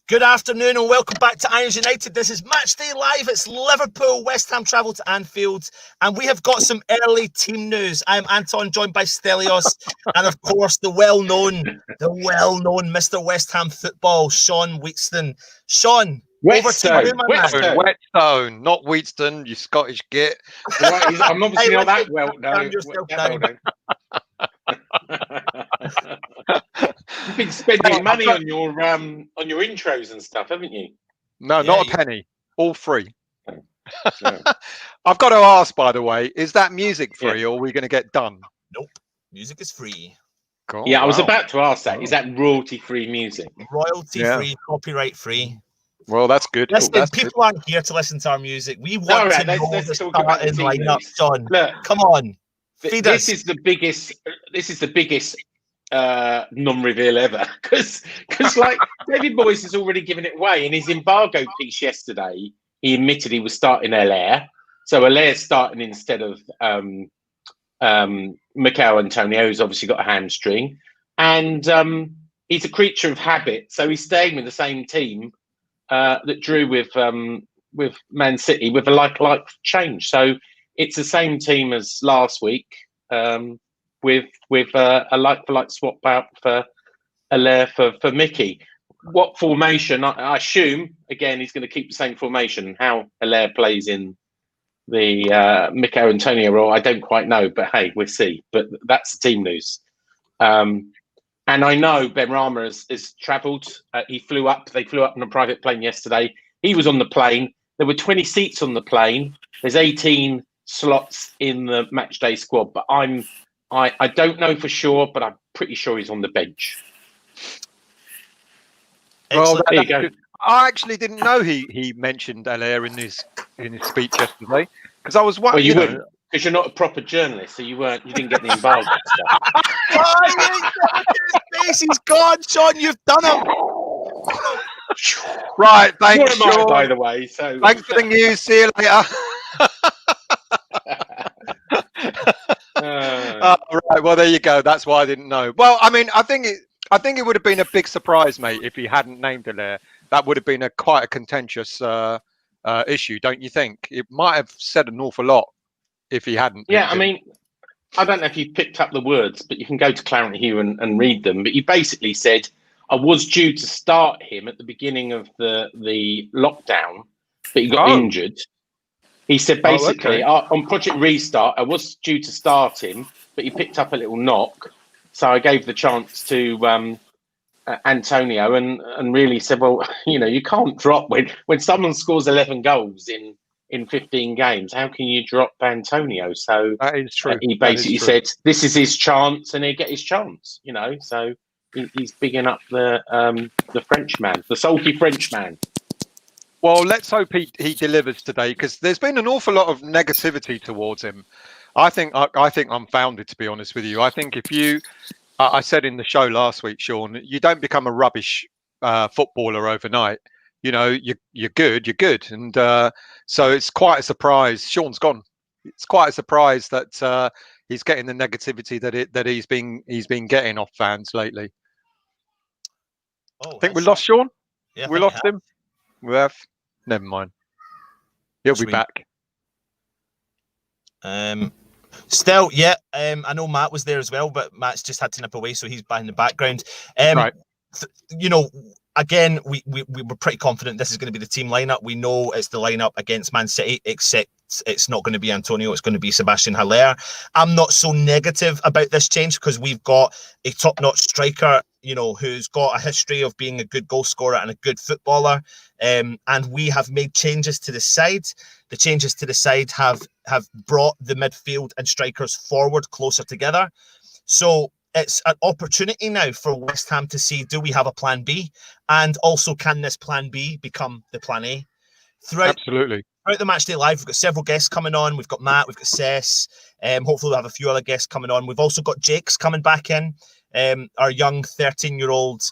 Good afternoon and welcome back to Irons United. This is Matchday Live. It's Liverpool. West Ham travel to Anfield and we have got some early team news. I'm Anton, joined by Stelios and of course the well-known Mr. West Ham football, Sean Wheatstone. Sean, Whetstone, Whetstone, not Wheatstone, you Scottish git. Right, I'm obviously not that well known. You've been spending money on your intros and stuff, haven't you? No, not a penny. All free. I've got to ask, by the way, is that music free or are we going to get done? Nope. Music is free. God, I was about to ask that. Is that royalty-free music? Royalty-free, copyright-free. Well, that's good. Listen, people aren't here to listen to our music. We want to know the starting lineup, John. Look, come on. This is the biggest non-reveal ever because like David Moyes has already given it away in his embargo piece yesterday. He admitted he was starting Allaire, so Allaire's starting instead of Mikel Antonio, who's obviously got a hamstring, and he's a creature of habit, so he's staying with the same team that drew with Man City with a like change. So it's the same team as last week. With a like-for-like swap out for Allaire for Mickey. What formation? I assume, again, he's going to keep the same formation. How Allaire plays in the Mikel Antonio role, I don't quite know, but hey, we'll see. But that's the team news. And I know Benrahma has travelled. They flew up on a private plane yesterday. He was on the plane. There were 20 seats on the plane. There's 18 slots in the matchday squad, but I don't know for sure, but I'm pretty sure he's on the bench. Well, there you go. I actually didn't know he mentioned Allaire in his speech yesterday because I was wondering. Well, you wouldn't, because you're not a proper journalist, so you didn't get the embargo stuff. He's gone, Sean. You've done him. Right, thanks, Sean. By the way, so thanks for the news. See you later. Right, well there you go. That's why I didn't know. Well, I mean, I think it would have been a big surprise, mate, if he hadn't named Allaire. That would have been quite a contentious issue, don't you think? It might have said an awful lot if he hadn't. Yeah, I mean, I don't know if you picked up the words, but you can go to Clarence Hugh and read them. But he basically said, I was due to start him at the beginning of the lockdown, but he got injured. He said basically on Project Restart, I was due to start him, but he picked up a little knock. So I gave the chance to Antonio and really said, well, you can't drop when someone scores 11 goals in 15 games. How can you drop Antonio? So that is true. He basically said, this is his chance and he'll get his chance, So he's bigging up the Frenchman, the salty Frenchman. Well, let's hope he delivers today because there's been an awful lot of negativity towards him. I think I'm founded, to be honest with you. I think if you, I said in the show last week, Sean, you don't become a rubbish footballer overnight. You're good, and so it's quite a surprise. Sean's gone. It's quite a surprise that he's getting the negativity that he's been getting off fans lately. I think we lost Sean. Yeah, we lost him. We have. Never mind. He'll be back. Still, yeah. I know Matt was there as well, but Matt's just had to nip away, so he's behind the background. Right. Again, we were pretty confident this is going to be the team lineup. We know it's the lineup against Man City, except it's not going to be Antonio. It's going to be Sebastian Haller. I'm not so negative about this change because we've got a top-notch striker, who's got a history of being a good goal scorer and a good footballer. And we have made changes to the side. The changes to the side have brought the midfield and strikers forward closer together. So it's an opportunity now for West Ham to see, do we have a plan B? And also, can this plan B become the plan A? Absolutely. Throughout the Matchday Live, we've got several guests coming on. We've got Matt, we've got Cess. Hopefully we'll have a few other guests coming on. We've also got Jake's coming back in, our young 13-year-old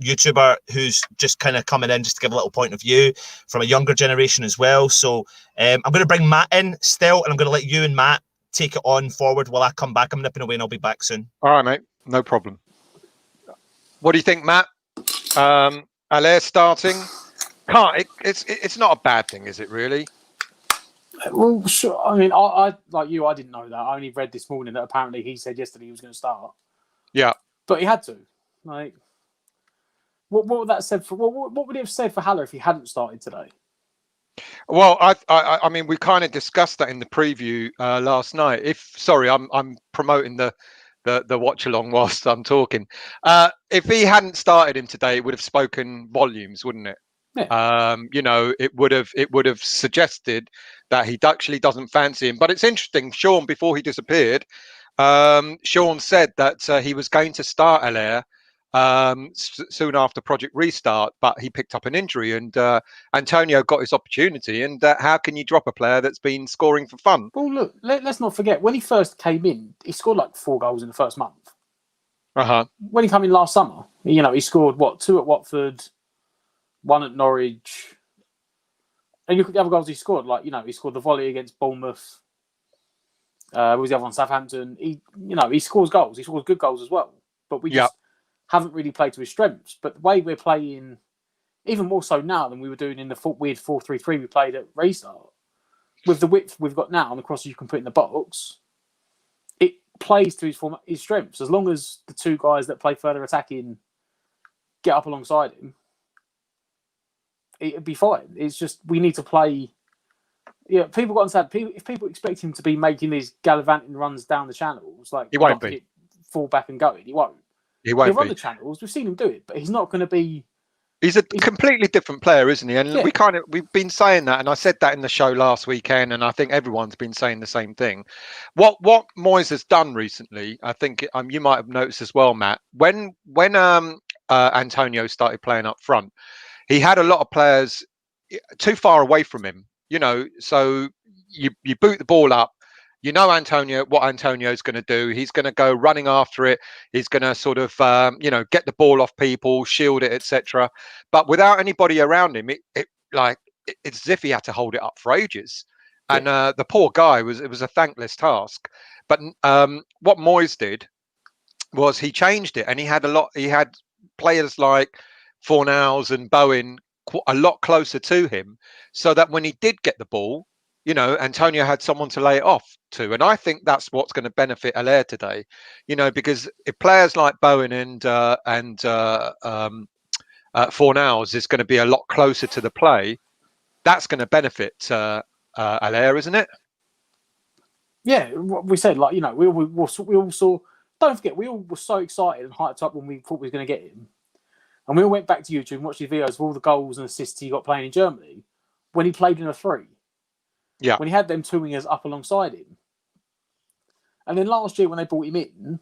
YouTuber who's just kind of coming in just to give a little point of view from a younger generation as well. So I'm going to bring Matt in still, and I'm going to let you and Matt take it on forward while I come back. I'm nipping away and I'll be back soon. All right, mate. No problem. What do you think, Matt? Allaire starting. It's not a bad thing, is it really? Well, sure. I mean, I like you. I didn't know that. I only read this morning that apparently he said yesterday he was going to start. Yeah, but he had to. Like, what would that said for? What would it have said for Haller if he hadn't started today? Well, I mean, we kind of discussed that in the preview last night. I'm promoting the watch along whilst I'm talking. If he hadn't started him today, it would have spoken volumes, wouldn't it? Yeah. It would have suggested that he actually doesn't fancy him. But it's interesting. Sean, before he disappeared, Sean said that he was going to start Allaire soon after Project Restart, but he picked up an injury, and Antonio got his opportunity. And how can you drop a player that's been scoring for fun? Well, look, let's not forget when he first came in, he scored like 4 goals in the first month. When he came in last summer, he scored 2 at Watford, 1 at Norwich, and you look at the other goals he scored. Like he scored the volley against Bournemouth. What was the other one? Southampton. He scores goals. He scores good goals as well. But we just haven't really played to his strengths. But the way we're playing, even more so now than we were doing in the weird 4-3-3 we played at Restart, with the width we've got now and the crosses you can put in the box, it plays to his strengths. As long as the 2 guys that play further attacking get up alongside him, it'd be fine. It's just we need to play. Yeah, people got to understand. If people expect him to be making these gallivanting runs down the channels, like he won't be. Fall back and going, he won't. He won't He'll run be. the channels. We've seen him do it, but he's not going to be. He's a completely different player, isn't he? And we've been saying that, and I said that in the show last weekend, and I think everyone's been saying the same thing. What Moyes has done recently, I think you might have noticed as well, Matt. When Antonio started playing up front, he had a lot of players too far away from him. So you boot the ball up. What Antonio's going to do. He's going to go running after it. He's going to sort of, get the ball off people, shield it, etc. But without anybody around him, it's as if he had to hold it up for ages. And the poor guy it was a thankless task. But what Moyes did was he changed it, and he had players like Fornals and Bowen a lot closer to him, so that when he did get the ball, Antonio had someone to lay it off to. And I think that's what's going to benefit Allaire today, because if players like Bowen and Fornals is going to be a lot closer to the play, that's going to benefit Allaire, isn't it? Yeah, we said, we all saw. Don't forget, we all were so excited and hyped up when we thought we were going to get him, and we all went back to YouTube and watched the videos of all the goals and assists he got playing in Germany when he played in a 3. Yeah. When he had them 2 wingers up alongside him. And then last year when they brought him in,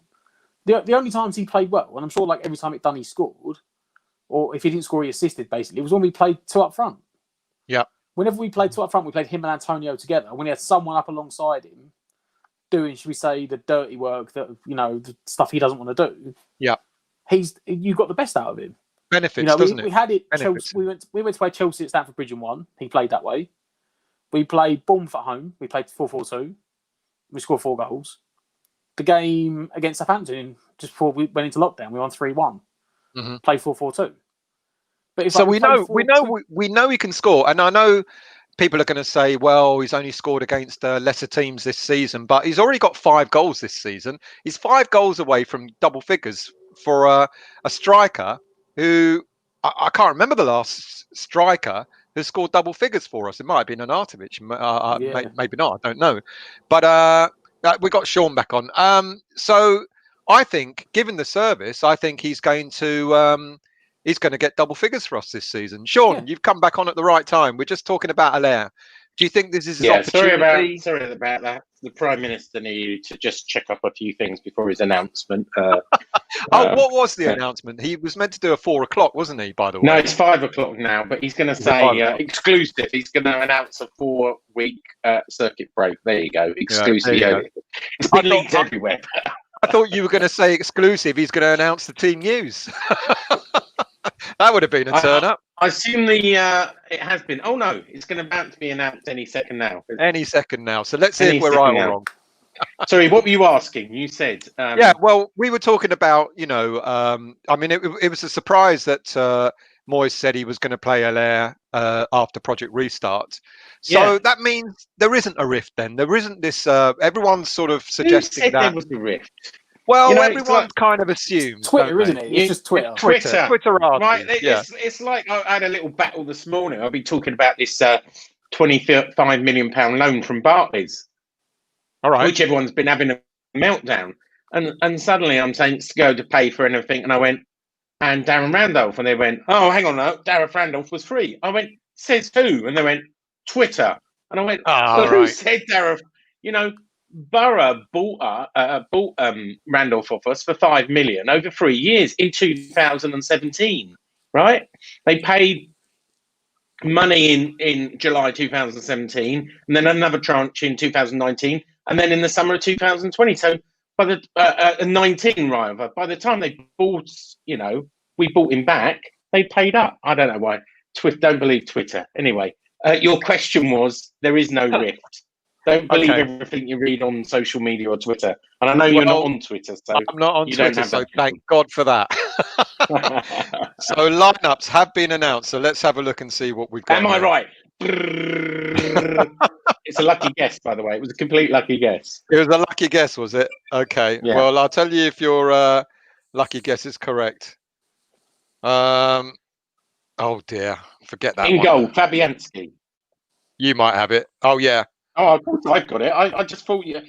the only times he played well, and I'm sure like every time it done he scored, or if he didn't score he assisted basically, it was when we played 2 up front. Yeah. Whenever we played 2 up front, we played him and Antonio together. When he had someone up alongside him doing, should we say, the dirty work, that the stuff he doesn't want to do. Yeah. You got the best out of him. Benefits, doesn't it? We had it. Benefits. Chelsea, we went to play Chelsea at Stamford Bridge and won. He played that way. We played Bournemouth at home. We played 4-4-2. We scored 4 goals. The game against Southampton, just before we went into lockdown, we won 3-1. Played 4-4-2. But so we know he can score, and I know people are going to say, well, he's only scored against lesser teams this season, but he's already got 5 goals this season. He's 5 goals away from double figures for a striker who I can't remember the last striker who scored double figures for us. It might have been an Artovich, maybe not. I don't know. But we got Sean back on. So I think, given the service, I think he's going to get double figures for us this season. Sean, you've come back on at the right time. We're just talking about Allaire. Do you think this is his opportunity? Sorry about that. The Prime Minister needed to just check up a few things before his announcement. What was the announcement? He was meant to do a 4 o'clock, wasn't he, by the way? No, it's 5 o'clock now, but he's going to say exclusive. He's going to announce a 4-week circuit break. There you go. Exclusive. It's been leaked everywhere. I thought you were going to say exclusive. He's going to announce the team news. That would have been a turn up. I assume it has been. Oh no, it's going to about to be announced any second now. Any second now. So let's see if we're right or wrong. Sorry, what were you asking? You said. Well, we were talking about, I mean, it was a surprise that Moyes said he was going to play Allaire after Project Restart. So that means there isn't a rift then. There isn't this, everyone's sort of suggesting Who said that. there was a rift? Well, You know, everyone's kind of assumes. Twitter, isn't it? It's just Twitter. Twitter right? It's like I had a little battle this morning. I'll be talking about this £25 million loan from Barclays. All right. Which everyone's been having a meltdown. And suddenly I'm saying it's to go to pay for anything. And I went, and Darren Randolph. And they went, oh, hang on, no, Darren Randolph was free. I went, says who? And they went, Twitter. And I went, who said Darren? You know, Borough bought Randolph off us for $5 million over 3 years in 2017, right? They paid money in July 2017, and then another tranche in 2019, and then in the summer of 2020. So by the 19 rather, by the time they bought, we bought him back, they paid up. I don't know why. Don't believe Twitter. Anyway, your question was, there is no rift. Don't believe everything you read on social media or Twitter. And I know you're not on Twitter, so I'm not on Twitter, so thank God for that. So lineups have been announced. So let's have a look and see what we've got. Am I right? It's a lucky guess, by the way. It was a complete lucky guess. It was a lucky guess, was it? Okay. Yeah. Well, I'll tell you if your lucky guess is correct. Oh dear, forget that. In goal, Fabianski. You might have it. Oh yeah. Oh, of course I've got it. I just thought you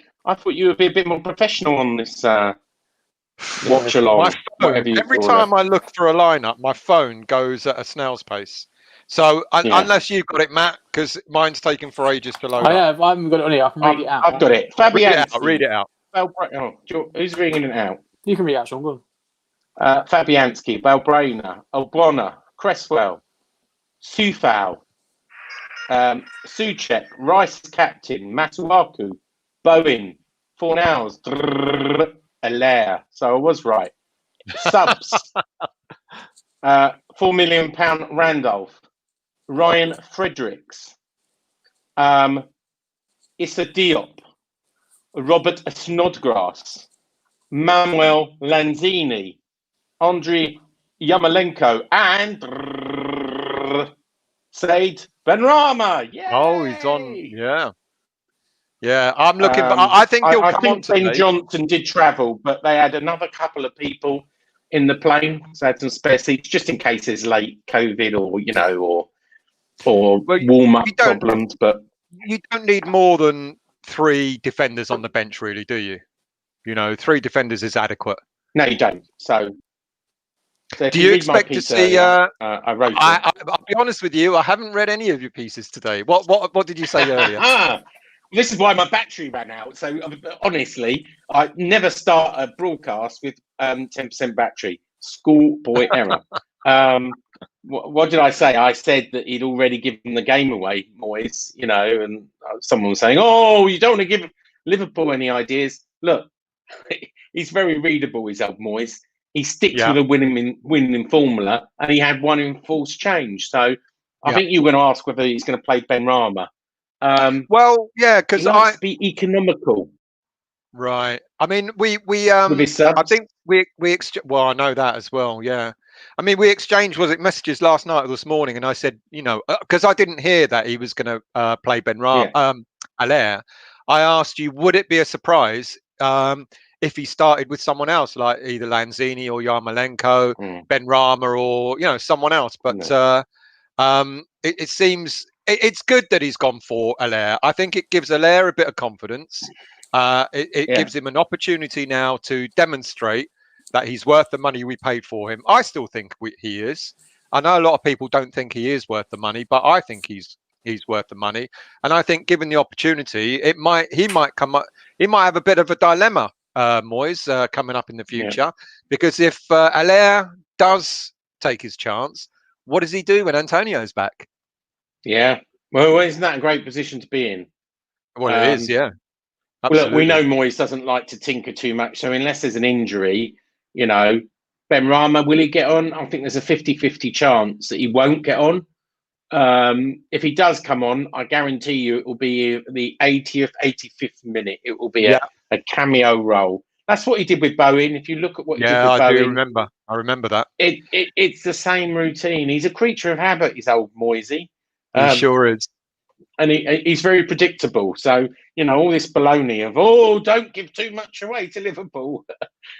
would be a bit more professional on this watch along. Every time I look for a lineup, my phone goes at a snail's pace. So unless you've got it, Matt, because mine's taken for ages to load. I haven't got it on here. I can read it out. I've got it. Fabianski. Read it out. Who's reading it out? You can read it out, Sean. Go on. Fabianski, Balbrena, Albona, Cresswell, Sufal, Suchek, Rice captain, Masuaku, Bowen, Fornals, Allaire. So I was right. Subs, £4 million Randolph, Ryan Fredericks, Issa Diop, Robert Snodgrass, Manuel Lanzini, Andriy Yarmolenko, and Said Benrahma. Yay! Oh, he's on. Yeah. I'm looking. I think he'll come on today. Ben Johnson did travel, but they had another couple of people in the plane, so had some spare seats just in case there's late COVID or warm-up problems. But you don't need more than 3 defenders on the bench, really, do you? 3 defenders is adequate. No, you don't. So do you expect to see? I wrote it. I'll be honest with you. I haven't read any of your pieces today. What did you say earlier? This is why my battery ran out. So honestly, I never start a broadcast with 10% battery. Schoolboy error. What did I say? I said that he'd already given the game away, Moyes. And someone was saying, "Oh, you don't want to give Liverpool any ideas." Look, he's very readable. His old Moyes. He sticks with a winning formula, and he had one enforced change. So I think you're going to ask whether he's going to play Benrahma. Well, yeah, because I be economical, right? I mean, we with his subs. I think we well, I know that as well. Yeah, I mean, we exchanged messages last night or this morning, and I said, because I didn't hear that he was going to play Benrahma, Allaire. I asked you, would it be a surprise if he started with someone else, like either Lanzini or Yarmolenko, Benrahma, or someone else? But it seems. It's good that he's gone for Allaire. I think it gives Allaire a bit of confidence. It gives him an opportunity now to demonstrate that he's worth the money we paid for him. I still think he is. I know a lot of people don't think he is worth the money, but I think he's worth the money. And I think given the opportunity, he might have a bit of a dilemma, Moyes, coming up in the future. Because if Allaire does take his chance, what does he do when Antonio's back? Yeah, well, isn't that a great position to be in? Well, it is, yeah. Well, look, we know Moyes doesn't like to tinker too much, so unless there's an injury, Benrahma, will he get on? I think there's a 50-50 chance that he won't get on. If he does come on, I guarantee you it will be the 80th, 85th minute. It will be a cameo role. That's what he did with Bowen. If you look at what he did with I Bowen, do remember. I remember that. It's the same routine. He's a creature of habit. He's old Moisey. He sure is. And he's very predictable. So, all this baloney of, don't give too much away to Liverpool.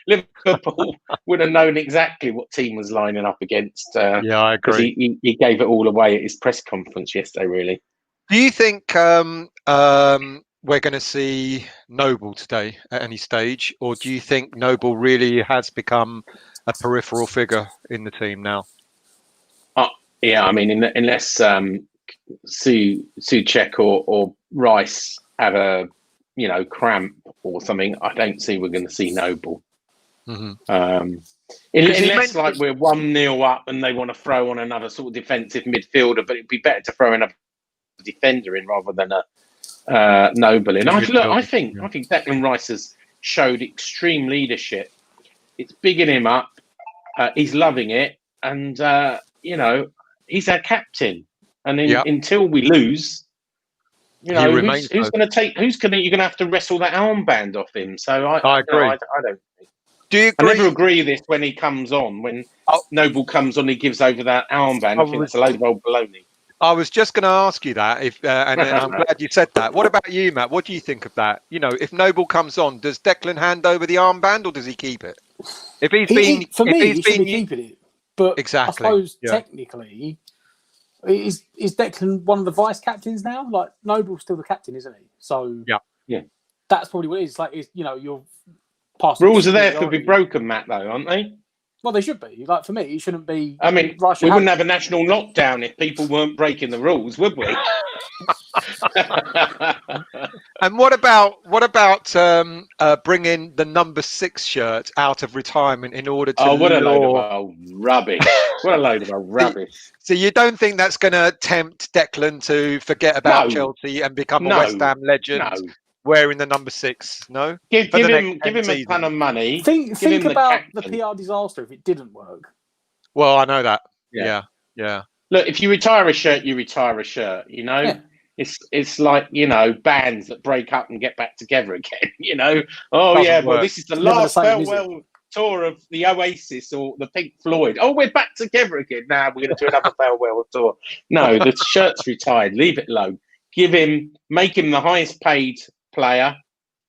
Liverpool would have known exactly what team was lining up against. Yeah, I agree. Because he gave it all away at his press conference yesterday, really. Do you think we're going to see Noble today at any stage? Or do you think Noble really has become a peripheral figure in the team now? Yeah, I mean, unless Souček or Rice have a cramp or something, I don't see we're going to see Noble. Mm-hmm. Unless like we're 1-0 up and they want to throw on another sort of defensive midfielder, but it'd be better to throw another defender in rather than a Noble in. I think Declan Rice has showed extreme leadership. It's bigging him up. He's loving it, and he's our captain. And until we lose, who's going to take? You're going to have to wrestle that armband off him. So I agree. I don't. Do you agree? I never agree this when he comes on. When Noble comes on, he gives over that armband. I think it's a load of old baloney. I was just going to ask you that, and I'm glad you said that. What about you, Matt? What do you think of that? If Noble comes on, does Declan hand over the armband or does he keep it? If he's he should be keeping it. But exactly, I suppose technically, is Declan one of the vice captains now? Like Noble's still the captain, isn't he? So yeah, that's probably what it is. Like you're rules are there to be broken, Matt. Though, aren't they? Well, they should be. Like for me, it shouldn't be. I mean, we wouldn't have a national lockdown if people weren't breaking the rules, would we? And what about bringing the number 6 shirt out of retirement in order to? Oh, what a load of old rubbish! What a load of old rubbish! So you don't think that's going to tempt Declan to forget about Chelsea and become a West Ham legend? No. Wearing the number 6, no? Give him a ton of money. Think about the PR disaster if it didn't work. Well, I know that. Yeah. Look, if you retire a shirt, you retire a shirt. Yeah. It's like bands that break up and get back together again. Well, this is the last farewell tour of the Oasis or the Pink Floyd. Oh, we're back together again. Now we're going to do another farewell tour. No, the shirt's retired. Leave it low. Make him the highest paid player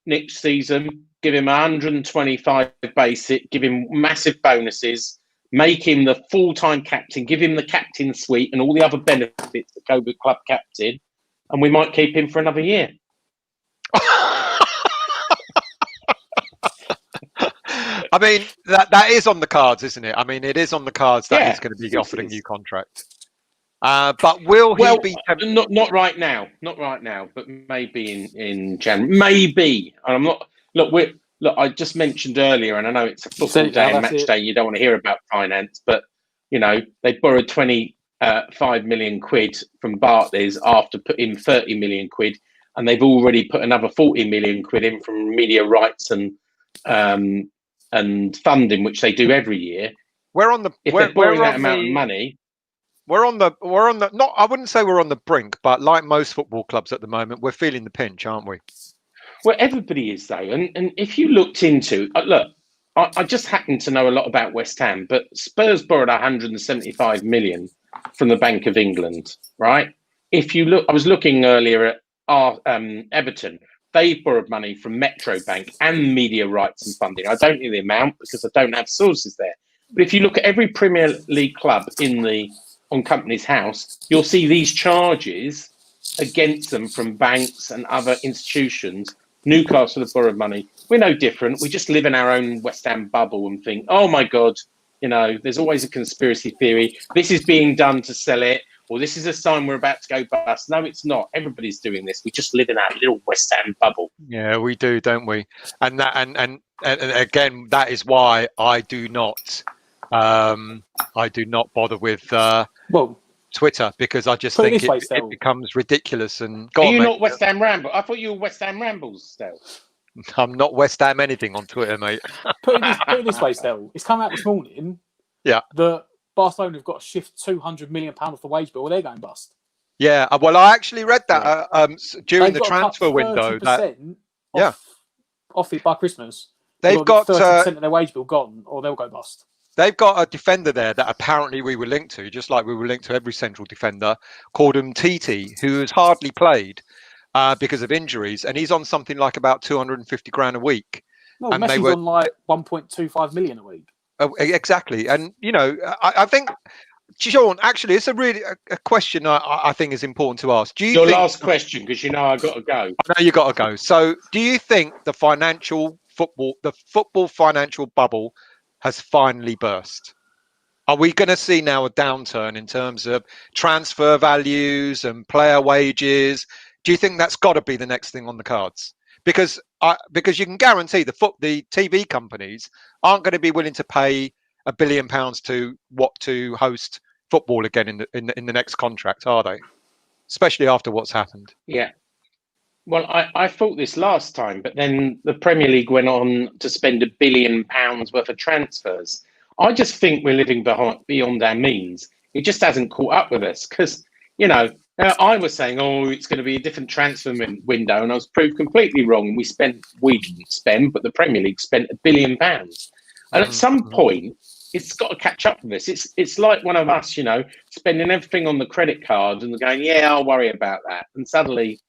next season, give him 125 basic, give him massive bonuses, make him the full-time captain, give him the captain suite and all the other benefits that go with club captain, and we might keep him for another year. I mean, that is on the cards, isn't it? I mean, it is on the cards that he's going to be offered a new contract. But will he be tempted? Not right now, but maybe in January. Maybe. And I'm not. Look, I just mentioned earlier, and I know it's a football day and match day. You don't want to hear about finance, but they borrowed 25 million quid from Barclays after putting 30 million quid, and they've already put another 40 million quid in from media rights and funding, which they do every year. If they're borrowing that amount of money. We're on the not. I wouldn't say we're on the brink, but like most football clubs at the moment, we're feeling the pinch, aren't we? Well, everybody is though, and if you looked into I just happen to know a lot about West Ham, but Spurs borrowed 175 million from the Bank of England, right? If you look, I was looking earlier at Everton. They've borrowed money from Metro Bank and media rights and funding. I don't know the amount because I don't have sources there. But if you look at every Premier League club on Company's House, you'll see these charges against them from banks and other institutions. Newcastle have borrowed money. We're no different. We just live in our own West Ham bubble and think, oh my God, there's always a conspiracy theory. This is being done to sell it, or this is a sign we're about to go bust. No, it's not. Everybody's doing this. We just live in our little West Ham bubble. Yeah, we do, don't we? And that, and again, that is why I do not bother with Twitter, because I just think it becomes ridiculous. And are you not West Ham Ramble? I thought you were West Ham Rambles still. I'm not West Ham anything on Twitter, mate. Put it this way, Stel. It's come out this morning. Yeah. That Barcelona have got to shift £200 million off the wage bill, or they're going bust. Yeah. Well, I actually read that during the transfer window. Off it by Christmas. They've got 30% of their wage bill gone, or they'll go bust. They've got a defender there that apparently we were linked to, just like we were linked to every central defender, called Titi, who has hardly played because of injuries, and he's on something like about 250 grand a week. No, and Messi's on like 1.25 million a week. Exactly, and I think, Sean, actually, it's a really a question I think is important to ask. Do you Your think, last question, because I've got to go. I know you got to go. So, do you think the football financial bubble has finally burst? Are we going to see now a downturn in terms of transfer values and player wages? Do you think that's got to be the next thing on the cards? Because you can guarantee the TV companies aren't going to be willing to pay £1 billion to host football again in the next contract, are they? Especially after what's happened. Yeah. Well, I thought this last time, but then the Premier League went on to spend £1 billion worth of transfers. I just think we're living beyond our means. It just hasn't caught up with us because, I was saying, it's going to be a different transfer window, and I was proved completely wrong. We didn't spend, but the Premier League spent £1 billion. And at some point, it's got to catch up with us. It's like one of us, spending everything on the credit card and going, yeah, I'll worry about that. And suddenly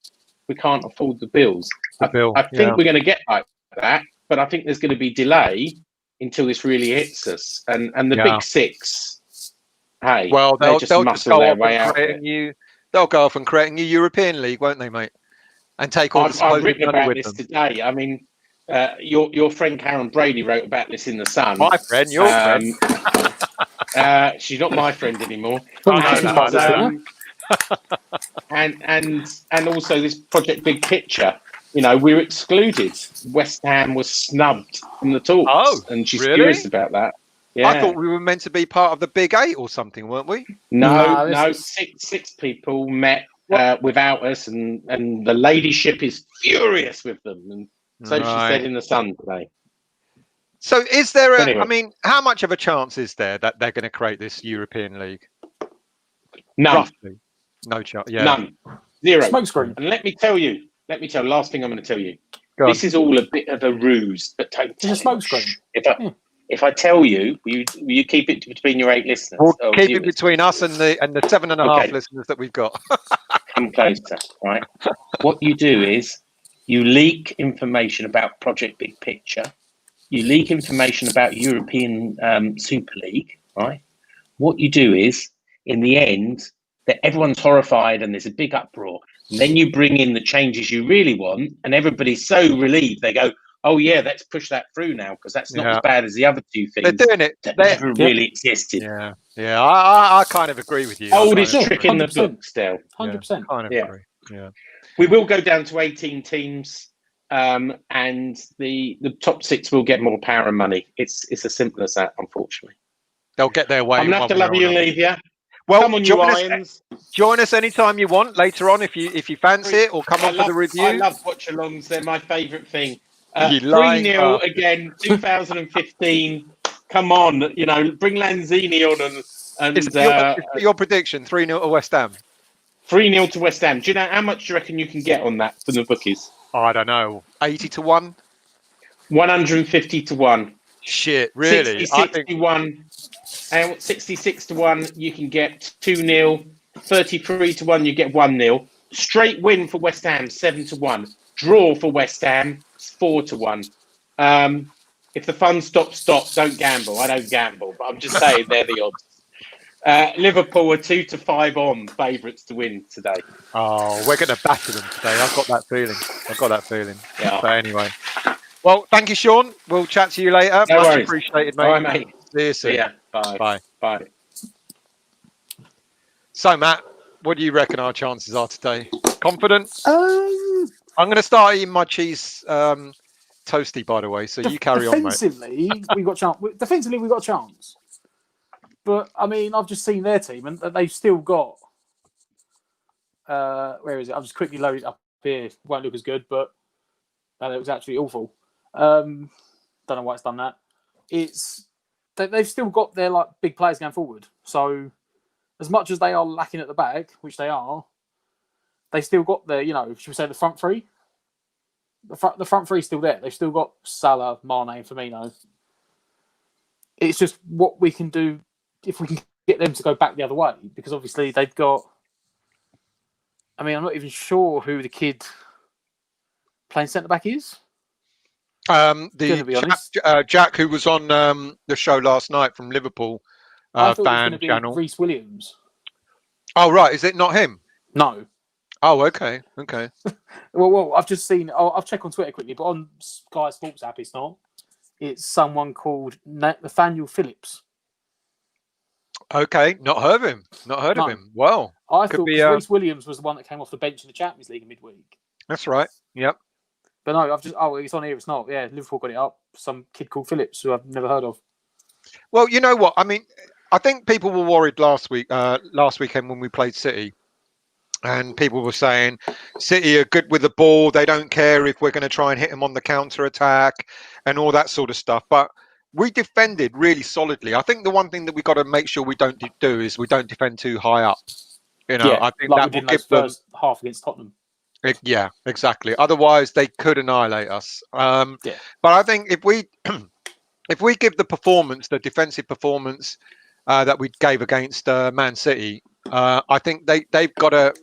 we can't afford the bills. I think we're going to get like that, but I think there's going to be delay until this really hits us. And the big six, well, they'll just muscle their way out. They'll go off and create a new European league, won't they, mate? And take all the I've written about with this them. today. I mean, your friend Karen Brady wrote about this in The Sun. My friend, your friend. She's not my friend anymore. And also this Project Big Picture. We were excluded. West Ham was snubbed from the talks, and she's furious about that. Yeah. I thought we were meant to be part of the Big Eight or something, weren't we? No. Six people met without us, and the ladyship is furious with them, and so she said in The Sun today. So is there I mean, how much of a chance is there that they're going to create this European League? None. Roughly. No chance. Yeah. None. Zero. Smokescreen. And let me tell you, last thing I'm going to tell you. This is all a bit of a ruse, but don't tell It's a smokescreen. If I tell you, will you keep it between your 8 listeners? We'll keep it between us and the 7.5 listeners that we've got. Come closer, right? What you do is you leak information about Project Big Picture. You leak information about European Super League, right? What you do is, in the end, that everyone's horrified and there's a big uproar. And then you bring in the changes you really want, and everybody's so relieved. They go, oh yeah, let's push that through now because that's not as bad as the other two things. They're doing it. That never really existed. Yeah. I kind of agree with you. Oldest trick in the book still. 100%. Kind of agree. Yeah. We will go down to 18 teams, and the top 6 will get more power and money. It's as simple as that, unfortunately. They'll get their way. I'm going to have to love you and leave you. Well, come on, you Irons. Join us anytime you want later on if you fancy it, or come on for the review. I love watch-alongs. They're my favourite thing. 3-0 again, 2015. Come on, bring Lanzini on and your prediction, 3-0 to West Ham. 3-0 to West Ham. Do you know how much do you reckon you can get on that from the bookies? I don't know. 80 to 1? 150 to 1. Shit, really? 60 to 1. And 66 to 1, you can get 2-0. 33 to 1, you get 1-0. Straight win for West Ham, 7 to 1. Draw for West Ham, 4 to 1. If the fun stops, don't gamble. I don't gamble, but I'm just saying they're the odds. Liverpool are 2 to 5 on favourites to win today. Oh, we're going to batter them today. I've got that feeling. Yeah. But anyway. Well, thank you, Sean. We'll chat to you later. No Much worries. appreciated, mate. All right, mate. See you soon. See ya. Bye. Bye. So, Matt, what do you reckon our chances are today? Confident? I'm going to start eating my cheese toasty, by the way. So you carry on, mate. Defensively, we got a chance. But I mean, I've just seen their team, and they've still got. Where is it? I've just quickly loaded it up here. Won't look as good, but it looks actually awful. Don't know why it's done that. They've still got their big players going forward. So as much as they are lacking at the back, which they are, they still got their, should we say the front three? The front three's still there. They've still got Salah, Mane, and Firmino. It's just what we can do if we can get them to go back the other way, because obviously they've got. I mean, I'm not even sure who the kid playing centre back is. The be honest. Jack, who was on the show last night from Liverpool, I thought it was fan going to be channel. Reece Williams. Oh right, is it not him? No. Oh, okay. Well, I've just seen. I've checked on Twitter quickly, but on Sky Sports app, it's not. It's someone called Nathaniel Phillips. Okay, not heard of him. Of him. Well, I thought Reece Williams was the one that came off the bench in the Champions League in midweek. That's right. Yep. But no, it's on here. It's not. Yeah, Liverpool got it up. Some kid called Phillips, who I've never heard of. Well, you know what? I mean, I think people were worried last weekend when we played City. And people were saying City are good with the ball. They don't care if we're going to try and hit them on the counter attack and all that sort of stuff. But we defended really solidly. I think the one thing that we got to make sure we don't do is we don't defend too high up. You know, I think like that will give them first half against Tottenham. Yeah, exactly. Otherwise, they could annihilate us. But I think if we give the defensive performance that we gave against Man City, I think they've got to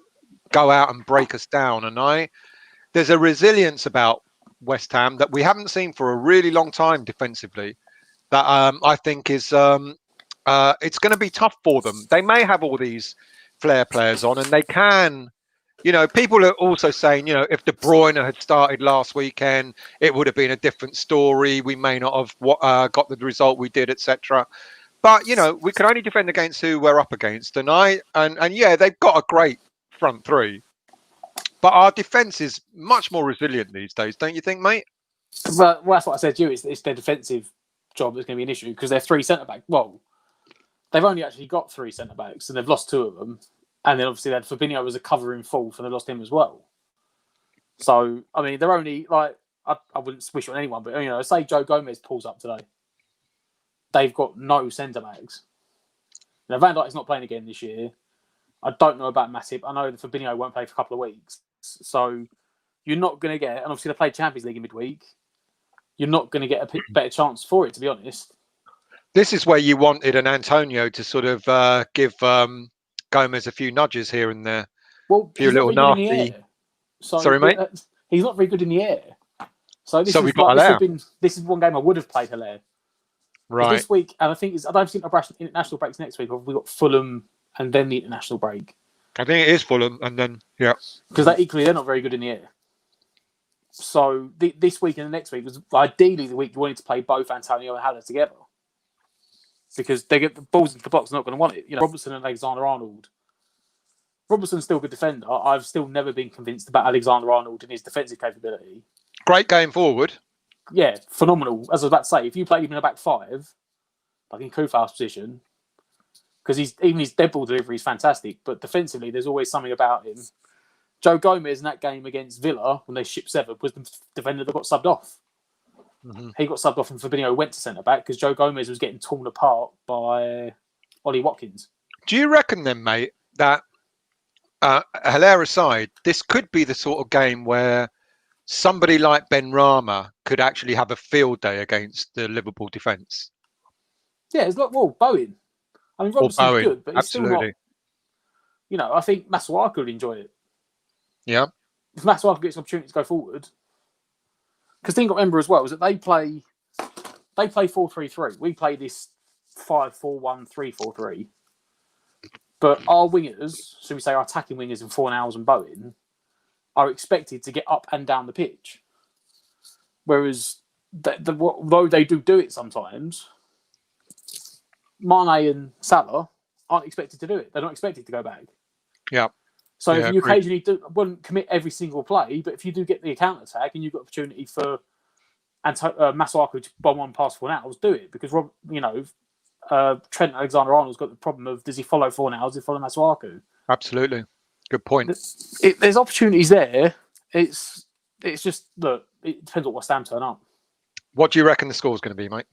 go out and break us down. And there's a resilience about West Ham that we haven't seen for a really long time defensively. That I think is it's going to be tough for them. They may have all these flair players on, and they can. You know, people are also saying, you know, if De Bruyne had started last weekend, it would have been a different story. We may not have got the result we did, etc. But you know, we can only defend against who we're up against, and yeah, they've got a great front three, but our defence is much more resilient these days, don't you think, mate? Well, that's what I said to you. It's their defensive job that's going to be an issue because they're three centre backs. Well, they've only actually got three centre backs, and they've lost two of them. And then obviously they had Fabinho as a covering fourth, and they lost him as well. So I mean, they're only like I wouldn't wish it on anyone, but you know, say Joe Gomez pulls up today, they've got no centre backs. Now Van Dijk's not playing again this year. I don't know about Matip. I know that Fabinho won't play for a couple of weeks, so you're not going to get. And obviously they played Champions League in midweek. You're not going to get a better chance for it, to be honest. This is where you wanted an Antonio to sort of give Gomez a few nudges here and there. Well, a few little nasty. So, sorry, mate. He's not very good in the air. So this is one game I would have played Hilaire. Right. This week, and I don't think international breaks next week. We've got Fulham and then the international break. I think it is Fulham and then because they're not very good in the air. So this week and the next week was ideally the week you wanted to play both Antonio and Haller together. Because they get the balls into the box, they're not going to want it. You know, Robertson and Alexander-Arnold. Robertson's still a good defender. I've still never been convinced about Alexander-Arnold and his defensive capability. Great game forward. Yeah, phenomenal. As I was about to say, if you played him in a back five, like in Koufa's position, because even his dead ball delivery is fantastic, but defensively, there's always something about him. Joe Gomez in that game against Villa, when they shipped seven, was the defender that got subbed off. Mm-hmm. He got subbed off and Fabinho went to centre-back because Joe Gomez was getting torn apart by Ollie Watkins. Do you reckon then, mate, that, Hilaire aside, this could be the sort of game where somebody like Ben Rama could actually have a field day against the Liverpool defence? Yeah, it's like, Bowen. I mean, Robertson's good, but he's still not... You know, I think Masuaku would enjoy it. Yeah. If Masuaku gets an opportunity to go forward... Because the thing to remember as well is that they play 4-3-3. We play this 5-4-1, 3-4-3. But our wingers, so we say our attacking wingers in Fornals and Bowen, are expected to get up and down the pitch. Whereas, though they do it sometimes, Mane and Salah aren't expected to do it. They're not expected to go back. Yeah. So if you occasionally wouldn't commit every single play, but if you do get the counter attack and you've got opportunity for Masuaku to bomb one past Fornals, do it because Trent Alexander-Arnold's got the problem of does he follow Fornals, does he follow Masuaku? Absolutely, good point. There's opportunities there. It's just look. It depends what West Ham turn up. What do you reckon the score's going to be, mate?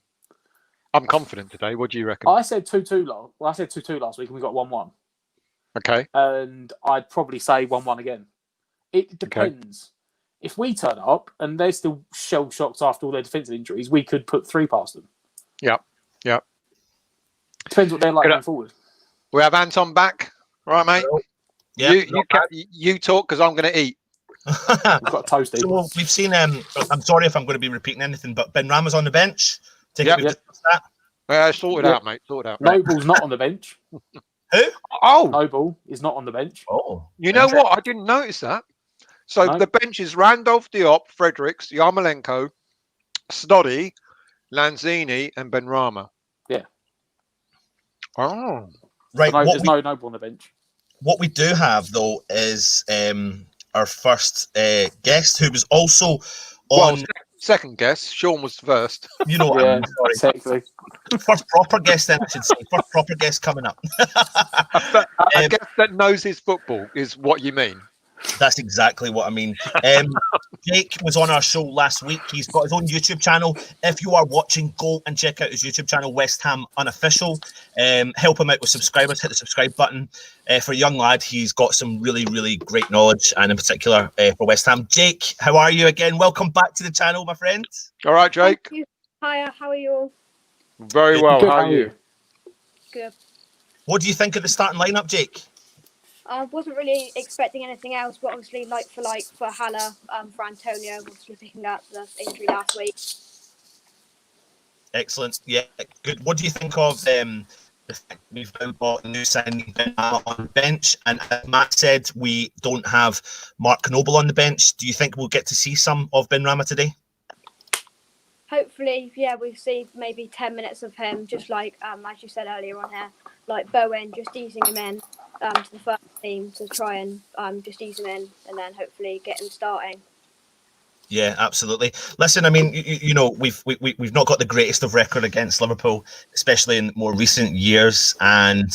I'm confident today. What do you reckon? I said 2-2 last. Well, I said 2-2 last week, and we got 1-1. Okay. And I'd probably say 1-1 again. It depends. if we turn up and they're still shell shocked after all their defensive injuries, we could put 3 past them. Yep. Depends what they're like going forward. We have Anton back, right, mate? Yeah, you talk because I'm going to eat. We've got toasty. So we've seen. I'm sorry if I'm going to be repeating anything, but Ben Rama's on the bench. We've discussed that. Yeah, sort it out, mate. Sort it out. Noble's not on the bench. Who? Oh, Noble is not on the bench. Oh, you know what? I didn't notice that. So the bench is Randolph, Diop, Fredericks, Yarmolenko, Snoddy, Lanzini, and Benrahma. Yeah. Oh. Right. So there's no Noble on the bench. What we do have, though, is our first guest, who was also on... Second guest. Sean was first. You know what I mean, sorry. Technically. First proper guest, then, I should say. First proper guest coming up. A guest that knows his football is what you mean. That's exactly what I mean. Jake was on our show last week. He's got his own YouTube channel. If you are watching, go and check out his YouTube channel, West Ham Unofficial. Help him out with subscribers. Hit the subscribe button. For a young lad, he's got some really, really great knowledge, and in particular for West Ham. Jake, how are you again? Welcome back to the channel, my friend. All right, Jake. Thank you. Hiya, how are you all? Very well. Good, How are you? Good. What do you think of the starting lineup, Jake? I wasn't really expecting anything else, but obviously, like for Haller, for Antonio, obviously picking up the injury last week. Excellent. Yeah, good. What do you think of the fact we've now got a new signing on the bench? And as Matt said, we don't have Mark Noble on the bench. Do you think we'll get to see some of Benrahma today? Hopefully, yeah, we'll see maybe 10 minutes of him, just like, as you said earlier on here, like Bowen, just easing him in to the first team to try and just ease him in and then hopefully get him starting. Yeah, absolutely. Listen, I mean, you know, we've not got the greatest of record against Liverpool, especially in more recent years. And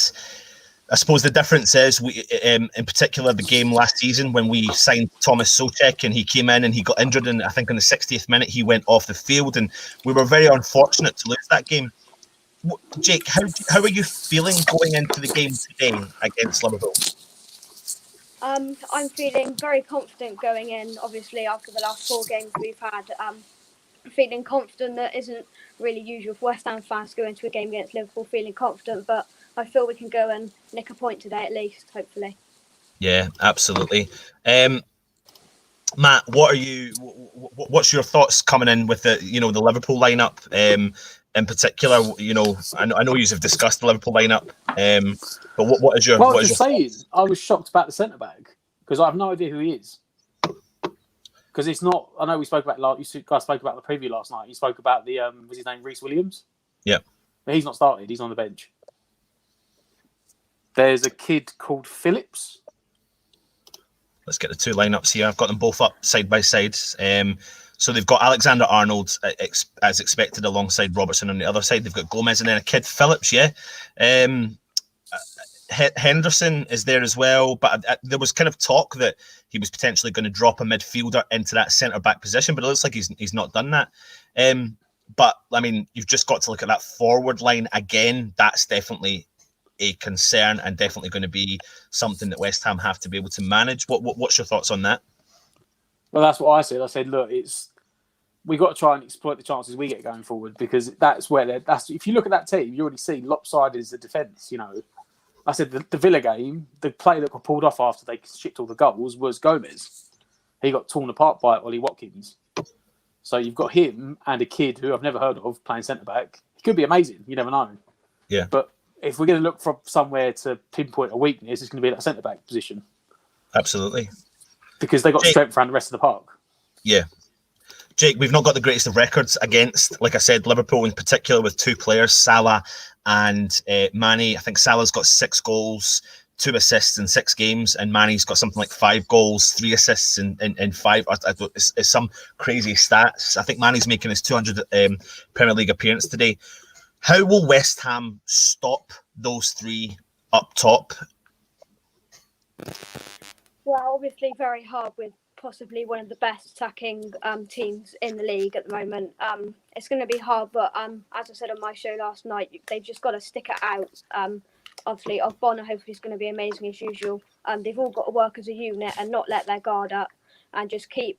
I suppose the difference is, we, in particular, the game last season when we signed Thomas Souček and he came in and he got injured, and I think in the 60th minute he went off the field, and we were very unfortunate to lose that game. Jake, how are you feeling going into the game today against Liverpool? I'm feeling very confident going in, obviously, after the last 4 games we've had. Feeling confident that isn't really usual for West Ham fans to go into a game against Liverpool feeling confident, but I feel we can go and nick a point today at least, hopefully. Yeah, absolutely. Matt, what's your thoughts coming in with the Liverpool lineup? In particular, you know, I know you have discussed the Liverpool lineup, but what is your? Well, what I is was your saying, I was shocked about the centre back because I have no idea who he is. Because it's not. I know we spoke about you guys spoke about the preview last night. You spoke about the was his name Reece Williams? Yeah, but he's not started. He's on the bench. There's a kid called Phillips. Let's get the 2 lineups here. I've got them both up side by side. So they've got Alexander Arnold as expected alongside Robertson on the other side. They've got Gomez and then a kid Phillips. Yeah, Henderson is there as well. But there was kind of talk that he was potentially going to drop a midfielder into that centre back position, but it looks like he's not done that. But I mean, you've just got to look at that forward line again. That's definitely a concern and definitely going to be something that West Ham have to be able to manage. What's your thoughts on that? Well, that's what I said. I said, look, we got to try and exploit the chances we get going forward, because that's where if you look at that team, you already see lopsided is the defence. You know, I said the Villa game, the play that got pulled off after they shipped all the goals was Gomez. He got torn apart by Ollie Watkins. So you've got him and a kid who I've never heard of playing centre back. He could be amazing. You never know. Yeah. But if we're going to look for somewhere to pinpoint a weakness, it's going to be that centre back position. Absolutely. Because they got strength around the rest of the park. Yeah. Jake, we've not got the greatest of records against, like I said, Liverpool in particular, with 2 players, Salah and Mane. I think Salah's got 6 goals, 2 assists in 6 games, and Mane's got something like 5 goals, 3 assists in 5. It's some crazy stats. I think Mane's making his 200th Premier League appearance today. How will West Ham stop those 3 up top? Well, obviously very hard with possibly one of the best attacking teams in the league at the moment. It's going to be hard, but as I said on my show last night, they've just got to stick it out. Obviously, Ogbonna hopefully is going to be amazing as usual. They've all got to work as a unit and not let their guard up and just keep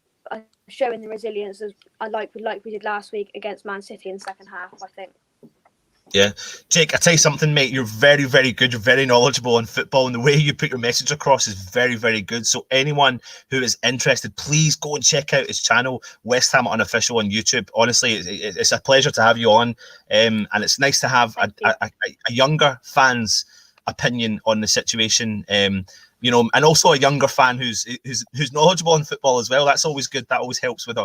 showing the resilience as like we did last week against Man City in the second half, I think. Yeah. Jake, I tell you something, mate, you're very, very good. You're very knowledgeable on football, and the way you put your message across is very, very good. So anyone who is interested, please go and check out his channel, West Ham Unofficial on YouTube. Honestly, it's a pleasure to have you on, and it's nice to have a younger fan's opinion on the situation, you know, and also a younger fan who's knowledgeable on football as well. That's always good. That always helps with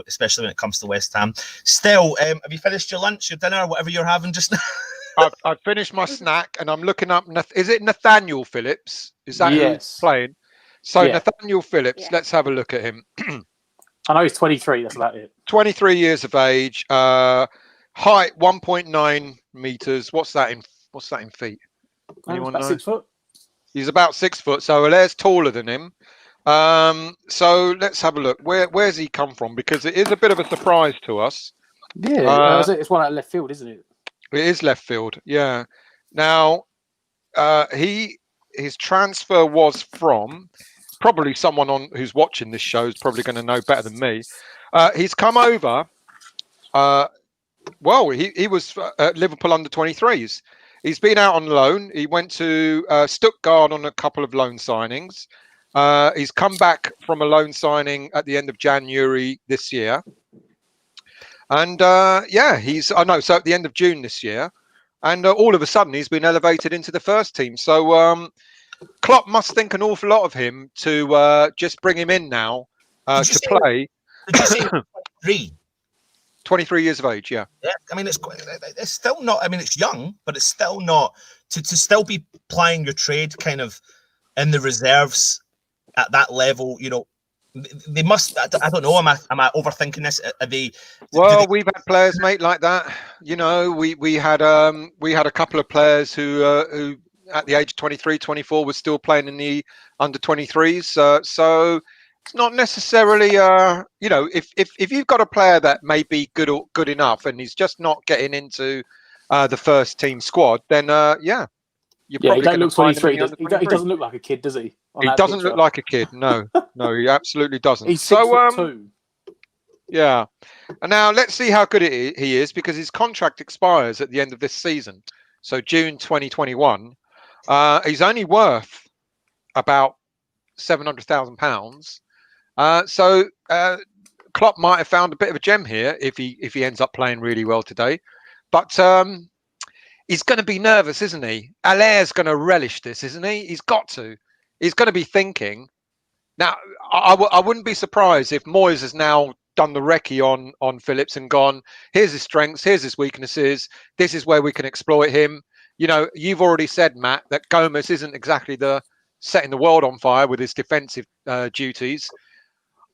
especially when it comes to West Ham. Still, have you finished your lunch, your dinner, whatever you're having just now? I've finished my snack and I'm looking up. Is it Nathaniel Phillips? Is that who's playing? So yeah. Nathaniel Phillips. Let's have a look at him. I know he's 23. That's about it. 23 years of age. Height 1.9 meters. What's that in feet? Anyone about know? 6 foot. He's about 6 foot. So Alaire's taller than him. So let's have a look. Where's he come from? Because it is a bit of a surprise to us. Yeah, it's one out of left field, isn't it? It is left field. Yeah. Now, his transfer was from probably someone who's watching this show is probably going to know better than me. He's come over. Well, he was at Liverpool under 23s. He's been out on loan. He went to Stuttgart on a couple of loan signings. He's come back from a loan signing at the end of January this year. And so at the end of June this year. And all of a sudden, he's been elevated into the first team. So Klopp must think an awful lot of him to just bring him in now to play. Did you say 23? 23 years of age, yeah. Yeah, I mean, it's still not, I mean, it's young, but it's still not, to still be plying your trade kind of in the reserves at that level, you know, they must, I don't know, am I overthinking this? We've had players, mate, like that. You know, we had a couple of players who at the age of 23, 24 were still playing in the under 23s. So it's not necessarily, you know, if you've got a player that may be good enough and he's just not getting into the first team squad, then you're probably going to find him. He doesn't look like a kid, does he? He doesn't look like a kid. No, he absolutely doesn't. He's 6'2". Yeah. And now let's see how good he is, because his contract expires at the end of this season, so June 2021. He's only worth about £700,000. So Klopp might have found a bit of a gem here if he ends up playing really well today. But he's going to be nervous, isn't he? Alaire's going to relish this, isn't he? He's got to. He's going to be thinking. Now, I wouldn't be surprised if Moyes has now done the recce on Phillips and gone, here's his strengths, here's his weaknesses, this is where we can exploit him. You know, you've already said, Matt, that Gomez isn't exactly the setting the world on fire with his defensive duties.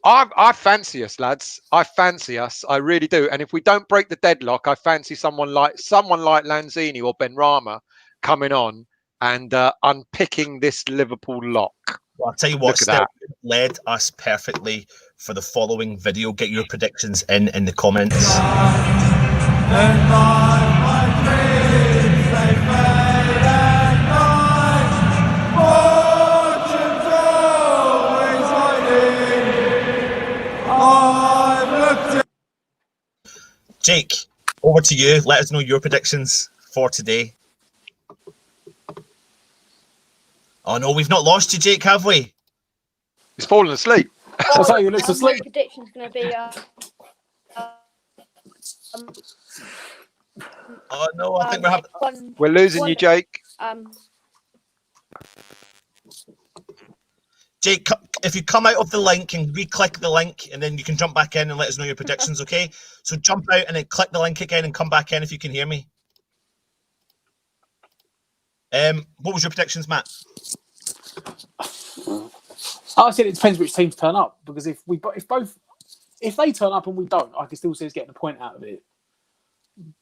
I fancy us, lads. I fancy us. I really do. And if we don't break the deadlock, I fancy someone like Lanzini or Benrahma coming on and unpicking this Liverpool lock. Well, I'll tell you what, Steph led us perfectly for the following video. Get your predictions in the comments. Jake, over to you. Let us know your predictions for today. Oh no, we've not lost you, Jake, have we? He's fallen asleep. I thought you looked asleep. My prediction's going to be. Oh no, I think we're losing you, Jake. Jake, if you come out of the link and re-click the link, and then you can jump back in and let us know your predictions, okay? So jump out and then click the link again and come back in if you can hear me. What was your predictions, Matt? I said it depends which teams turn up, because if they turn up and we don't, I can still see us getting a point out of it.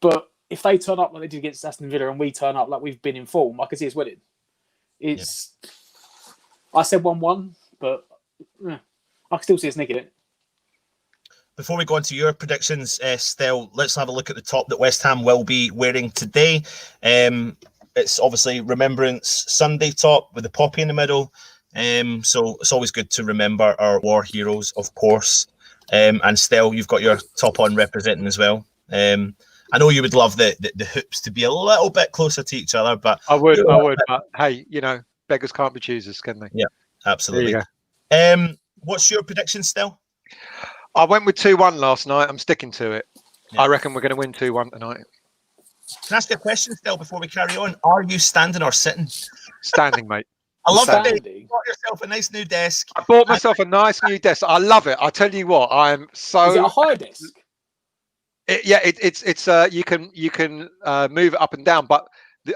But if they turn up like they did against Aston Villa and we turn up like we've been in form, I can see us winning. It's. Yeah. I said 1-1, but I can still see us nicking it. Before we go on to your predictions, Stel, let's have a look at the top that West Ham will be wearing today. It's obviously Remembrance Sunday top with the poppy in the middle. So it's always good to remember our war heroes, of course. And Stell, you've got your top on representing as well. I know you would love the hoops to be a little bit closer to each other, but I would. But hey, beggars can't be choosers, can they? Yeah, absolutely. There you go. What's your prediction, Stell? I went with 2-1 last night. I'm sticking to it. Yeah. I reckon we're going to win 2-1 tonight. Can I ask you a question, Stell, before we carry on? Are you standing or sitting? Standing, mate. I love that Standing. you bought yourself a nice new desk. I bought myself a nice new desk. I love it. I tell you what, I'm so. Is it a high desk? It's you can move it up and down, but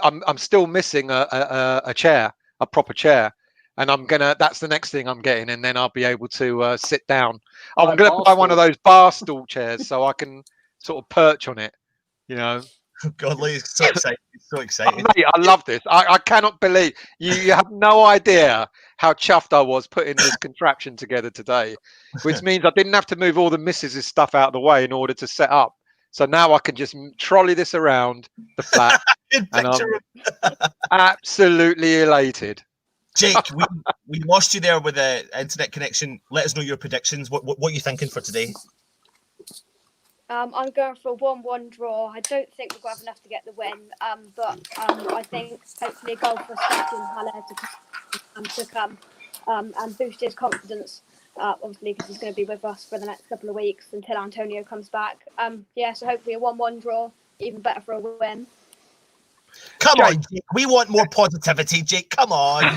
I'm still missing a chair, a proper chair, and that's the next thing I'm getting, and then I'll be able to sit down. I'm gonna buy one of those bar stool chairs so I can sort of perch on it, God, Lee is so excited. He's so excited. Mate, I love this. I cannot believe you have no idea how chuffed I was putting this contraption together today, which means I didn't have to move all the missus' stuff out of the way in order to set up. So now I can just trolley this around the flat, and I'm absolutely elated. Jake, we lost you there with the internet connection. Let us know your predictions. What are you thinking for today? I'm going for a 1-1 draw. I don't think we've got enough to get the win, but I think hopefully a goal for Sebastian Haller to come and boost his confidence, obviously because he's going to be with us for the next couple of weeks until Antonio comes back. So hopefully a 1-1 draw, even better for a win. Come on, Jake. We want more positivity, Jake. Come on.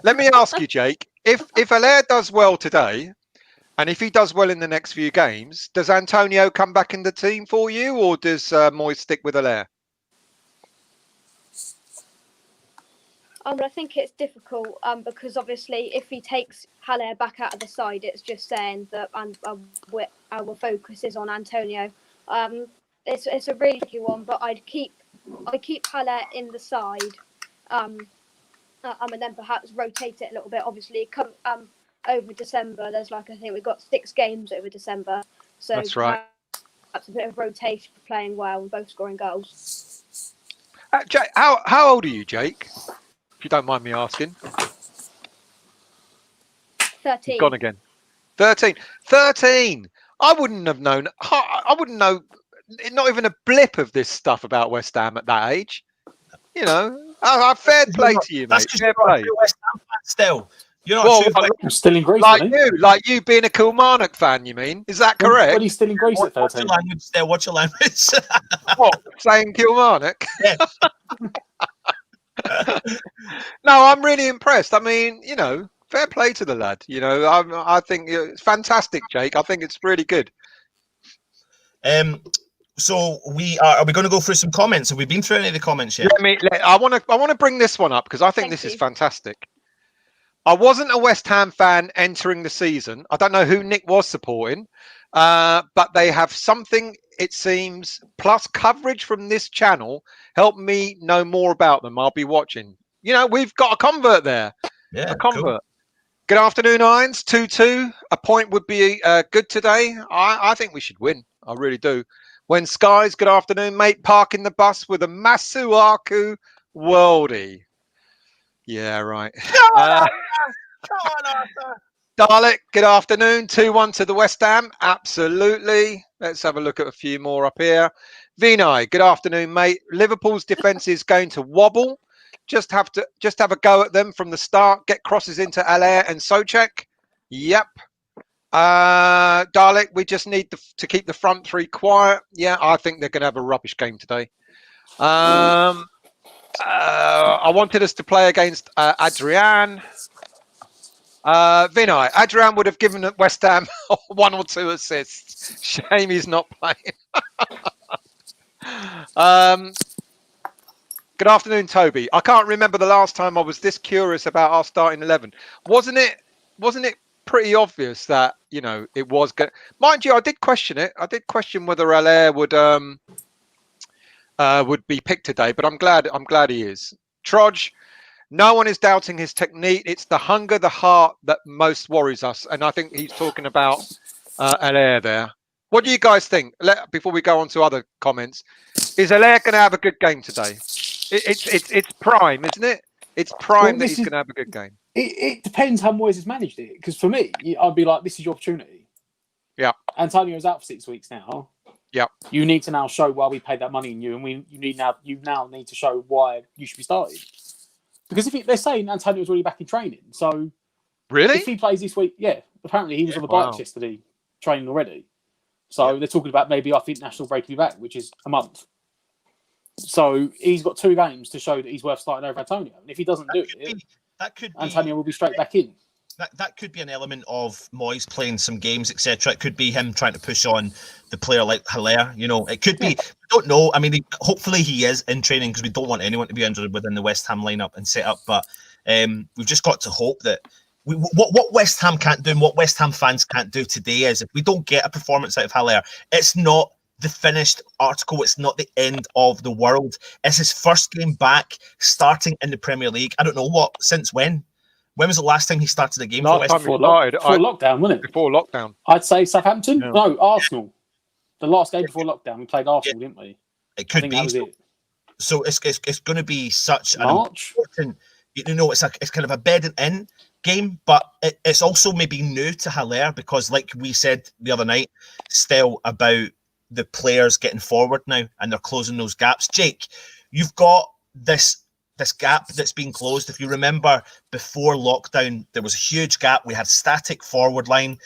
Let me ask you, Jake, if Haller does well today, and if he does well in the next few games, does Antonio come back in the team for you, or does Moyes stick with Haller? I think it's difficult because obviously if he takes Haller back out of the side, it's just saying that our focus is on Antonio. It's a really tricky one, but I'd keep Haller in the side, and then perhaps rotate it a little bit. Obviously, over December, there's I think we've got 6 games over December, so that's right. Perhaps a bit of rotation for playing well and both scoring goals. Jake, how old are you, Jake? If you don't mind me asking. 13. Gone again. 13. 13. I wouldn't have known. I wouldn't know. Not even a blip of this stuff about West Ham at that age. Fair play to you, mate. Fair play. West Ham fan still. You're not I'm still in Greece, like you being a Kilmarnock fan. You mean? Is that correct? When he's still in Greece at 13. What's your language? What? Saying Kilmarnock? Yeah. No, I'm really impressed. I mean, fair play to the lad. I think it's fantastic, Jake. I think it's really good. So are we going to go through some comments? Have we been through any of the comments yet? I want to bring this one up because I think this is fantastic. I wasn't a West Ham fan entering the season. I don't know who Nick was supporting, but they have something, it seems, plus coverage from this channel helped me know more about them. I'll be watching. We've got a convert there. Yeah, a convert. Cool. Good afternoon, Irons. 2-2. A point would be good today. I think we should win. I really do. When Skies, good afternoon, mate. Parking the bus with a Masuaku worldie. Yeah, right. Come on, Arthur. Dalek, good afternoon. 2-1 to the West Ham. Absolutely. Let's have a look at a few more up here. Vinay, good afternoon, mate. Liverpool's defence is going to wobble. Just have a go at them from the start. Get crosses into Haller and Souček. Yep. Dalek, we just need to keep the front three quiet. Yeah, I think they're going to have a rubbish game today. I wanted us to play against Adrian. Vinay, Adrian would have given West Ham 1 or 2 assists. Shame he's not playing. Good afternoon, Toby. I can't remember the last time I was this curious about our starting 11. Wasn't it pretty obvious that it was good? Mind you, I did question it. I did question whether Haller would be picked today, but I'm glad he is. Trudge, no one is doubting his technique. It's the hunger, the heart that most worries us, and I think he's talking about Haller there. What do you guys think? Before we go on to other comments, is Haller going to have a good game today? It's prime, isn't it? It's prime that he's going to have a good game. It depends how Moyes has managed it. Because for me, I'd be like, this is your opportunity. Yeah. Antonio's out for 6 weeks now. Yeah. You need to now show why we paid that money in you, and you now need to show why you should be started. Because they're saying Antonio's already back in training, so Really? if he plays this week, apparently he was on the bikes yesterday training already. So they're talking about maybe I think national break will be back, which is a month. So he's got 2 games to show that he's worth starting over Antonio, and if he doesn't do it, Antonio will be straight back in. That could be an element of Moyes playing some games, etc. It could be him trying to push on the player like Haller. It could be. We don't know. I mean, hopefully he is in training because we don't want anyone to be injured within the West Ham lineup and set up. But we've just got to hope that what West Ham can't do and what West Ham fans can't do today is if we don't get a performance out of Haller, it's not the finished article. It's not the end of the world. It's his first game back, starting in the Premier League. I don't know since when. When was the last time he started a game for West Ham? Before lockdown, wasn't it? Before lockdown. I'd say Southampton. Yeah. No, Arsenal. The last game before lockdown, we played Arsenal, didn't we? It could be. So it's going to be such March. An important, it's kind of a bedding in game, but it's also maybe new to Haller because, like we said the other night, still about the players getting forward now and they're closing those gaps. Jake, you've got this gap that's been closed. If you remember, before lockdown, there was a huge gap. We had static forward line.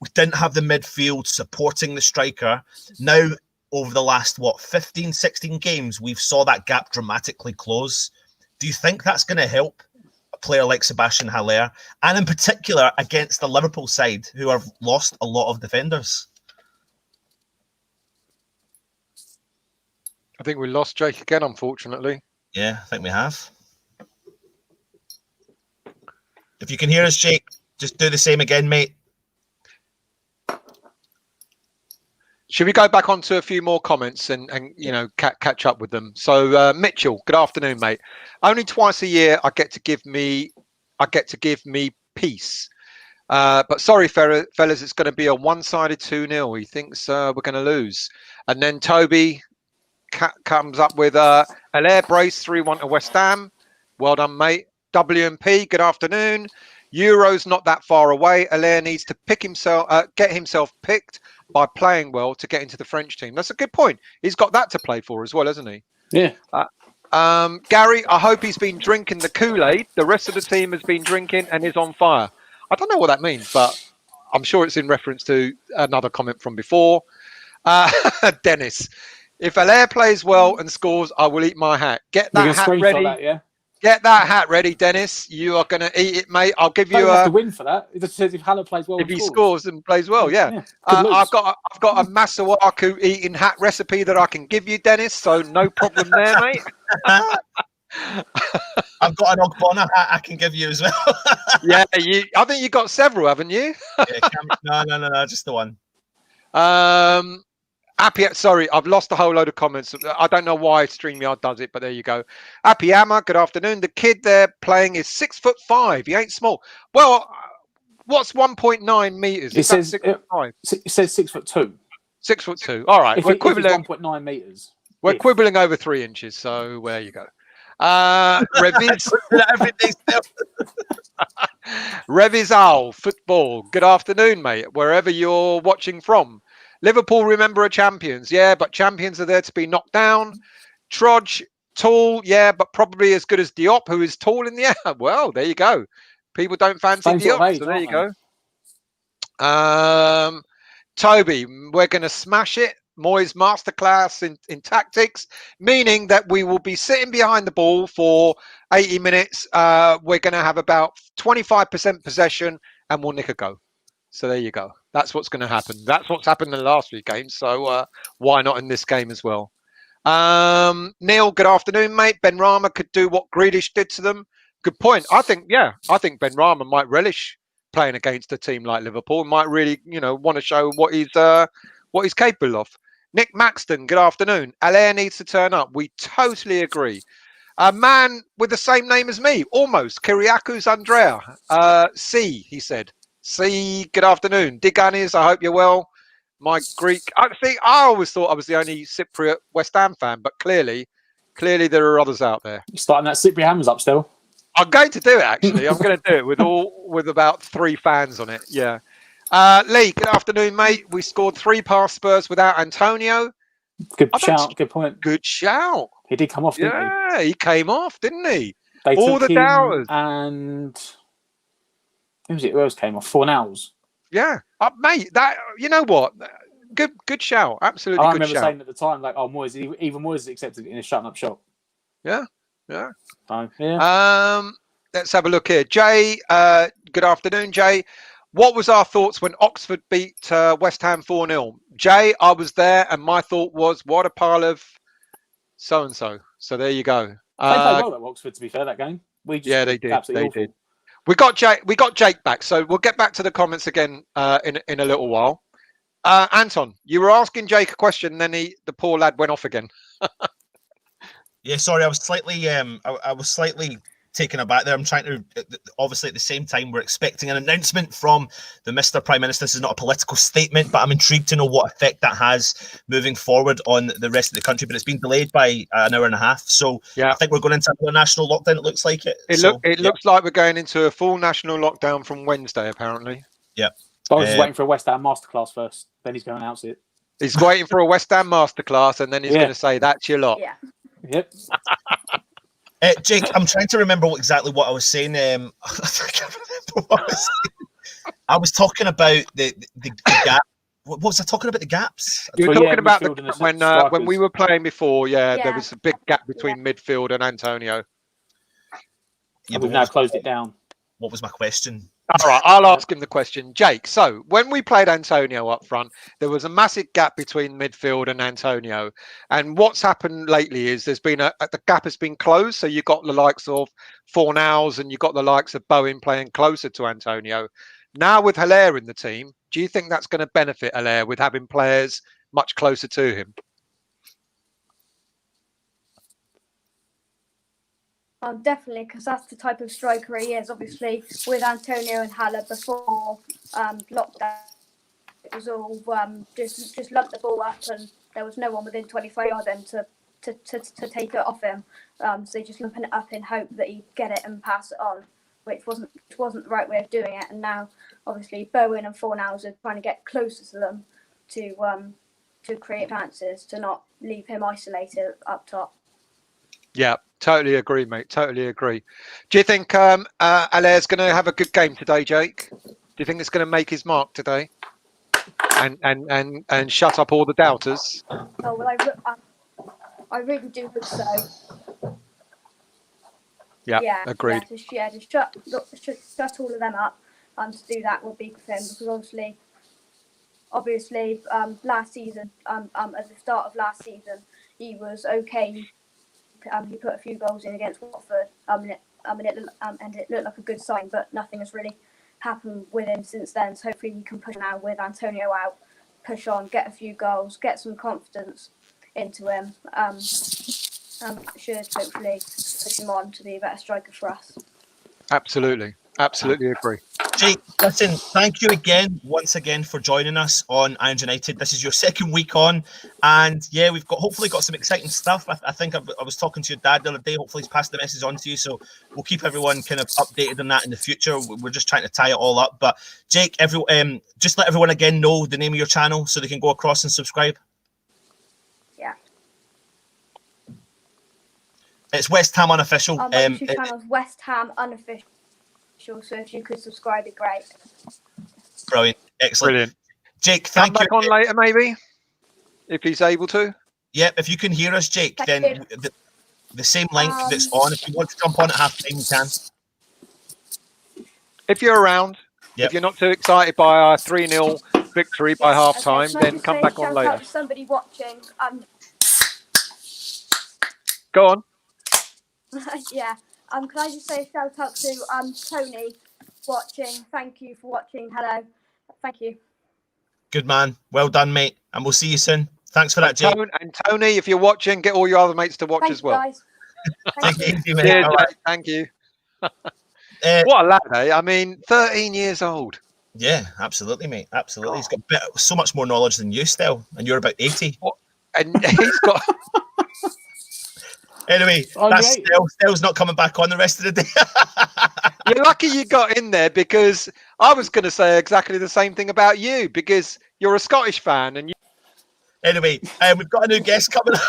We didn't have the midfield supporting the striker. Now, over the last, 15, 16 games, we've saw that gap dramatically close. Do you think that's going to help a player like Sebastian Haller, and in particular against the Liverpool side, who have lost a lot of defenders? I think we lost Jake again, unfortunately. Yeah, I think we have. If you can hear us, Jake, just do the same again, mate. Should we go back onto a few more comments and catch up with them? So Mitchell, good afternoon, mate. Only twice a year I get to give me peace. But sorry, fellas, it's going to be a one-sided 2-0. He thinks we're going to lose. And then Toby comes up with an air brace 3-1 to West Ham. Well done, mate. WMP, good afternoon. Euro's not that far away. Haller needs to get himself picked by playing well to get into the French team. That's a good point. He's got that to play for as well, hasn't he? Yeah. Gary, I hope he's been drinking the Kool-Aid. The rest of the team has been drinking and is on fire. I don't know what that means, but I'm sure it's in reference to another comment from before. Dennis, if Haller plays well and scores, I will eat my hat. Get that hat ready. That, yeah? Get that hat ready, Dennis. You are going to eat it, mate. I'll give you have to win for that. It just says if Haller plays well. If he scores and plays well, yeah. I've got a Masuaku eating hat recipe that I can give you, Dennis. So no problem there, mate. I've got an Ogbonna hat I can give you as well. Yeah, I think you got several, haven't you? No, just the one. Happy, sorry, I've lost a whole load of comments. I don't know why StreamYard does it, but there you go. Happy Hammer, good afternoon. The kid they're playing is 6'5". He ain't small. Well, what's 1.9 meters? It says 6'5". It says 6'2". 6'2". All right, we're quibbling 1.9 meters. We're quibbling over 3 inches. So there you go. Revizal football. Good afternoon, mate. Wherever you're watching from. Liverpool, remember, are champions. Yeah, but champions are there to be knocked down. Trudge, tall. Yeah, but probably as good as Diop, who is tall in the air. Well, there you go. People don't fancy Diop, so there you go. Toby, we're going to smash it. Moyes masterclass in tactics, meaning that we will be sitting behind the ball for 80 minutes. We're going to have about 25% possession and we'll nick a go. So there you go. That's what's going to happen. That's what's happened in the last few games. So why not in this game as well? Neil, good afternoon, mate. Benrahma could do what Grealish did to them. Good point. I think Benrahma might relish playing against a team like Liverpool. Might really, want to show what he's capable of. Nick Maxton, good afternoon. Haller needs to turn up. We totally agree. A man with the same name as me, almost. Kyriakos Andrea. C, he said. C, good afternoon. Diganis, I hope you're well. My Greek. I always thought I was the only Cypriot West Ham fan, but clearly there are others out there. You're starting that Cypriot Hammers up still. I'm going to do it, actually. I'm going to do it with about 3 fans on it. Yeah. Lee, good afternoon, mate. We scored 3 past Spurs without Antonio. Good shout. Good point. Good shout. He did come off, didn't he? Yeah, he came off, didn't he? They All took the him doubters. and who was it? Who else came off? Fornals. Yeah, mate. That, you know what? Good shout. Absolutely I good remember shout. saying at the time, like, "Oh, Moyes, even Moyes accepted it in a shutting up shop." Yeah. So, yeah. Let's have a look here. Jay, good afternoon, Jay. What was our thoughts when Oxford beat West Ham 4-0? Jay, I was there, and my thought was, what a pile of so-and-so. So there you go. They played well at Oxford, to be fair, that game. They did. Absolutely awful. Did. We got Jake back, so we'll get back to the comments again in a little while. Anton, you were asking Jake a question, and then the poor lad went off again. Yeah, sorry, I was slightly taken aback there. I'm trying to, obviously at the same time, we're expecting an announcement from the Mr. Prime Minister. This is not a political statement, but I'm intrigued to know what effect that has moving forward on the rest of the country. But it's been delayed by an hour and a half. So yeah. I think we're going into a national lockdown, it looks like it. It looks like we're going into a full national lockdown from Wednesday, apparently. Yeah. I was just waiting for a West Ham masterclass first. Then he's going to announce it. He's waiting for a West Ham masterclass, and then he's going to say, that's your lot. Yeah. Yep. Jake, I'm trying to remember exactly what I was saying. I can't remember what I was saying. I was talking about the gap. What was I talking about? The gaps? You were talking about when we were playing before. Yeah, there was a big gap between midfield and Antonio. Yeah, we've now closed it down. What was my question? All right, I'll ask him the question. Jake, so when we played Antonio up front, there was a massive gap between midfield and Antonio. And what's happened lately is there's been the gap has been closed. So you've got the likes of Fornals and you've got the likes of Bowen playing closer to Antonio. Now with Haller in the team, do you think that's going to benefit Haller with having players much closer to him? Definitely, because that's the type of striker he is. Obviously, with Antonio and Haller before lockdown, it was all just lump the ball up, and there was no one within 25 yards then to take it off him. So they just lumping it up in hope that he'd get it and pass it on, which wasn't the right way of doing it. And now, obviously, Bowen and Fornals are trying to get closer to them to create chances, to not leave him isolated up top. Yeah. Totally agree, mate. Totally agree. Do you think Haller's going to have a good game today, Jake? Do you think it's going to make his mark today, and shut up all the doubters? Oh well, I really do hope so. Yeah, agreed. To shut all of them up, to do that would be for him, because obviously, last season, at the start of last season, he was okay. He put a few goals in against Watford, and it looked like a good sign, but nothing has really happened with him since then. So hopefully he can push now with Antonio out, push on, get a few goals, get some confidence into him. That should hopefully push him on to be a better striker for us. Absolutely agree. Jake, listen, thank you once again for joining us on Irons United. This is your second week on, and yeah, we've hopefully got some exciting stuff. I think I was talking to your dad the other day. Hopefully he's passed the message on to you, so we'll keep everyone kind of updated on that in the future. We're just trying to tie it all up. But Jake, just let everyone again know the name of your channel so they can go across and subscribe. Yeah. It's West Ham Unofficial. My YouTube channel is West Ham Unofficial. So if you could subscribe, it'd be great. Brilliant. Excellent. Brilliant. Jake, thank you. Come back on later, maybe, if he's able to. Yep, if you can hear us, Jake, then the same link that's on. If you want to jump on at half time, you can. If you're around, if you're not too excited by our 3-0 victory by half time, then come back on later. Somebody watching. Go on. Yeah. Can I just say a shout out to Tony watching? Thank you for watching. Hello. Thank you. Good man. Well done, mate. And we'll see you soon. Thanks for that, Jake. And Tony, if you're watching, get all your other mates to watch as well. Guys. Thank you, mate. Thank you. What a lad, eh? I mean, 13 years old. Yeah, absolutely, mate. Absolutely. He's got so much more knowledge than you still, and you're about 80. And he's got... Anyway, that's Stell's not coming back on the rest of the day. You're lucky you got in there, because I was going to say exactly the same thing about you, because you're a Scottish fan. And Anyway, we've got a new guest coming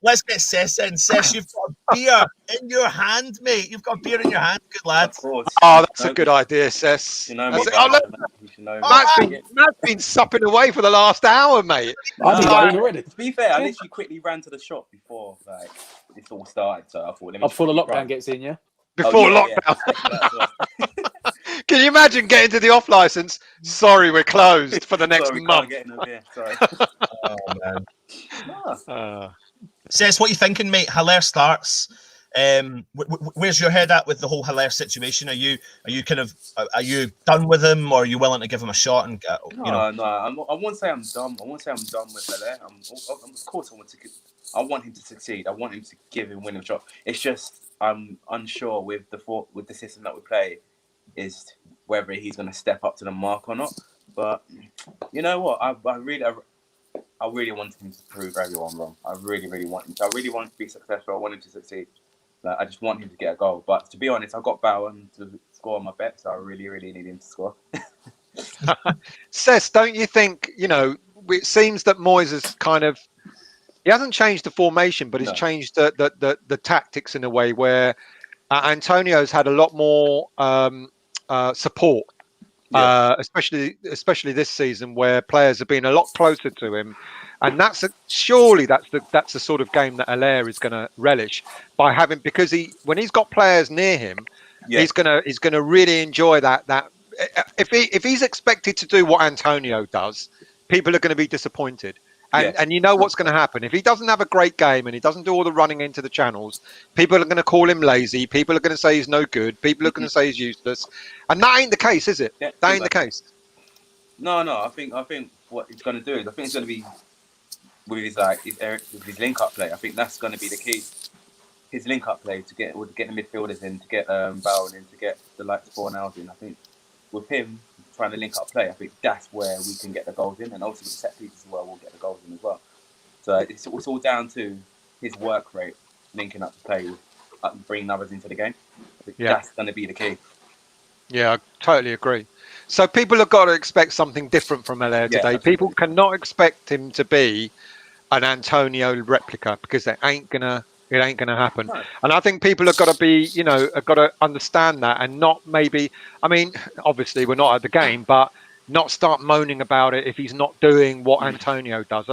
let's get Sess in. Sess, you've got a beer in your hand, mate. You've got a beer in your hand. Good lad. Of course. Oh, that's a good idea, Sess. You know me, Matt's been supping away for the last hour, mate. To be fair, I literally quickly ran to the shop before this all started. So I thought, before the lockdown gets in, yeah? Before lockdown. Can you imagine getting to the off license? Sorry, we're closed for the next month. Sorry. Oh, man. Sess, what are you thinking, mate? Hilaire starts. Where's your head at with the whole Hilaire situation? Are you done with him, or are you willing to give him a shot? And No, I won't say I'm done. I won't say I'm done with Hilaire. Of course, I want him to succeed. I want him to give him winning shot. It's just I'm unsure with the system that we play, is whether he's going to step up to the mark or not. But you know what? I really want him to prove everyone wrong. I really, really want him to. I really want him to be successful. I want him to succeed. I just want him to get a goal. But to be honest, I got Bowen to score on my bet, so I really, really need him to score. Sess, don't you think, it seems that Moyes has he hasn't changed the formation, but he's changed the tactics in a way where Antonio's had a lot more support, especially this season, where players have been a lot closer to him, and surely that's the sort of game that Hilaire is going to relish by having, because when he's got players near him, he's gonna really enjoy that. If he's expected to do what Antonio does, people are going to be disappointed. And you know what's going to happen. If he doesn't have a great game and he doesn't do all the running into the channels, people are going to call him lazy. People are going to say he's no good. People are going to say he's useless. And that ain't the case, is it? Yeah, that ain't the case. No. I think what he's going to do is, I think it's going to be with his link-up play. I think that's going to be the key. His link-up play to get the midfielders in, to get Bowen in, to get the likes of Fornals in. I think with him trying to link up play, I think that's where we can get the goals in, and also with the set pieces as well, we'll get the goals in as well. So it's all down to his work rate, linking up the play with bringing others into the game. I think that's going to be the key. Yeah, I totally agree. So people have got to expect something different from Hilaire today. People cannot expect him to be an Antonio replica, because it ain't gonna happen. No. And I think people have got to be, have got to understand that, and not maybe, obviously we're not at the game, but not start moaning about it if he's not doing what Antonio does.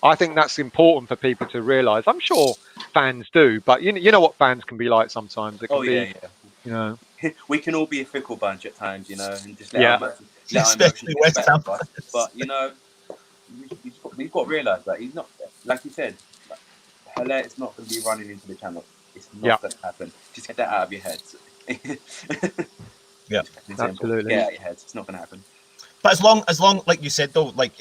I think that's important for people to realise. I'm sure fans do, but you know what fans can be like sometimes. It can we can all be a fickle bunch at times, and just let our emotions get better. But we've got to realise that he's not, like you said, Hilaire is not going to be running into the channel. It's not going to happen. Just get that out of your head. Yeah, absolutely. Get out of your head. It's not going to happen. But as long, like you said though, like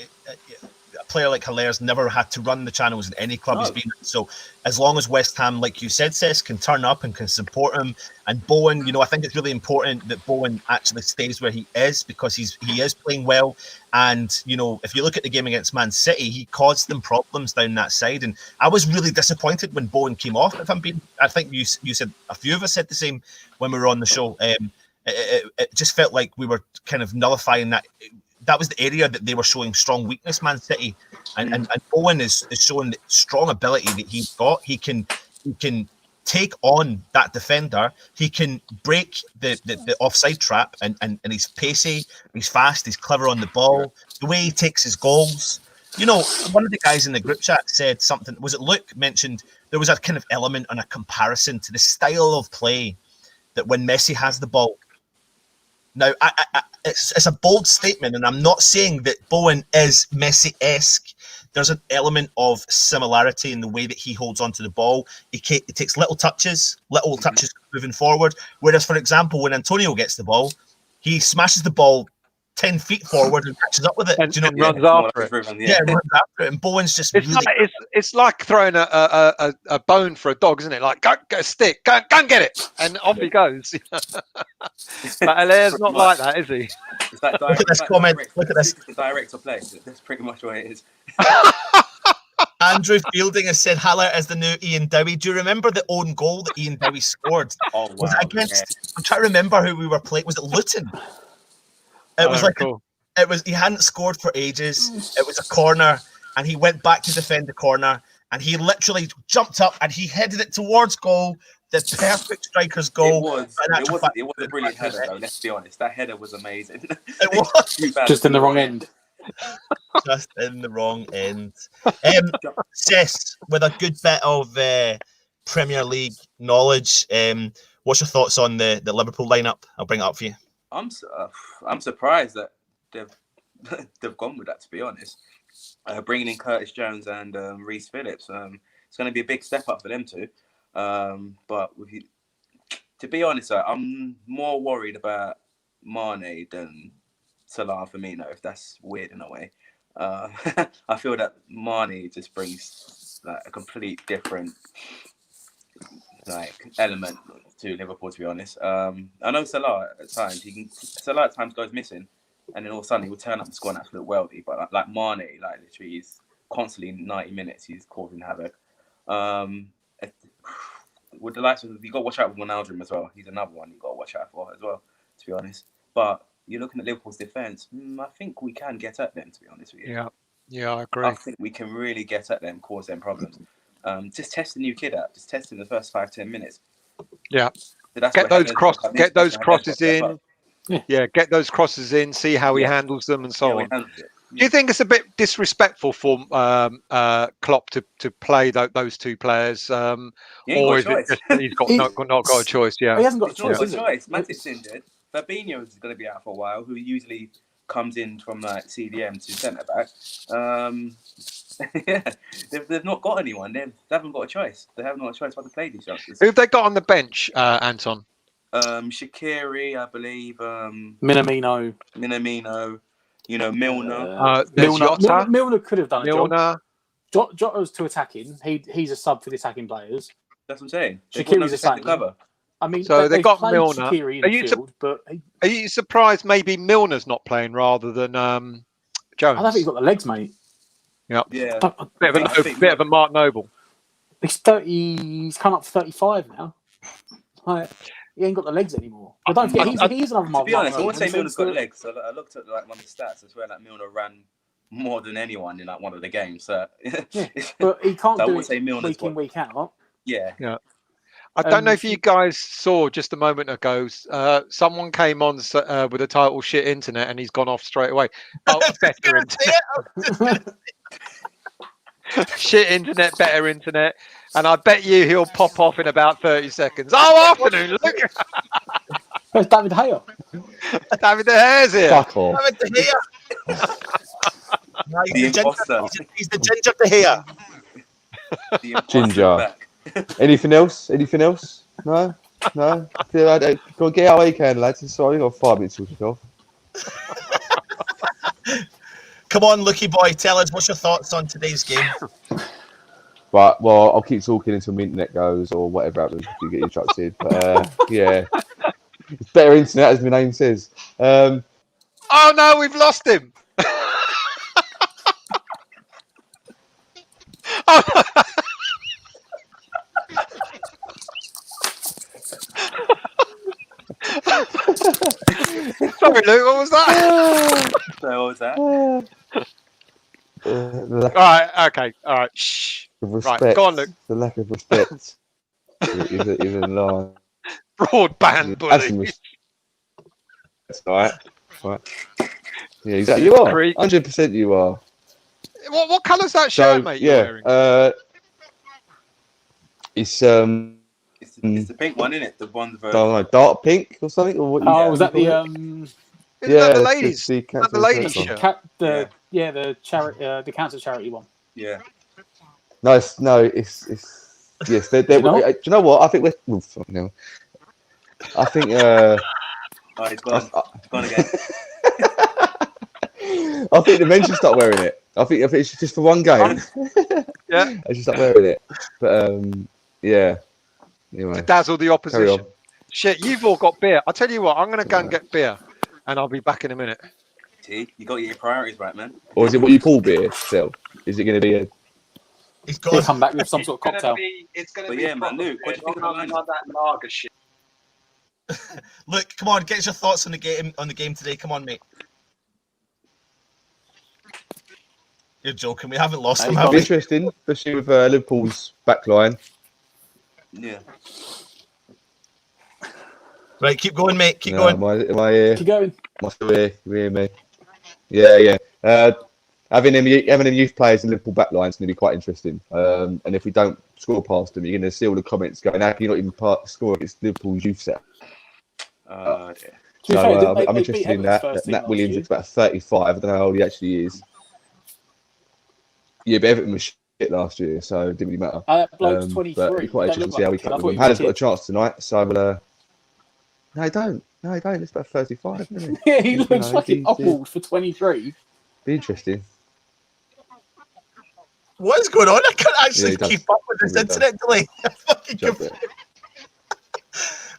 a player like Hilaire's never had to run the channels in any club he's been in. So as long as West Ham, like you said, Sess, can turn up and can support him, and Bowen, I think it's really important that Bowen actually stays where he is, because he is playing well. And if you look at the game against Man City, he caused them problems down that side, and I was really disappointed when Bowen came off. I think you said, a few of us said the same when we were on the show. It just felt like we were kind of nullifying that. That was the area that they were showing strong weakness, Man City, and Bowen is showing the strong ability that he's got. He can take on that defender. He can break the offside trap, and he's pacey, he's fast, he's clever on the ball. The way he takes his goals. One of the guys in the group chat said something. Was it Luke mentioned there was a kind of element and a comparison to the style of play that when Messi has the ball. Now, it's a bold statement, and I'm not saying that Bowen is Messi-esque. There's an element of similarity in the way that he holds onto the ball. He takes little touches moving forward. Whereas, for example, when Antonio gets the ball, he smashes the ball 10 feet forward and catches up with it. And runs after it. Runs after it. And Bowen's just it's like throwing a bone for a dog, isn't it? Like, go a stick, go and get it. And off he goes. But Hilaire's not like that, is he? Look at this comment. Look at this. The director play. That's pretty much what it is. Andrew Fielding has said Haller is the new Ian Dowie. Do you remember the own goal that Ian Dowie scored? Oh, wow. Was it against? I'm trying to remember who we were playing. Was it Luton? It was like cool. It was. He hadn't scored for ages. It was a corner, and he went back to defend the corner, and he literally jumped up and he headed it towards goal. The perfect striker's goal. It was a brilliant header, though. Let's be honest. That header was amazing. It was just in the wrong end. Just in the wrong end. Cess, with a good bit of Premier League knowledge, what's your thoughts on the Liverpool lineup? I'll bring it up for you. I'm surprised that they've gone with that. To be honest, bringing in Curtis Jones and Reece Phillips, it's going to be a big step up for them too. But to be honest, I'm more worried about Mane than Salah and Firmino, if that's weird in a way. I feel that Mane just brings like a complete different element to Liverpool, to be honest. I know Salah at times goes missing, and then all of a sudden he will turn up and score an absolute worldie. But like Mane, literally he's constantly 90 minutes he's causing havoc. With the likes of, you got to watch out with Ronaldo as well. He's another one you got to watch out for as well, to be honest. But you're looking at Liverpool's defence. I think we can get at them, to be honest with you. Yeah, I agree. I think we can really get at them, cause them problems. Just test the new kid out. Just test in the first 5-10 minutes. Yeah. So get those crosses in. Yeah, get those crosses in. See how he handles them and so on. Do you think it's a bit disrespectful for Klopp to play those two players, or is it just he's not got a choice? Yeah, he hasn't got a choice. Matip's injured. Fabinho is going to be out for a while. Who usually comes in from CDM to centre back. They've not got anyone. They haven't got a choice. They haven't got a choice but to play these youngsters. Who have they got on the bench, Anton? Shaqiri, I believe. Minamino. Milner. Milner could have done a job. Jota's too attacking. He's a sub for the attacking players. That's what I'm saying. Shaqiri's a second cover. I mean, so they got Milner. Are you surprised maybe Milner's not playing rather than Jones? I don't think he's got the legs, mate. Yep. Yeah. Bit of a Mark Noble. He's 30. He's come up to 35 now. He ain't got the legs anymore. But don't forget, he's another Mark. To be honest, I wouldn't say Milner's got legs. So I looked at one of the stats. I swear that Milner ran more than anyone in one of the games. So yeah, but he can't do it week in, week out. Yeah. I don't know if you guys saw just a moment ago, someone came on with the title "Shit Internet" and he's gone off straight away. Oh, better internet. Shit internet, better internet. And I bet you he'll pop off in about 30 seconds. Oh, afternoon, look. It's David De Gea. David De Gea's here. Fuck off. David De Gea. He's the ginger De Gea. Ginger. Anything else? No? Go on, get out where you can, lads. Sorry, I've got 5 minutes to kick off. Come on, Lucky boy, tell us what's your thoughts on today's game. Right, well, I'll keep talking until my internet goes or whatever happens if you get interrupted. But yeah, it's better internet, as my name says. Oh no, we've lost him. Sorry, Luke. What was that? All right. Shh. Respect, right, go on, Luke. The lack of respect is in line. Broadband bully. That's right. Yeah, exactly. You are. 100% you are. What colour's that shirt, mate? You're wearing? It's the pink one, isn't it? The one I don't know, dark pink or something. Or what? Was that the Isn't that the ladies? The ladies shirt. The charity, the cancer charity one. Yeah. No, it's yes. Do you know what? I think we're. No. I think. He's gone again. I think the men should start wearing it. I think it's just for one game. Yeah. I should start wearing it. But yeah. Anyway, to dazzle the opposition. Shit, you've all got beer. I'll tell you what, I'm going to go and get beer and I'll be back in a minute. You got to get your priorities right, man. Or is it what you call beer still? Is it going to be a... He's He'll gone. come back with some sort of cocktail. It's going to But be. yeah, man, Luke, what do you think of the lineup? That lager shit. Look, come on, get your thoughts on the game today. Come on, mate. You're joking. We haven't lost him, have we? Interesting, especially with Liverpool's backline. Yeah. Right, keep going, mate. Keep going. Am I here? Keep going. Am I still here? You hear me? Yeah. Having them youth players in Liverpool backline is going to be quite interesting. And if we don't score past them, you're going to see all the comments going, "How can you not even score against Liverpool's youth set?" Yeah. To be fair, So they I'm beat interested in Everton's that. first team Nat last Williams year. is about 35. I don't know how old he actually is. Yeah, but Everton was shit last year, so it didn't really matter. That bloke's But 23. it'd be quite Don't interesting look to see how we like a kid. I cope thought with he them. was Hannah's a got a kid. chance tonight, so no, he don't. He's about 35, isn't Yeah, he looks know, fucking he's- old for 23. Be interesting. What is going on? I can't Yeah, actually he does. keep up with this He does. internet delay. I'm fucking Job confused. there.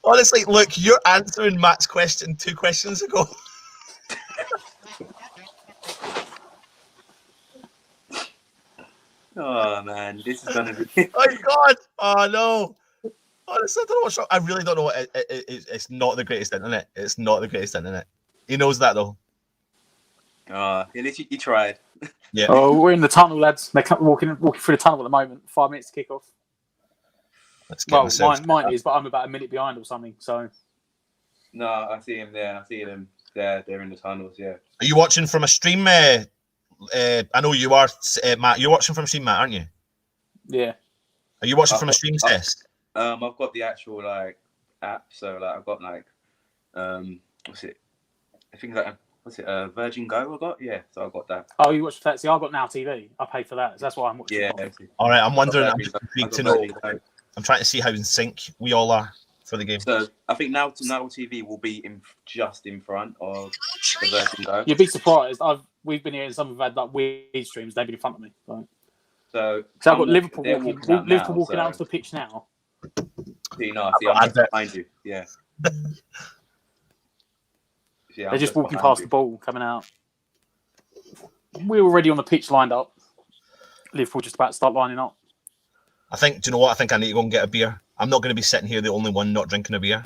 Honestly, look, you're answering Matt's question 2 questions ago. Oh man, this is gonna be. Oh my God! Oh no! Honestly, I don't know what's wrong. I really don't know what it's not the greatest internet. It's not the greatest internet. He knows that though. At least you tried. Yeah. Oh, we're in the tunnel, lads. They're walking through the tunnel at the moment. 5 minutes to kick off. Let's get Well, myself. mine is, but I'm about a minute behind or something. So No, I see him there. I see them there. They're in the tunnels. Yeah. Are you watching from a stream? I know you are, Matt. You're watching from a stream, Matt, aren't you? yeah. Are you watching from a stream test? I've got the actual like app, so like I've got like what's it? I think like what's it? Virgin Go. I got so I got that. Oh, you watch that? See, I've got Now TV. I pay for that. So that's why I'm watching. Yeah. All right. I'm wondering. I'm Virgin Go. intrigued I to got know. Virgin Go. I'm trying to see how in sync we all are for the game. So I think now TV will be just in front of the Virgin Go. You'd be surprised. We've been here and some have had like weird streams. They've been in front of me. So I've got Liverpool walking out onto the pitch now. See, I'm just behind you. Yeah. They're just walking past the ball, coming out. We're already on the pitch lined up. Liverpool just about to start lining up. I think. Do you know what? I think I need to go and get a beer. I'm not going to be sitting here the only one not drinking a beer.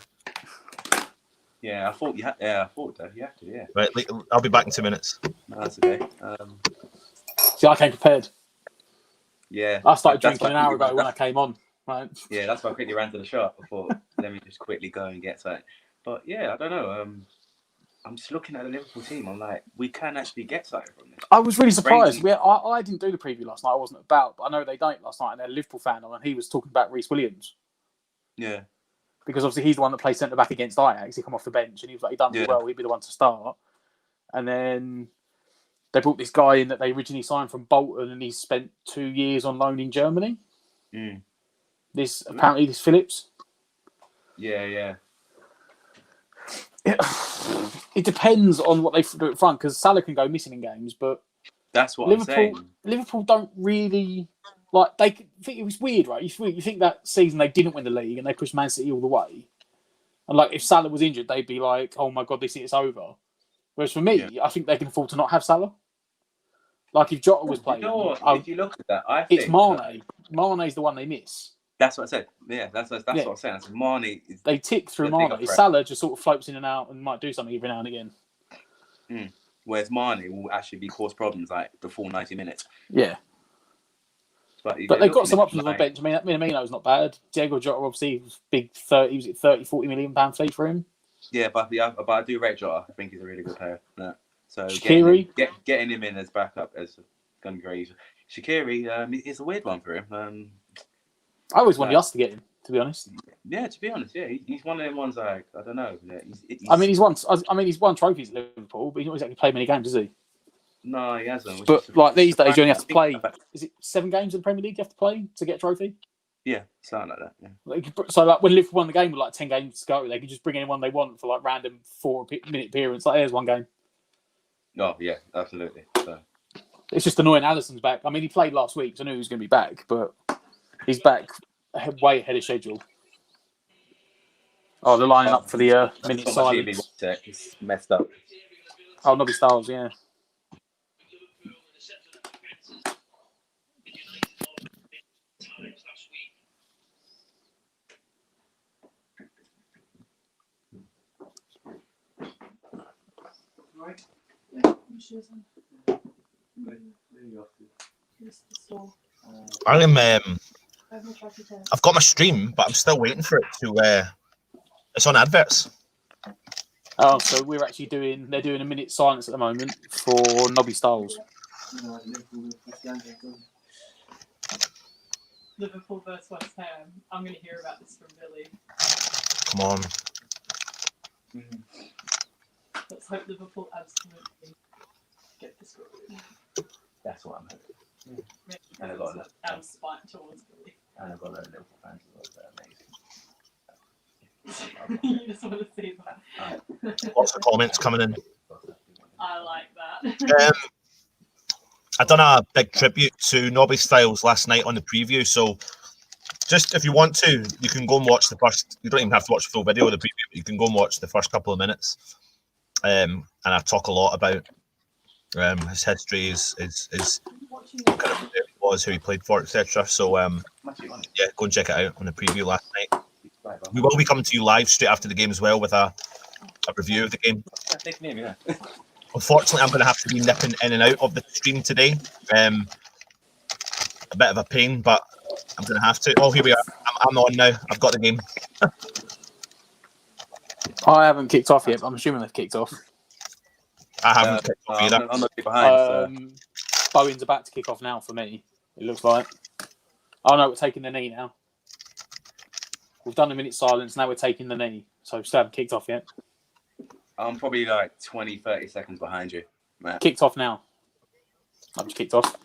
Yeah, I thought you had. Yeah, I thought that you have to. Yeah. Right. I'll be back in 2 minutes. No, that's okay. See, I came prepared. Yeah. I started drinking an hour ago when I came on. Right. Yeah, that's why I quickly ran to the shop. I thought, let me just quickly go and get something. But yeah, I don't know. I'm just looking at the Liverpool team. I'm like, we can actually get something from this. I was really surprised. I didn't do the preview last night. I wasn't about, but I know they don't last night. And they're a Liverpool fan on, and he was talking about Reece Williams. Yeah. Because obviously he's the one that plays centre back against Ajax. He come off the bench and he was like, he done really well. He'd be the one to start. And then they brought this guy in that they originally signed from Bolton, and he spent 2 years on loan in Germany. Mm. This Phillips. Yeah. It depends on what they do up front, because Salah can go missing in games, but that's what I'm saying. Liverpool don't really like. They think it was weird, right? You think that season they didn't win the league and they pushed Man City all the way, and like if Salah was injured, they'd be like, "Oh my god, it's over." Whereas for me, I think they can afford to not have Salah. Like if Jota was playing, if you look at that, I think it's Mane. Mane's the one they miss. That's what I said. Yeah, that's what I'm saying. I said Mane is they tick through Mane. Salah just sort of floats in and out and might do something every now and again. Mm. Whereas Mane will actually cause problems like the full 90 minutes. Yeah. But they've got some options on the bench. I mean, Minamino's not bad. Diego Jota obviously was big 30-40 million pound fee for him. Yeah, but I do rate Jota. I think he's a really good player. Yeah. So Shaqiri? getting him in as backup is going to be great. Shaqiri is a weird one for him. I always wanted us to get him, to be honest. Yeah, to be honest, he's one of them ones like I don't know. Yeah, he's won trophies at Liverpool, but he's not exactly played many games, has he? No, he hasn't. But like these days, you only have to play. Is it 7 games in the Premier League you have to play to get a trophy? Yeah, something like that. Yeah. So like when Liverpool won the game with like 10 games to go, they could just bring anyone they want for like random 4-minute appearance. Like there's one game. Oh yeah, absolutely. So. It's just annoying. Alisson's back. I mean, he played last week, so I knew he was going to be back, but he's back way ahead of schedule. Oh, they're lining up for the minute silence. It's messed up. Oh, Nobby Styles, yeah. I've got my stream, but I'm still waiting for it to. It's on adverts. Oh, so we're actually they're doing a minute silence at the moment for Nobby Styles. Liverpool versus West Ham. I'm going to hear about this from Billy. Come on. Let's hope Liverpool absolutely get this goal. That's what I'm hoping. And I've got out of spite towards Billy. And I've got a lot of Liverpool fans as well. You just want to see that. Lots of comments coming in. I like that. I done a big tribute to Nobby Styles last night on the preview, so just if you want to, you can go and watch the first. You don't even have to watch the full video of the preview, but you can go and watch the first couple of minutes. And I talk a lot about his history, his kind of who he was, who he played for, etc. So yeah, go and check it out on the preview last night. We will be coming to you live straight after the game as well with a review of the game. Unfortunately, I'm going to have to be nipping in and out of the stream today. A bit of a pain, but I'm going to have to. Oh, here we are. I'm on now. I've got the game. I haven't kicked off yet, but I'm assuming they've kicked off. I haven't kicked off either. I'm not behind. Bowen's about to kick off now for me, it looks like. Oh, no, we're taking the knee now. We've done a minute silence, now we're taking the knee. So still haven't kicked off yet. I'm probably like 20, 30 seconds behind you, Matt. Kicked off now. I've just kicked off.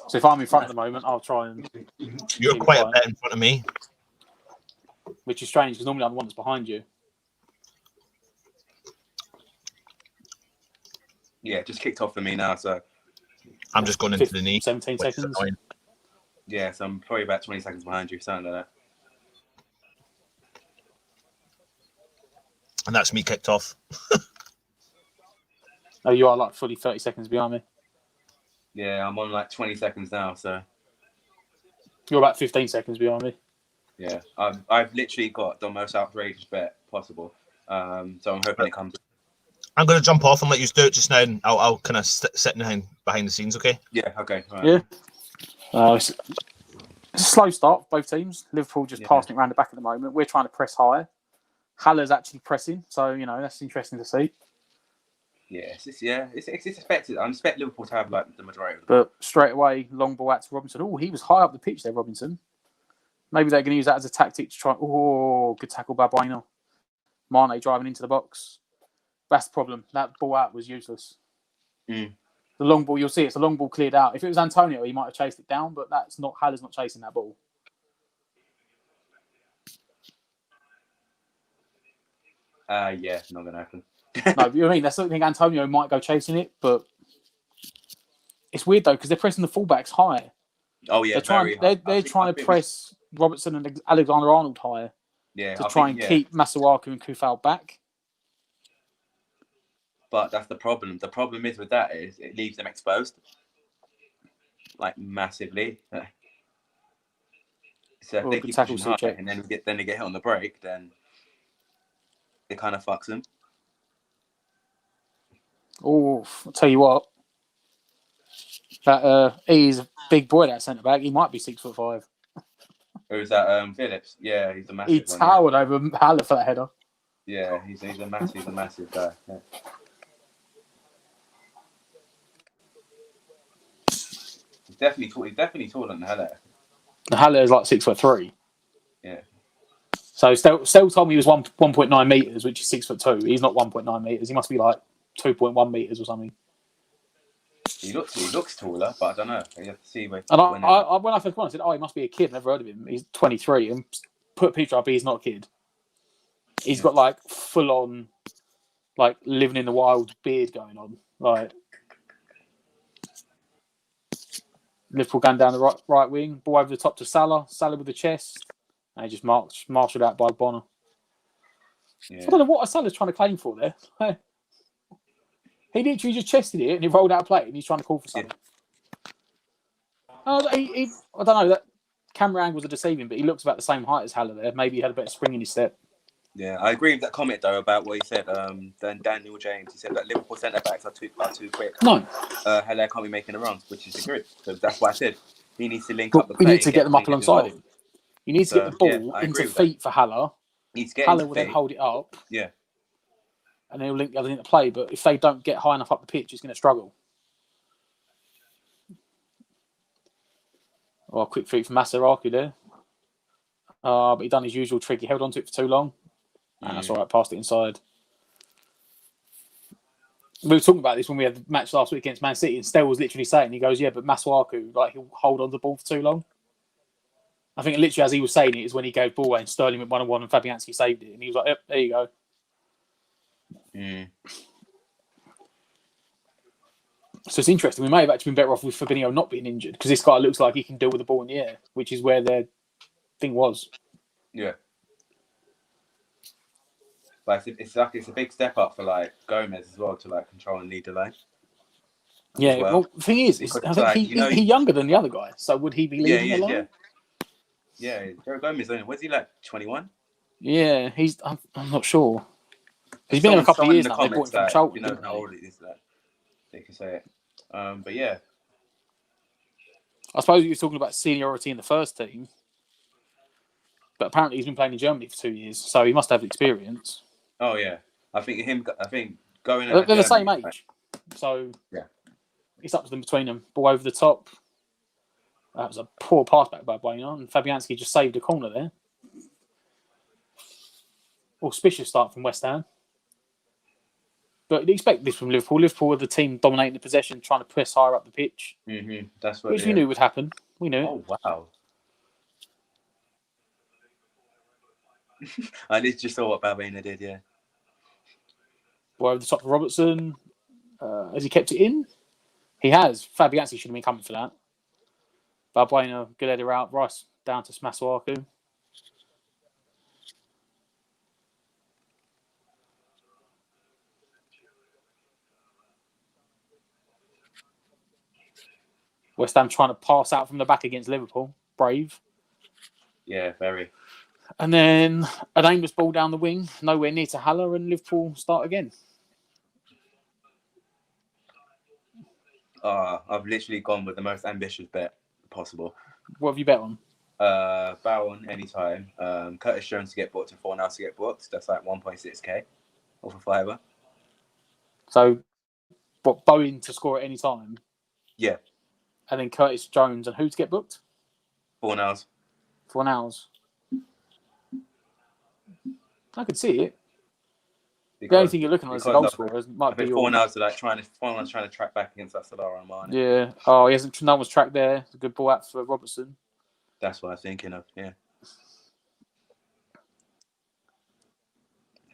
So if I'm in front at the moment, I'll try and... You're quite a bit in front of me. Which is strange, because normally I'm the one that's behind you. Yeah, just kicked off for me now, so... I'm just going into the knee. 17 seconds. Yeah, so I'm probably about 20 seconds behind you, something like that. And that's me kicked off. Oh, you are like fully 30 seconds behind me. Yeah, I'm on like 20 seconds now, so... You're about 15 seconds behind me. Yeah, I've literally got the most outrageous bet possible. So I'm hoping it comes... I'm going to jump off and let you do it just now, and I'll kind of sit behind the scenes, okay? Yeah, okay. Right. Yeah. It's a slow start for both teams. Liverpool just passing it around the back at the moment. We're trying to press higher. Haller's actually pressing, so, you know, that's interesting to see. Yeah, it's expected. I expect Liverpool to have like the majority of the But straight away, long ball out to Robinson. Oh, he was high up the pitch there, Robinson. Maybe they're going to use that as a tactic to try. Oh, good tackle by Bueno. Mane driving into the box. That's the problem. That ball out was useless. Mm. The long ball, you'll see it's a long ball cleared out. If it was Antonio, he might have chased it down, but that's not. Haller's not chasing that ball. Yeah, not going to happen. No, you know what I mean? That's something Antonio might go chasing it, but it's weird though because they're pressing the fullbacks high. Oh yeah, they're trying to press Robertson and Alexander-Arnold higher. Yeah, to try and keep Masuaku and Kufal back. But that's the problem. The problem is with that is it leaves them exposed, like massively. So if they keep pushing high and then they get hit on the break, then it kind of fucks them. Oh, I'll tell you what. That he's a big boy, that centre back. He might be 6'5". Who's that? Phillips. Yeah, he's a massive. He towered over Haller for that header. Yeah, he's a massive guy. Yeah. He's definitely taller than Haller. Haller is like 6'3". Yeah. So Stel told me he was 1.9 meters, which is 6'2". He's not 1.9 meters. He must be like 2.1 meters or something. He looks taller, but I don't know. You have to see when I first went, I said, "Oh, he must be a kid. Never heard of him. He's 23." And put a picture up. He's not a kid. He's got like full on, like living in the wild beard going on. Like Liverpool going down the right wing, ball over the top to Salah. Salah with the chest, and he just marshaled out by Bonner. Yeah. I don't know what Salah's trying to claim for there. He literally just chested it and he rolled out a plate and he's trying to call for something. Yeah. I don't know, that camera angles are deceiving, but he looks about the same height as Haller there. Maybe he had a better spring in his step. Yeah, I agree with that comment though about what he said. Then Daniel James, he said that Liverpool centre backs are too quick. No, Haller can't be making the runs, which is agreed. So that's why I said he needs to link but up the we play need to and get them the up wingers alongside involved. him. You need to get the So, yeah, ball I into agree with that. feet for Haller. He's getting Haller to will then feet. hold it up. Yeah. And he'll link the other into play. But if they don't get high enough up the pitch, it's going to struggle. Oh, quick feet from Masaraku there. But he done his usual trick. He held on to it for too long. And that's all right. Passed it inside. We were talking about this when we had the match last week against Man City, and Stell was literally saying, he goes, yeah, but Masuaku, like, he'll hold on to the ball for too long. I think literally as he was saying it is when he gave ball away and Sterling went 1-on-1 and Fabianski saved it. And he was like, yep, there you go. So it's interesting. We may have actually been better off with Fabinho not being injured because this guy looks like he can deal with the ball in the air, which is where their thing was. Yeah. But it's a big step up for like Gomez as well to like control and lead the line. Yeah, well, the thing is, I think he's younger than the other guy. So would he be leading the line? Yeah, Joe Gomez, was he like 21? Yeah, I'm not sure. He's been there a couple of years now. They bought him from Charlton. You know how old it is that they can say it. But yeah. I suppose you're talking about seniority in the first team. But apparently he's been playing in Germany for 2 years, so he must have experience. Oh yeah, I think going. They're the same age, so yeah, it's up to them between them. Ball over the top. That was a poor pass back by Bueno, and Fabianski just saved a corner there. Auspicious start from West Ham, but you'd expect this from Liverpool. Liverpool were the team dominating the possession, trying to press higher up the pitch. That's what. Which we knew would happen. We knew it. Oh wow. I just saw what Balbina did, yeah. Well, over the top of Robertson. Has he kept it in? He has. Fabianski should have been coming for that. Balbina, good header out. Rice down to Masuaku. West Ham trying to pass out from the back against Liverpool. Brave. Yeah, very. And then an aimless ball down the wing, nowhere near to Haller, and Liverpool start again. I've literally gone with the most ambitious bet possible. What have you bet on? Bowen anytime. Curtis Jones to get booked and 4-0 to get booked. That's like 1.6k off a fiver. So, what, Bowen to score at any time? Yeah. And then Curtis Jones and who to get booked? 4-0. 4-0. I could see it. The only thing you're looking at is the goal scorers. Might be 4-0 to like trying to track back against Salah and Mane. Yeah. Oh, he hasn't. No one's tracked there. It's a good ball out for Robertson. That's what I'm thinking of. Yeah.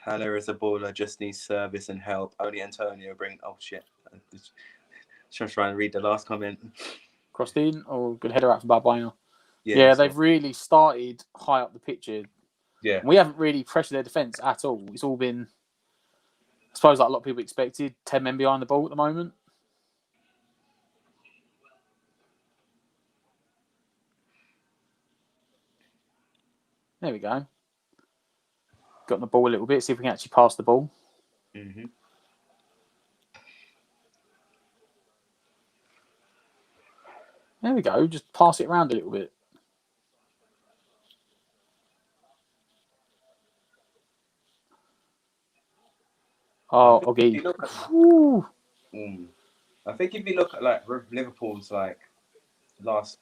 Haller is a baller. Just needs service and help. Only Antonio bring. Oh shit! Just trying to read the last comment. Crossed in or good header out for Balbina. Yeah, they've really started high up the pitch here. Yeah. We haven't really pressured their defence at all. It's all been, I suppose, like a lot of people expected, 10 men behind the ball at the moment. There we go. Got the ball a little bit, see if we can actually pass the ball. Mm-hmm. There we go, just pass it around a little bit. Oh, okay. I think if you look at like Liverpool's like last,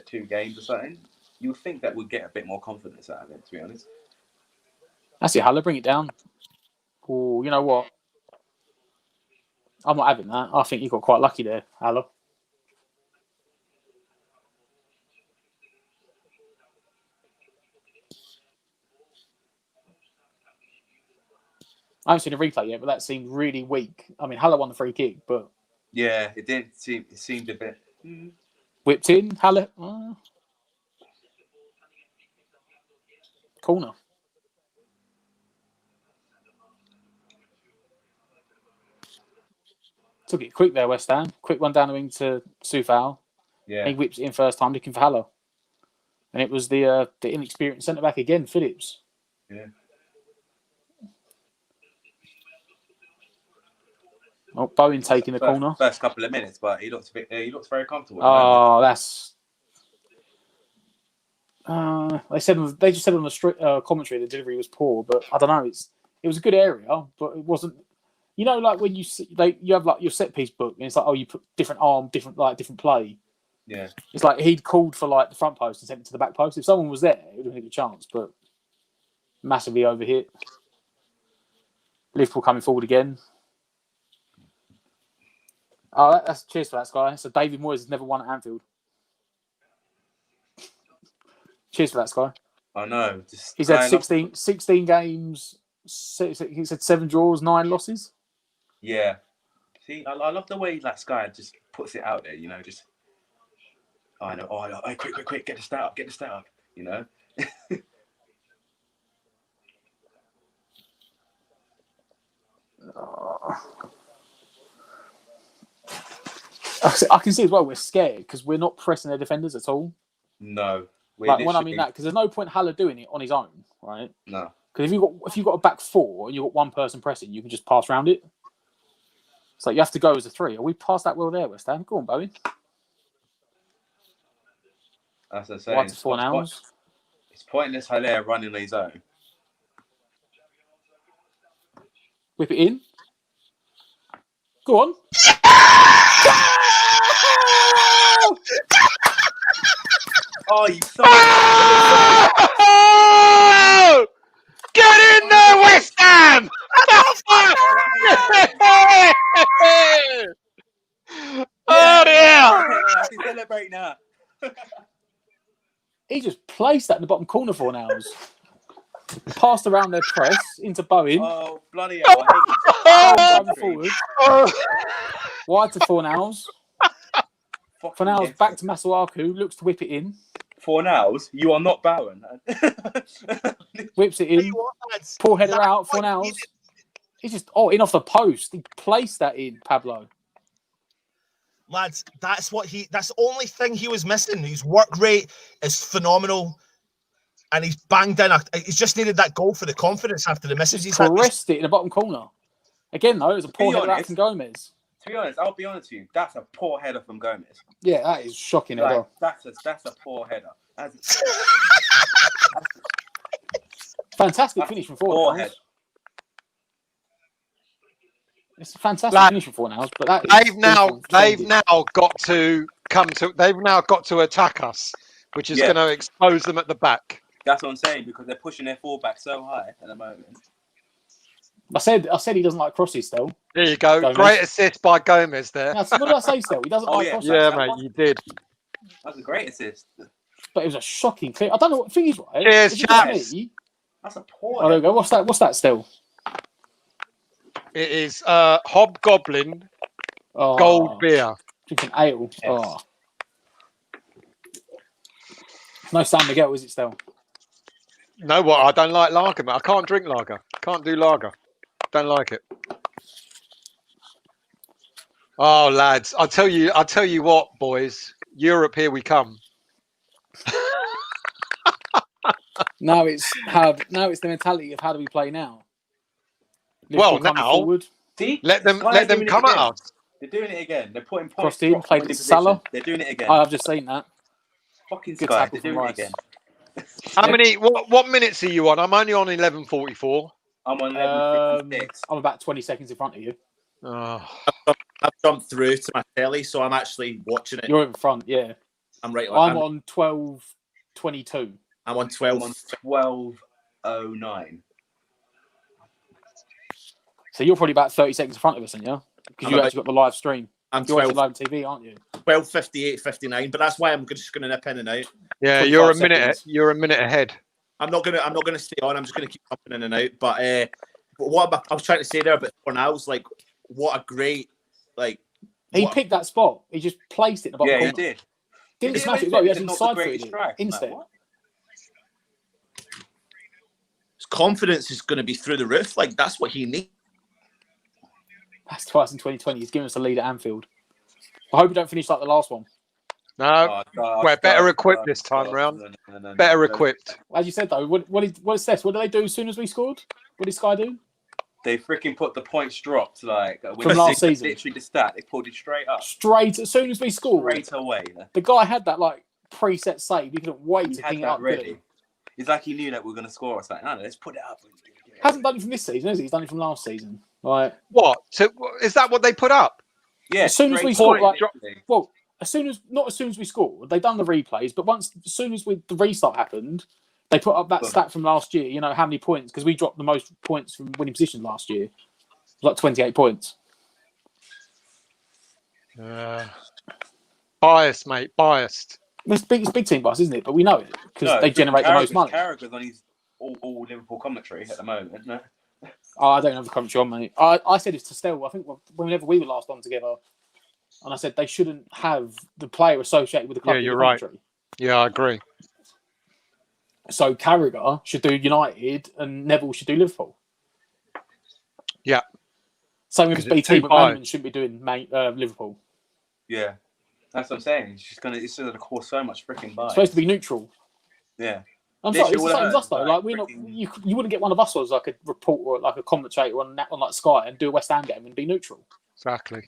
2 games or something, you would think that we'd get a bit more confidence out of it, to be honest. That's it, Haller, bring it down. Oh, you know what? I'm not having that. I think you got quite lucky there, Haller. I haven't seen a replay yet, but that seemed really weak. I mean, Haller won the free kick, but yeah, it did seem. It seemed a bit whipped in. Haller corner. Took it quick there, West Ham. Quick one down the wing to Soufal. Yeah, he whips it in first time, looking for Haller, and it was the inexperienced centre back again, Phillips. Yeah. Oh, Bowen taking the corner. First couple of minutes, but he looks very comfortable. Oh, that's. They just said on the commentary the delivery was poor, but I don't know. It was a good area, but it wasn't. You know, like when you have like your set piece book, and it's like, oh, you put different arm, different play. Yeah. It's like he'd called for like the front post and sent it to the back post. If someone was there, it would have been a chance, but massively overhit. Liverpool coming forward again. Oh, that's cheers for that, Sky. So David Moyes has never won at Anfield. Cheers for that, Sky. I know. He's had 16 games. He's had 7 draws, 9 losses. Yeah. See, I love the way that Sky just puts it out there. You know, just I know. Oh, quick! Get the stat up. You know. I can see as well we're scared because we're not pressing their defenders at all. No. Like when I mean that, because there's no point Haller doing it on his own, right? No. Because if you've got a back 4 and you've got one person pressing, you can just pass around it. It's like you have to go as a 3. Are we past that well there, West Ham? Go on, Bowen. That's what I'm saying. Wide to 4 now. It's pointless Haller running on his own. Whip it in. Go on. Oh, you son! Oh! Get in there, West Ham! Oh dear! I can celebrate now. He just placed that in the bottom corner for Nows. Passed around their press into Bowen. Oh, bloody hell. I hate forward. Wide to Fornals. Fornals back to Masuaku. Looks to whip it in. Fornals, you are not Bowen. Whips it in. Poor header out. Fornals. He's just in off the post. He placed that in, Pablo. Lads, that's the only thing he was missing. His work rate is phenomenal. And he's banged in. He's just needed that goal for the confidence after the misses. He's caressed it in the bottom corner. Again, though, it was a poor header out from Gomez. To be honest, I'll be honest with you. That's a poor header from Gomez. Yeah, that is shocking. Like, that's a poor header. Fantastic finish from Fornals. It's a fantastic finish from Fornals, but they've now got to attack us, which is going to expose them at the back. That's what I'm saying, because they're pushing their fullback so high at the moment. I said he doesn't like crosses still. There you go. Gomez. Great assist by Gomez there. What did I say still? He doesn't like crosses. Yeah, mate, you did. That's a great assist. But it was a shocking clip. I don't know what the thing is, right? Cheers, chaps. That's a poor. Oh, there we go. What's that still? It is Hobgoblin Gold Beer. Drinking ale. Yes. Oh. No San Miguel, is it still? No, what? I don't like lager, mate. I can't drink lager. Can't do lager. Don't like it. Oh, lads, I'll tell you what, boys. Europe, here we come. Now it's the mentality of how do we play now? Liverpool now, forward. Let them come at us. They're doing it again. They're putting points. Crossed in, played it to Salah. They're doing it again. I've just seen that. Fucking Sky, they're doing it again. How many? What minutes are you on? I'm only on 11:44. I'm on 11:56. I'm about 20 seconds in front of you. Oh. I've jumped through to my telly, so I'm actually watching it. You're in front, yeah. I'm right. I'm on 12:22. I'm on 12. I'm on 12:09. So you're probably about 30 seconds in front of us, aren't you? Because you actually got the live stream. I'm you're watching live TV, aren't you? 12:58, 59. But that's why I'm just going to nip in and out. Yeah, you're a minute. You're a minute ahead. I'm not gonna stay on. I'm just gonna keep jumping in and out. But what I was trying to say there about Fornals, like, what a great He picked that spot. He just placed it in the bottom corner. He did. Didn't smash it. He actually side-footed it instead. His confidence is going to be through the roof. Like, that's what he needs. That's twice in 2020. He's given us a lead at Anfield. I hope we don't finish like the last one. No, we're better equipped this time round. Better equipped. As you said, though, what is this? What did they do as soon as we scored? What did Sky do? They freaking put the points dropped like From last season. Literally the stat. They pulled it straight up. Straight as soon as we scored. Straight away. The guy had that like preset save. He couldn't wait to ping it up. Ready. It's like he knew that we were going to score or something. No, let's put it up. Hasn't done it from this season, has he? He's done it from last season. Like what? So is that what they put up? Yeah. As soon as we scored, like, well, not as soon as we scored, they done the replays. But as soon as the restart happened, they put up that stat from last year. You know how many points? Because we dropped the most points from winning position last year. It was like 28 points. Biased, mate. Biased. It's big team bias, isn't it? But we know it because they generate the most money. Carragher's on his all Liverpool commentary at the moment. No? Oh, I don't have the commentary on, mate. I said it's to Stell. I think whenever we were last on together, and I said they shouldn't have the player associated with the club. Yeah, you're right. Yeah, I agree. So Carragher should do United and Neville should do Liverpool. Yeah. Same with BT, but Manman shouldn't be doing Liverpool. Yeah. That's what I'm saying. It's going to cause so much freaking bias. It's supposed to be neutral. Yeah. I'm sorry, it's the same as us though. Like you wouldn't get one of us as like a reporter or like a commentator on like Sky and do a West Ham game and be neutral. Exactly.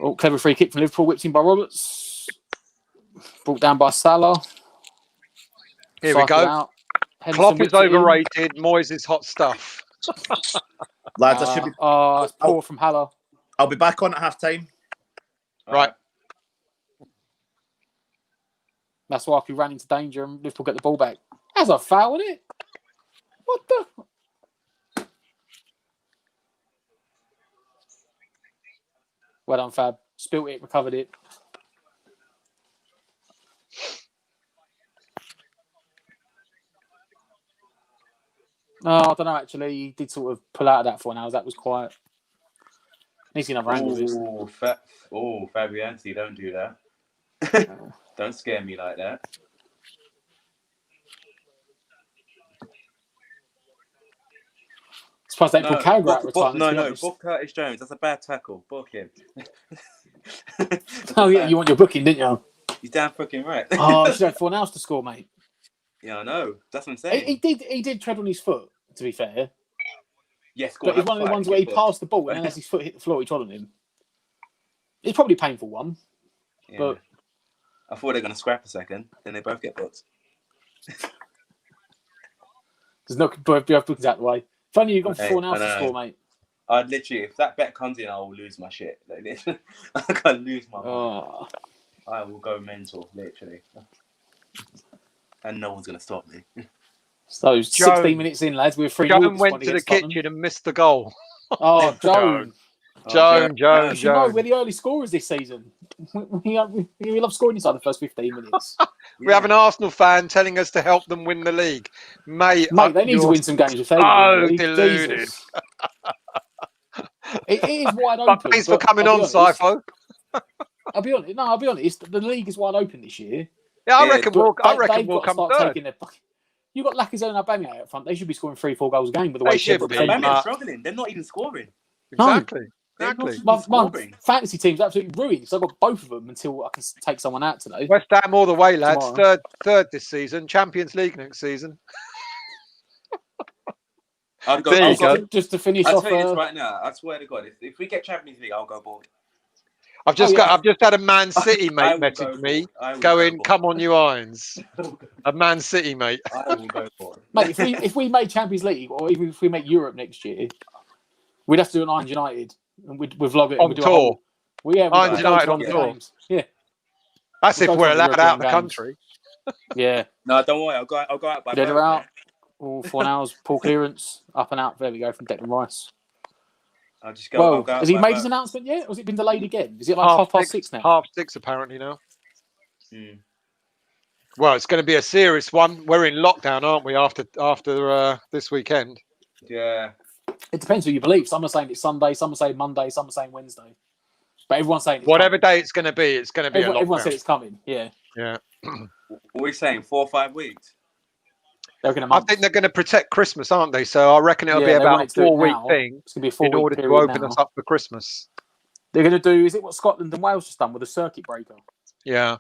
Oh, clever free kick from Liverpool, whipped in by Roberts. Brought down by Salah. Here we go. Klopp is overrated. Moyes is hot stuff. Lads, I should be. It's poor from Haller. I'll be back on at half time. Right. That's why if we ran into danger and Liverpool get the ball back. That's a foul, isn't it? What the? Well done, Fab. Spilt it, recovered it. No, I don't know, actually. He did sort of pull out of that for an hour. That was quiet. Needs another angle. Fabianski, don't do that. Don't scare me like that. Surprised they put Carragher out retirement. Book Curtis Jones. That's a bad tackle. Book him. Oh, yeah, you want your booking, didn't you? He's damn fucking right. Oh, you should have 4 hours to score, mate. Yeah, I know. That's what I'm saying. He did tread on his foot, to be fair. Yes, but it's one of the ones where he passed the ball and as his foot hit the floor, he trod on him. It's probably a painful one. Yeah. But I thought they were going to scrap a second, then they both get booked. There's no both bookings out the way. If only you've got 4 hours to score, mate. I'd literally, if that bet comes in, I will lose my shit. Like, I can lose my mind. I will go mental, literally. And no one's going to stop me. So, 16 minutes in, lads. We're 3-0. Joan went to the kitchen and missed the goal. Oh, Joan. Joan. You know, we're the early scorers this season. We love scoring inside the first 15 minutes. We have an Arsenal fan telling us to help them win the league. Mate, they need to win some games. If they deluded. It is wide open. Thanks for coming on, Sypho. I'll be honest. The league is wide open this year. Yeah, I reckon we'll come third. You've got Lacazette and Aubameyang up front. They should be scoring 3-4 goals a game with the way they're struggling. They're not even scoring. Exactly. My fantasy team's absolutely ruined. So I've got both of them until I can take someone out today. West Ham all the way, lads. Third this season. Champions League next season. I'll go. Just to finish off. I'll tell you this right now. I swear to God, if we get Champions League, I'll go bald. I've just had a Man City mate message me going, "Come on, you irons." A Man City mate. I will go for it. Mate, if we made Champions League or even if we make Europe next year, we'd have to do an Irons United and we'd vlog it on tour. Irons United on tour. Yeah. That's if we're allowed out of the country. Yeah. No, don't worry. I'll go out by boat. Out. All 4 hours, pull clearance, up and out. There we go from Declan Rice. I'll just go. Well, has he made his announcement yet? Or has it been delayed again? Is it like 6:30 now? 6:30 apparently now. Well, it's going to be a serious one. We're in lockdown, aren't we? After this weekend. Yeah. It depends who you believe. Some are saying it's Sunday. Some are saying Monday. Some are saying Wednesday. But everyone's saying whatever day it's going to be. It's going to be a lockdown. Everyone said it's coming. Yeah. Yeah. What are we saying? 4 or 5 weeks. I think they're going to protect Christmas, aren't they? So I reckon it'll be about a 4-week thing it's going to be a 4-week in order to open us up for Christmas. They're going to do, is it what Scotland and Wales just done with a circuit breaker? Yeah.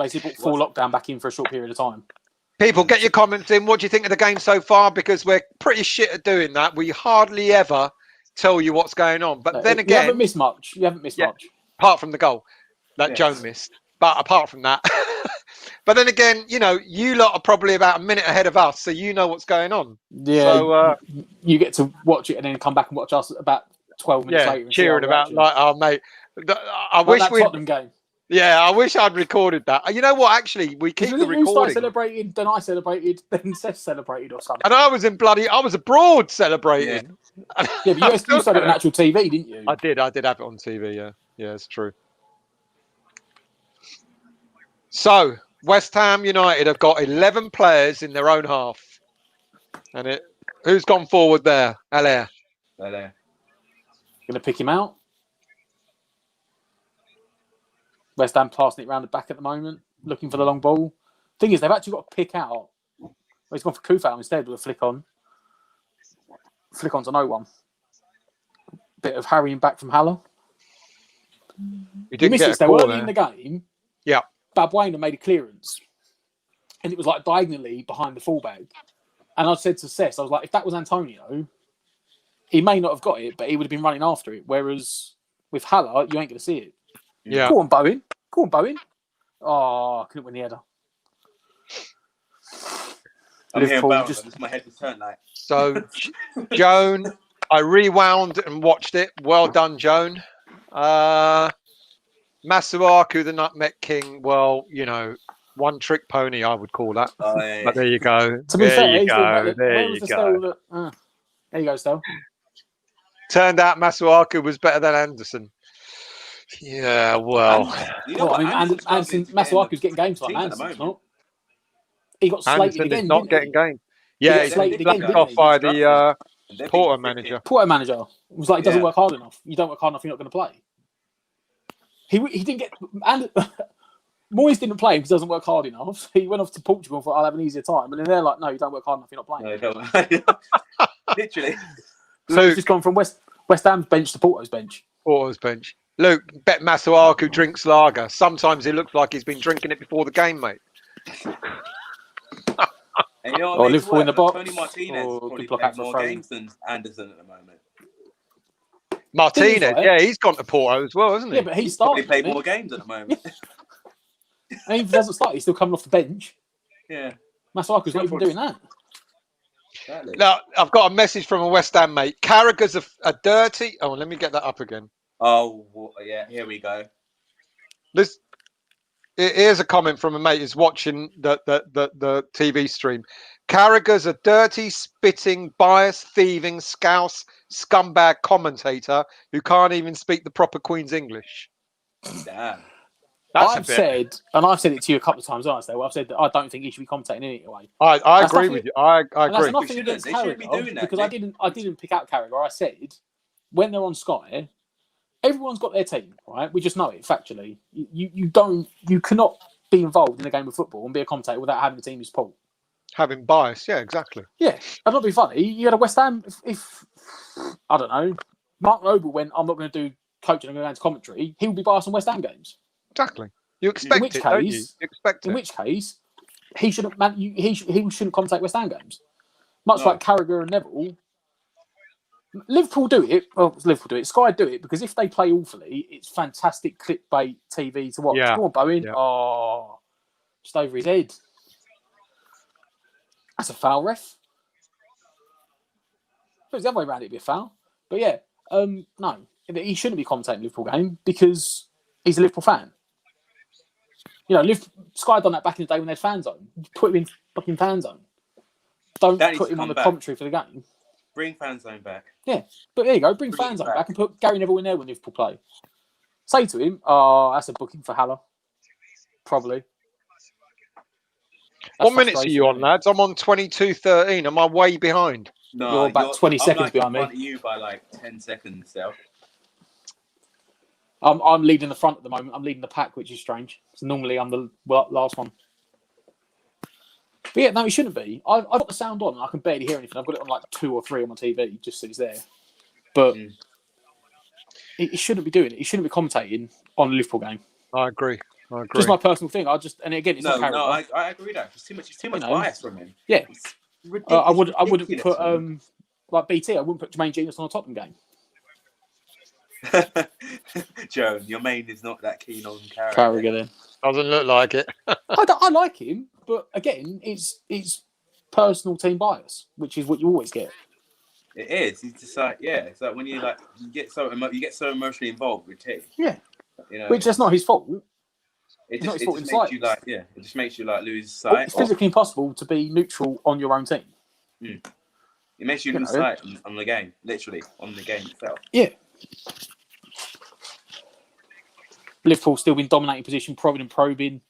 Basically put full lockdown back in for a short period of time. People, get your comments in. What do you think of the game so far? Because we're pretty shit at doing that. We hardly ever tell you what's going on. But then you again, haven't missed much. You haven't missed much. Apart from the goal that Yes. Joan missed. But apart from that, but then again, you know, you lot are probably about a minute ahead of us, so you know what's going on. Yeah, So you get to watch it and then come back and watch us about 12 minutes later. And cheering see our about reaction. like, oh mate, I Like wish that we. Tottenham game. Yeah, I wish I'd recorded that. You know what? Actually, we keep the You started recording. celebrating, then I celebrated, then Seth celebrated or something. And I was abroad celebrating. Yeah, but you started it on actual TV, didn't you? I did have it on TV. Yeah, it's true. So West Ham United have got 11 players in their own half, and who's gone forward there? Allaire. Going to pick him out. West Ham passing it round the back at the moment, looking for the long ball. Thing is, they've actually got to pick out. Well, he's gone for Kufau instead with a flick on. Flick on to no one. Bit of harrying back from Haller. You missed it. They were early in the game. Yeah. Balbuena made a clearance. And it was like diagonally behind the fullback. And I said to Cess, I was like, if that was Antonio, he may not have got it, but he would have been running after it. Whereas with Haller, you ain't going to see it. Yeah. Go on, Bowen. Oh, couldn't win the header. I'm hearing Liverpool just my head was turned like. So, Joan, I rewound and watched it. Well done, Joan. Masuaku, the Nutmeg King. Well, you know, one trick pony, I would call that. Oh, yeah. But there you go. To be fair, there you he's doing go. better. There Where you was the go. Stell that, there you go, Stell. Turned out Masuaku was better than Anderson. Yeah, well, You know Well, what? I mean, Anderson, Masuaku's getting game time. team at the Anderson's moment. not. He got slated Anderson again, is not didn't getting he? game. Yeah, got he's slated been again, blacked didn't off he? by the They're Porto being manager. Porto manager was like, he doesn't Yeah. work hard enough. You don't work hard enough, you're not going to play. He didn't get... And Moyes didn't play because he doesn't work hard enough. So he went off to Portugal and thought, I'll have an easier time. And then they're like, no, you don't work hard enough, you're not playing. No, literally. So he's just gone from West Ham's bench to Porto's bench. Porto's bench. Luke, bet Masuaku drinks lager. Sometimes it looks like he's been drinking it before the game, mate. And you know what Or makes Liverpool in the worse? box, Tony Martinez or probably good block played out for more throw-in. games than Anderson at the moment. Martinez, right? yeah, he's gone to Porto as well, hasn't he? Yeah, but He's probably started. played didn't more games at the moment. he? And if he doesn't start, he's still coming off the bench. Yeah. Masuaku's not even doing that. Exactly. Now, I've got a message from a West Ham mate. Carragher's a dirty... Oh, let me get that up again. Oh, yeah, here we go. Here's a comment from a mate who's watching the TV stream. Carragher's a dirty, spitting, biased, thieving, scouse, scumbag commentator who can't even speak the proper Queen's English. Damn. I've said it to you a couple of times, honestly. I've said that I don't think he should be commentating anyway. I agree with you. I And that's agree. nothing against They shouldn't be doing Carragher that. because I didn't pick out Carragher. I said when they're on Sky, everyone's got their team, right? We just know it factually. You cannot be involved in a game of football and be a commentator without having a team you support. Having bias, yeah, exactly. Yeah, that'd not be funny. You had a West Ham. If I don't know, Mark Noble went, I'm not going to do coaching. I'm going to go into commentary. He would be biased on West Ham games. Exactly. You expect which it, don't you? case- You expect In it. which case, he shouldn't commentate West Ham games. Much No. like Carragher and Neville. Liverpool do it. Well, Liverpool do it. Sky do it because if they play awfully, it's fantastic clickbait TV to watch. Yeah. Go on, Bowen. Yeah. Oh, just over his head. That's a foul, ref. If it was the other way around, it'd be a foul. But yeah, no, he shouldn't be commentating a Liverpool game because he's a Liverpool fan. You know, Sky done that back in the day when they had fan zone. Put him in fucking fan zone. Don't That needs put to him on come the back. commentary for the game. Bring fan zone back. Yeah, but there you go. Bring Bring fan it zone back. back and put Gary Neville in there when Liverpool play. Say to him, "Oh, that's a booking for Haller." Probably. What minutes are you on, lads? I'm on 22:13. Am I way behind? No, You're about 20 I'm seconds like behind in me. front of you by like 10 seconds, Stel. I'm leading the front at the moment. I'm leading the pack, which is strange. So normally I'm the last one. But yeah, no, it shouldn't be. I've got the sound on and I can barely hear anything. I've got it on like 2 or 3 on my TV, just so it's there. But it shouldn't be doing it. He shouldn't be commentating on a Liverpool game. I agree. I agree. Just my personal thing. And again, it's not Carragher. I agree that it's too much know, bias from him. Yeah, It's ridiculous. I wouldn't put like BT. I wouldn't put Jermaine Genius on a Tottenham game. Joe, your main is not that keen on Carragher then. Doesn't look like it. I like him, but again, it's personal team bias, which is what you always get. It is. He's just like, it's like when you get so emotionally involved with team. Yeah, you know, which that's not his fault. It just makes you it just makes you lose sight. It's physically impossible to be neutral on your own team. It makes you lose sight on the game, literally on the game itself. Yeah. Liverpool still been dominating position, probing.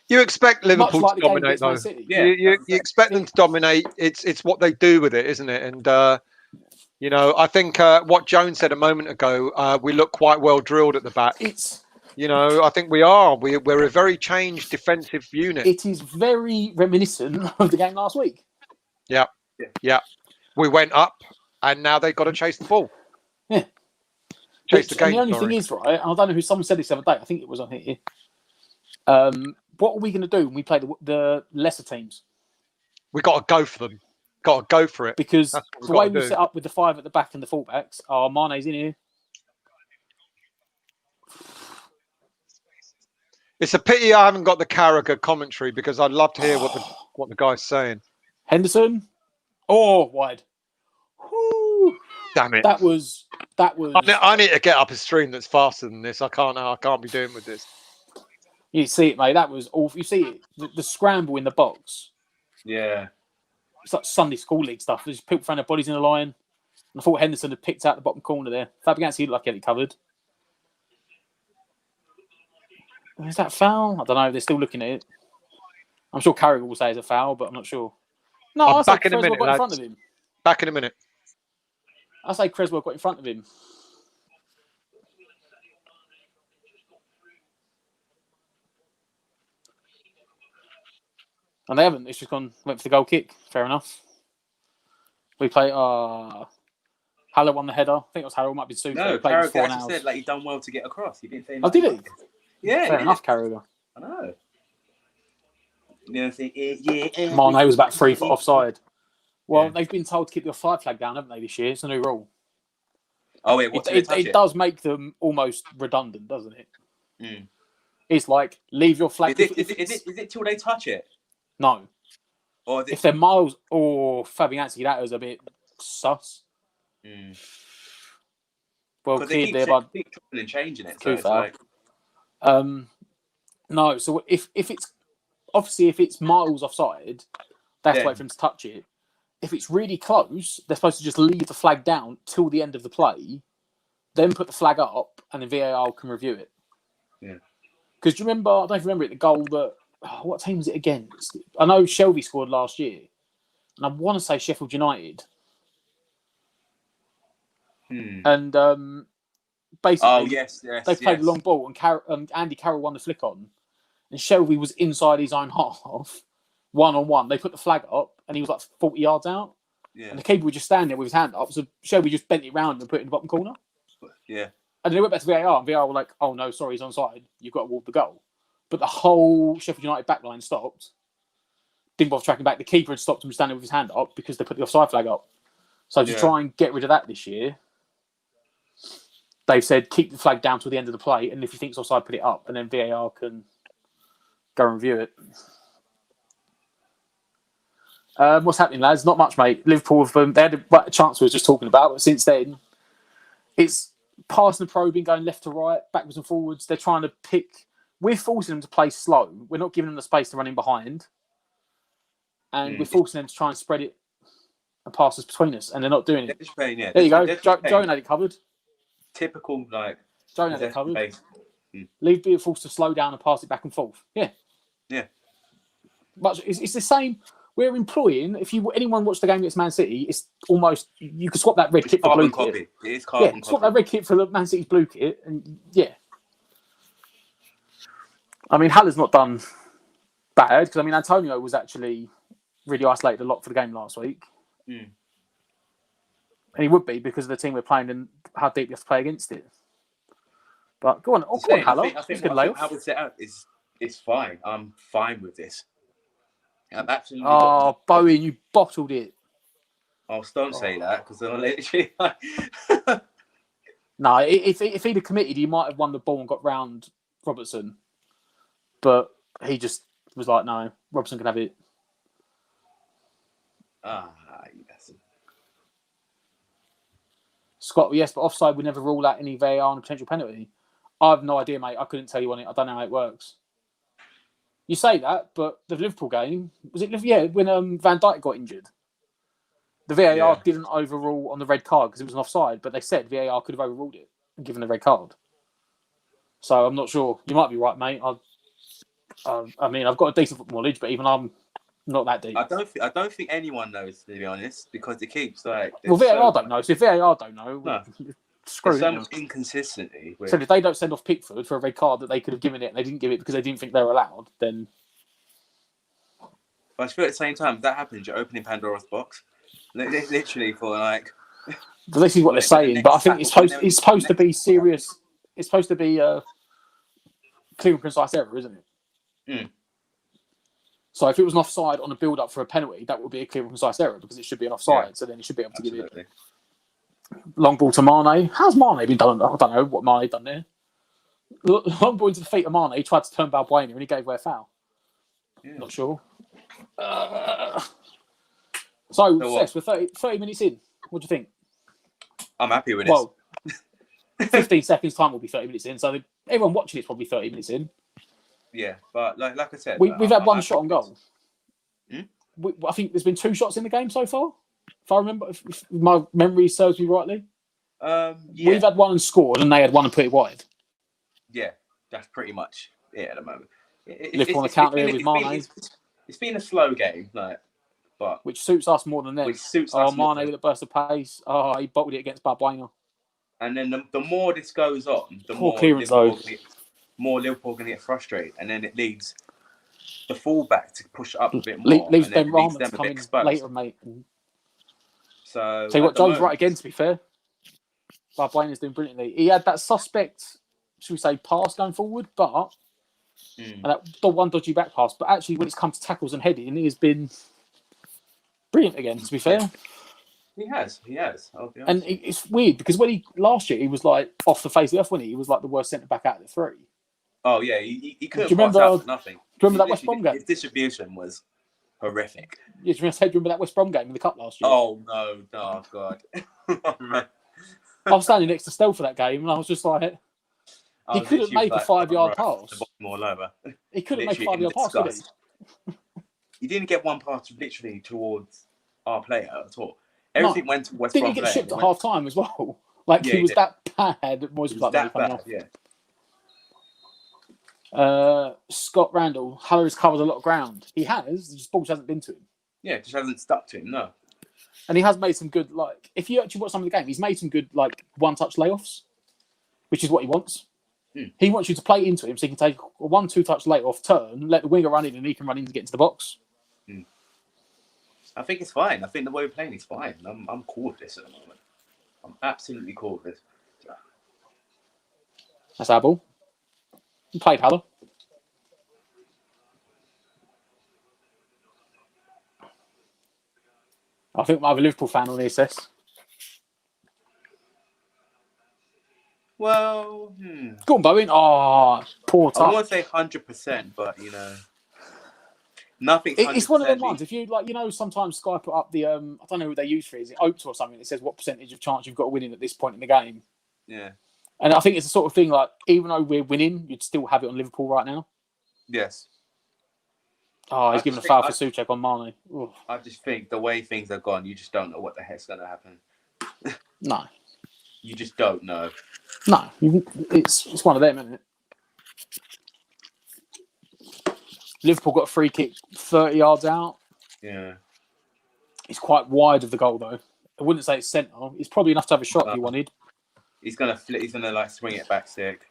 You expect Liverpool like to dominate, though. Yeah, you expect them to dominate. It's what they do with it, isn't it? And I think what Jones said a moment ago, we look quite well drilled at the back. I think we are. We're a very changed defensive unit. It is very reminiscent of the game last week. Yeah. We went up, and now they've got to chase the ball. Yeah. Chase the game. And the only thing is, right, and I don't know who someone said this the other day. I think it was on here. What are we going to do when we play the lesser teams? We got to go for them. Got to go for it. Because the way we set up with the 5 at the back and the fullbacks, Mane's in here. It's a pity I haven't got the Carragher commentary because I'd love to hear what the guy's saying. Henderson, wide. Woo. Damn it! That was. I need to get up a stream that's faster than this. I can't be doing with this. You see it, mate. That was awful. You see it, the scramble in the box. Yeah. It's like Sunday school league stuff. There's people throwing their bodies in the line. And I thought Henderson had picked out the bottom corner there. Fabianski looked like he had it covered. Is that a foul? I don't know. They're still looking at it. I'm sure Carragher will say it's a foul, but I'm not sure. No, I say Creswell got in front of him. Back in a minute. I say Creswell got in front of him. And they haven't. It's just went for the goal kick. Fair enough. We play. Haller won the header. I think it was Haller. Might be Suka. No, Carragher actually said he done well to get across. He didn't say. Oh, did he? Yeah. Fair enough, Carragher. I know. Mane was about 3 foot offside. Well, they've been told to keep the offside flag down, haven't they, this year? It's a new rule. Oh, wait, it does make them almost redundant, doesn't it? Mm. It's like, leave your flag... Is it till they touch it? No. Or if they're miles or Fabianski, that was a bit sus. Mm. Well, cleared there by... They keep changing it. So it's like... No, so if it's... Obviously, if it's miles offside, they have to wait for them to touch it. If it's really close, they're supposed to just leave the flag down till the end of the play, then put the flag up, and then VAR can review it. Yeah. Because do you remember, I don't know if you remember it, the goal that... what team was it against? I know Shelby scored last year, and I want to say Sheffield United. And basically, they played a long ball, and Andy Carroll won the flick on, and Shelby was inside his own half, 1-on-1. They put the flag up, and he was like 40 yards out. Yeah. And the keeper would just stand there with his hand up, so Shelby just bent it round and put it in the bottom corner. Yeah. And then they went back to VAR, and VAR were like, oh no, sorry, he's onside. You've got to walk the goal. But the whole Sheffield United backline stopped. Didn't bother tracking back. The keeper had stopped him standing with his hand up because they put the offside flag up. So to try and get rid of that this year, they've said keep the flag down till the end of the play, and if you think it's offside, put it up, and then VAR can go and review it. What's happening, lads? Not much, mate. Liverpool, they had a chance we were just talking about, but since then, it's passing and probing, going left to right, backwards and forwards. They're trying to pick... We're forcing them to play slow. We're not giving them the space to run in behind. And we're forcing them to try and spread it and pass us between us, and they're not doing it. There you go. Joan had it covered. Typical, Joan had it covered. Leave being forced to slow down and pass it back and forth. Yeah. Yeah. But it's the same... We're employing, if anyone watched the game against Man City, it's almost, you could swap that red kit for blue kit. It is carbon copy. Swap that red kit for the Man City's blue kit, and I mean, Haller's not done bad, because, I mean, Antonio was actually really isolated a lot for the game last week. And he would be, because of the team we're playing and how deep you have to play against it. But go on, Haller. I think how it's set out is It's fine. I'm fine with this. I've absolutely Oh, Bowen, you bottled it. Oh, don't say that because I'm literally like. No, if he'd have committed, he might have won the ball and got round Robertson. But he just was like, no, Robertson can have it. Yes. Scott, yes, but offside would never rule out any VAR on a potential penalty. I have no idea, mate. I couldn't tell you on it. I don't know how it works. You say that, but the Liverpool game, was it? Yeah, when Van Dijk got injured. The VAR didn't overrule on the red card because it was an offside, but they said VAR could have overruled it and given the red card. So I'm not sure. You might be right, mate. I mean, I've got a decent football knowledge, but even I'm not that deep. I don't think anyone knows, to be honest, because it keeps like. Well, VAR don't know. So if VAR don't know, no. Screw There's so much inconsistency. So if they don't send off Pickford for a red card that they could have given it and they didn't give it because they didn't think they were allowed, then. But I feel at the same time, if that happens, you're opening Pandora's box. Literally for like. But this is what they're saying. But I think it's supposed to be serious. It's supposed to be a clear and concise error, isn't it? Mm. So if it was an offside on a build-up for a penalty, that would be a clear and concise error because it should be an offside. Yeah. So then you should be able to give it. Long ball to Mane. How's Mane been done? I don't know what Mane done there. Long ball into the feet of Mane. He tried to turn Balbuena and he gave away a foul. Yeah. Not sure. So Seth, we're 30 minutes in. What do you think? I'm happy with this. 15 seconds time will be 30 minutes in. So everyone watching it's probably 30 minutes in. Yeah, but like I said, we've had one shot on goal. Hmm? I think there's been 2 shots in the game so far. If I remember, if my memory serves me rightly. Yeah. We've had one and scored, and they had one and put it wide. Yeah, that's pretty much it at the moment. Liverpool on the counter here with Mane. It's been a slow game, but which suits us more than them. Which suits us. Mane with a burst of pace. Oh, he bottled it against Balbuena. And then the more this goes on, the more Liverpool going to get frustrated, and then it leads the fullback to push up a bit more. Leaves Ben Rahman to come in later, mate. So what, Joe's right again, to be fair. Balbuena's doing brilliantly. He had that suspect, should we say, pass going forward, but and that one dodgy back pass. But actually, when it's come to tackles and heading, he has been brilliant again, to be fair. He has. And it's weird because last year he was like off the face of the earth, wasn't he? He was like the worst centre back out of the 3. Oh yeah, he couldn't pass out for nothing. Do you remember that West Brom game? His distribution was horrific. Yeah, do you remember that West Brom game in the cup last year? Oh no, oh god. I was standing next to Stell for that game, and I was just like, he couldn't make a 5-yard pass. He couldn't make a 5-yard pass, could he? He didn't get one pass literally towards our player at all. Everything went to West Brom. Didn't he get shipped at half time as well? Like he was that bad. Moyes was that bad, yeah. Scott Randall, Haller has covered a lot of ground. He has, just balls hasn't been to him. Yeah, it just hasn't stuck to him, no. And he has made some good, if you actually watch some of the game, he's made some good, one-touch layoffs, which is what he wants. He wants you to play into him so he can take a 1-2 touch layoff turn, let the winger run in, and he can run in to get into the box. I think it's fine. I think the way we're playing is fine. I'm cool with this at the moment. I'm absolutely cool with this. That's our ball. You played Haller. I think we might have a Liverpool fan on the SS. Well, Go on, Bowen. Oh, poor touch. I want to say 100%, but nothing. It's one of them ones. If you sometimes Sky put up the I don't know who they use for it. Is it Oaks or something? It says what percentage of chance you've got of winning at this point in the game. Yeah. And I think it's the sort of thing even though we're winning, you'd still have it on Liverpool right now. Yes. Oh, he's giving a foul for Souček on Mane. Oof. I just think the way things have gone, you just don't know what the heck's going to happen. No. You just don't know. No, it's one of them, isn't it? Liverpool got a free kick 30 yards out. Yeah. It's quite wide of the goal, though. I wouldn't say it's centre. It's probably enough to have a shot if he wanted. He's gonna flip. He's gonna swing it back stick.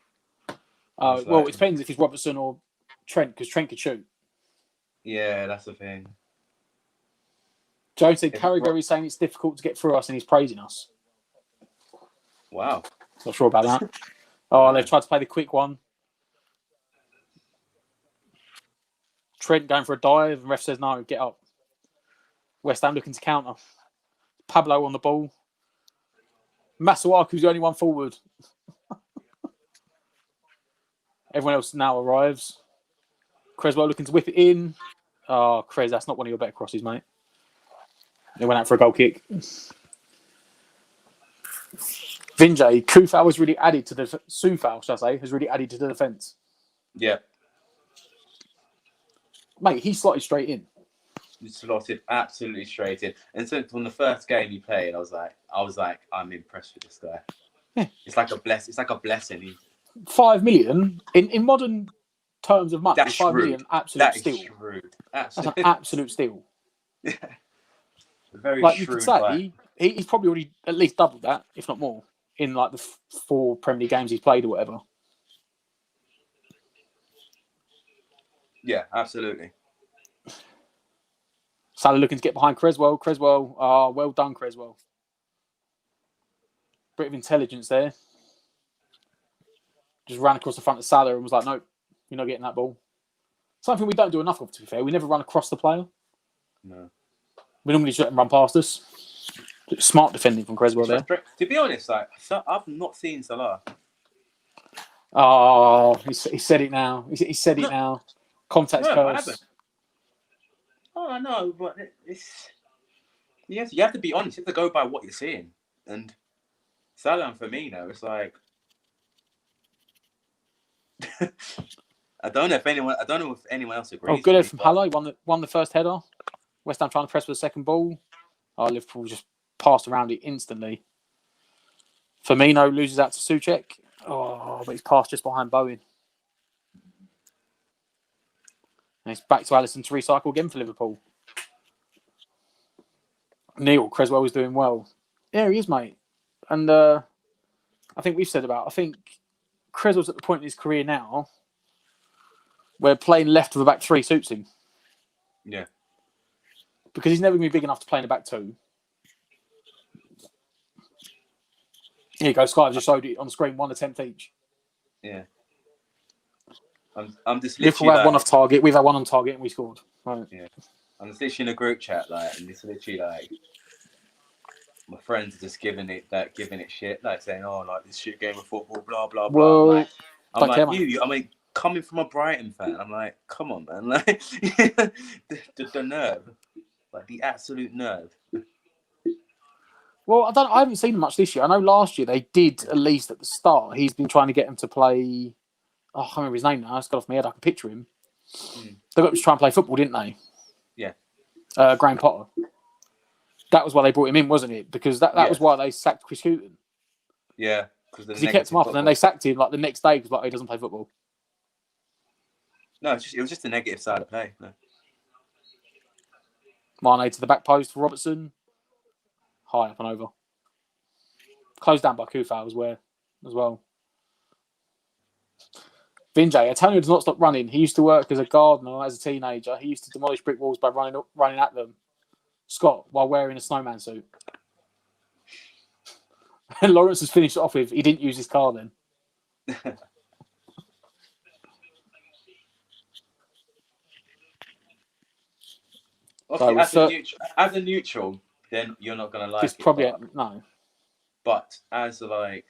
Well, it depends if it's Robertson or Trent, because Trent could shoot. Yeah, that's the thing. Joe said Carragher is saying it's difficult to get through us, and he's praising us. Wow. Not sure about that. Oh, they've tried to play the quick one. Trent going for a dive, and ref says no, get up. West Ham looking to counter. Pablo on the ball. Masuaku's the only one forward. Everyone else now arrives. Creswell looking to whip it in. Oh, Cres, that's not one of your better crosses, mate. They went out for a goal kick. Vinjay, Kufal has really added to the... Sufal, should I say, has really added to the defence. Yeah. Mate, he slotted straight in. He slotted absolutely straight in. And so from the first game he played, I was like, I'm impressed with this guy. Yeah. It's like a blessing. 5 million in modern terms of money. That's 5 shrewd. million, absolute That is steal. shrewd. That's an absolute steal. Yeah. Very like shrewd. You could say, he's probably already at least doubled that, if not more, in like the 4 Premier League games he's played or whatever. Yeah, absolutely. Salah looking to get behind Creswell. Creswell, well done, Creswell. Bit of intelligence there. Just ran across the front of Salah and was like, nope, you're not getting that ball. Something we don't do enough of, to be fair. We never run across the player. No. We normally just let them run past us. Smart defending from Creswell there. To be honest, I've not seen Salah. Oh, he said it now. He said it now. Contact's curse. Oh, I know, but it's... Yes, you have to be honest. You have to go by what you're seeing. And Salah and Firmino, it's like... I don't know if anyone else agrees. Oh, good head from Halle. Won the first header. West Ham trying to press for the second ball. Oh, Liverpool just passed around it instantly. Firmino loses out to Souček. Oh, but he's passed just behind Bowen. And it's back to Alisson to recycle again for Liverpool. Neil, Creswell was doing well. Yeah, he is, mate. And I think we've said I think Creswell's at the point in his career now where playing left of a back 3 suits him. Yeah. Because he's never going to be big enough to play in a back 2. Here you go, Sky just showed it on the screen, 1 attempt each. Yeah. I'm just Liverpool literally had one off target, we've had one on target and we scored. Right. Yeah. I'm just literally in a group chat, and it's literally my friends are just giving it shit, saying, "Oh, this shit game of football, blah blah blah." Well, I'm like, coming from a Brighton fan, I'm like, come on, man, the nerve, the absolute nerve. Well, I haven't seen him much this year. I know last year they did, at least at the start. He's been trying to get him to play. Oh, I can't remember his name now. It's got off my head. I can picture him. They got him to try and play football, didn't they? Yeah. Graham Potter. That was why they brought him in, wasn't it? Because that was why they sacked Chris Hughton. Yeah. Because he kept him up, and then they sacked him the next day because he doesn't play football. No, it was just the negative side of play. No. Mane to the back post for Robertson. High up and over. Closed down by Kufal as well. Vinjay, Antonio does not stop running. He used to work as a gardener as a teenager. He used to demolish brick walls by running at them. Scott, while wearing a snowman suit. And Lawrence has finished off with, he didn't use his car then. Okay, so as a neutral, then you're not going to like it's it. Probably no. But as for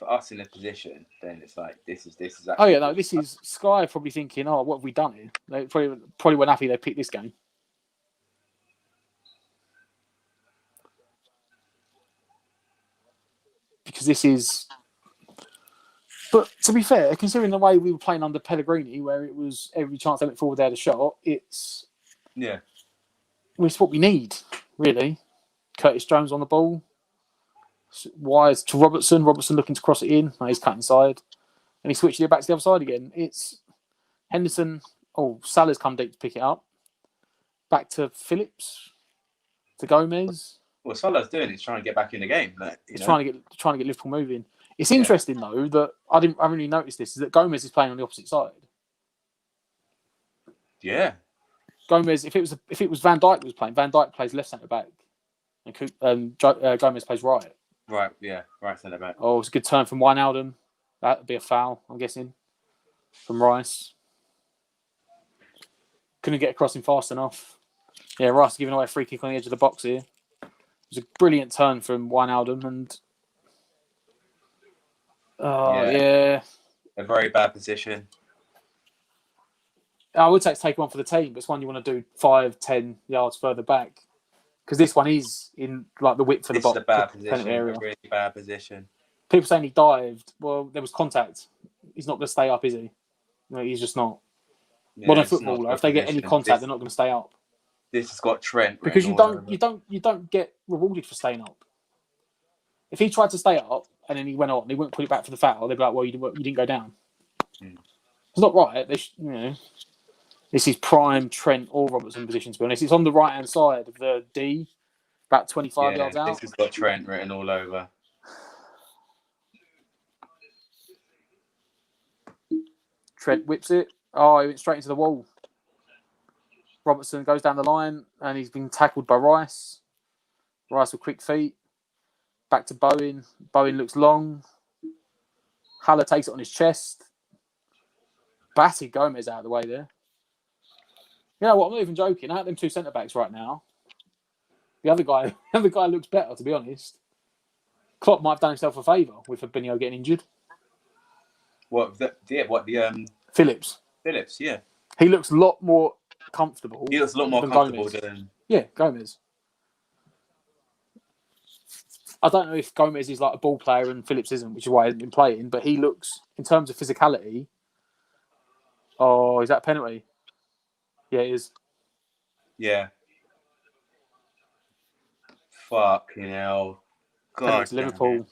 us in a position, then it's this is. Oh yeah, no, this is Sky probably thinking, oh, what have we done here? They probably weren't happy they picked this game. Because this is. But to be fair, considering the way we were playing under Pellegrini, where it was every chance they went forward they had a shot, it's. Yeah. It's what we need, really. Curtis Jones on the ball. Wise to Robertson. Robertson looking to cross it in. No, he's cut inside. And he switches it back to the other side again. It's Henderson. Oh, Salah's come deep to pick it up. Back to Phillips. To Gomez. Well, Salah's doing it. He's trying to get back in the game. He's trying to get Liverpool moving. It's interesting, though, that I haven't really noticed this, is that Gomez is playing on the opposite side. Yeah. Gomez, if it was Van Dijk was playing, Van Dijk plays left centre back, and Gomez plays right. Right, yeah, right centre back. Oh, it's a good turn from Wijnaldum. That'd be a foul, I'm guessing, from Rice. Couldn't get across him fast enough. Yeah, Rice giving away a free kick on the edge of the box here. It was a brilliant turn from Wijnaldum and... Oh, yeah. A very bad position. I would say it's take one for the team, but it's one you want to do 5-10 yards further back. Because this one is in like the width of the box. This is a bad position, a really bad position. People saying he dived. Well, there was contact. He's not going to stay up, is he? No, he's just not. Yeah, Modern footballer, if they get any contact, they're not going to stay up. This has got Trent. Because you don't get rewarded for staying up. If he tried to stay up and then he went on, and he wouldn't put it back for the foul. They'd be like, "Well, you didn't go down." It's not right. This is prime Trent or Robertson position, to be honest. It's on the right-hand side of the D, about 25 yards out. This has got Trent written all over. Trent whips it. Oh, he went straight into the wall. Robertson goes down the line, and he's been tackled by Rice. Rice with quick feet. Back to Bowen. Bowen looks long. Haller takes it on his chest. Batty Gomez out of the way there. You know what? I'm not even joking. Out of them two centre backs right now, the other guy looks better. To be honest, Klopp might have done himself a favour with Fabinho getting injured. Phillips? Phillips, yeah. He looks a lot more comfortable. He looks a lot more comfortable than Gomez. I don't know if Gomez is like a ball player and Phillips isn't, which is why he hasn't been playing. But he looks, in terms of physicality. Oh, is that a penalty? Yeah, it is. Yeah. Fucking hell. God. It's Liverpool.